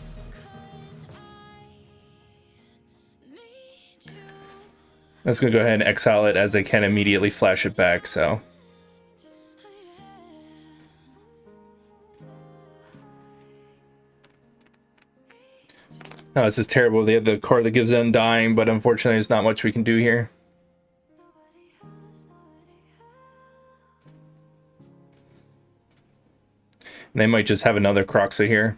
I'm just gonna go ahead and exile it, as they can immediately flash it back. So no, this is terrible. They have the card that gives Undying, but unfortunately, there's not much we can do here. They might just have another Kroxa here.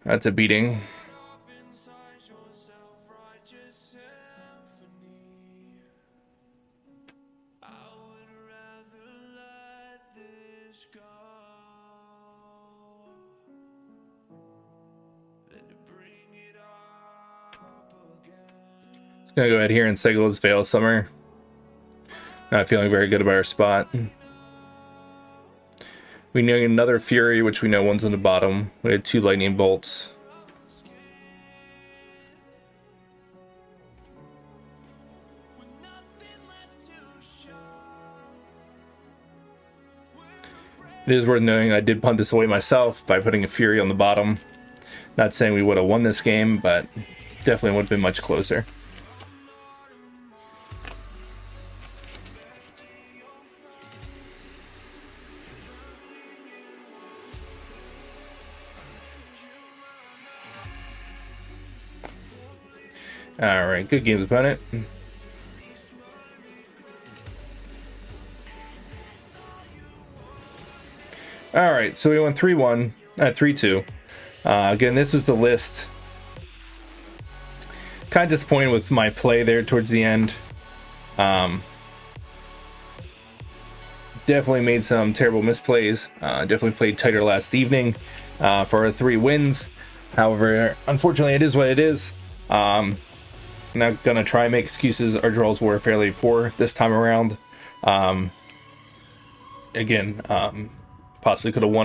That's a beating. Gonna go ahead here and cycle his Veil Summer. Not feeling very good about our spot. We need another Fury, which we know one's on the bottom. We had 2 Lightning Bolts. It is worth noting I did punt this away myself by putting a Fury on the bottom. Not saying we would have won this game, but definitely would have been much closer. Alright, good games, opponent. Alright, so we went 3-1, 3-2. Again, this was the list. Kind of disappointed with my play there towards the end. definitely made some terrible misplays. Definitely played tighter last evening for our 3 wins. However, unfortunately, it is what it is. Not gonna try and make excuses. Our draws were fairly poor this time around. Again, possibly could have won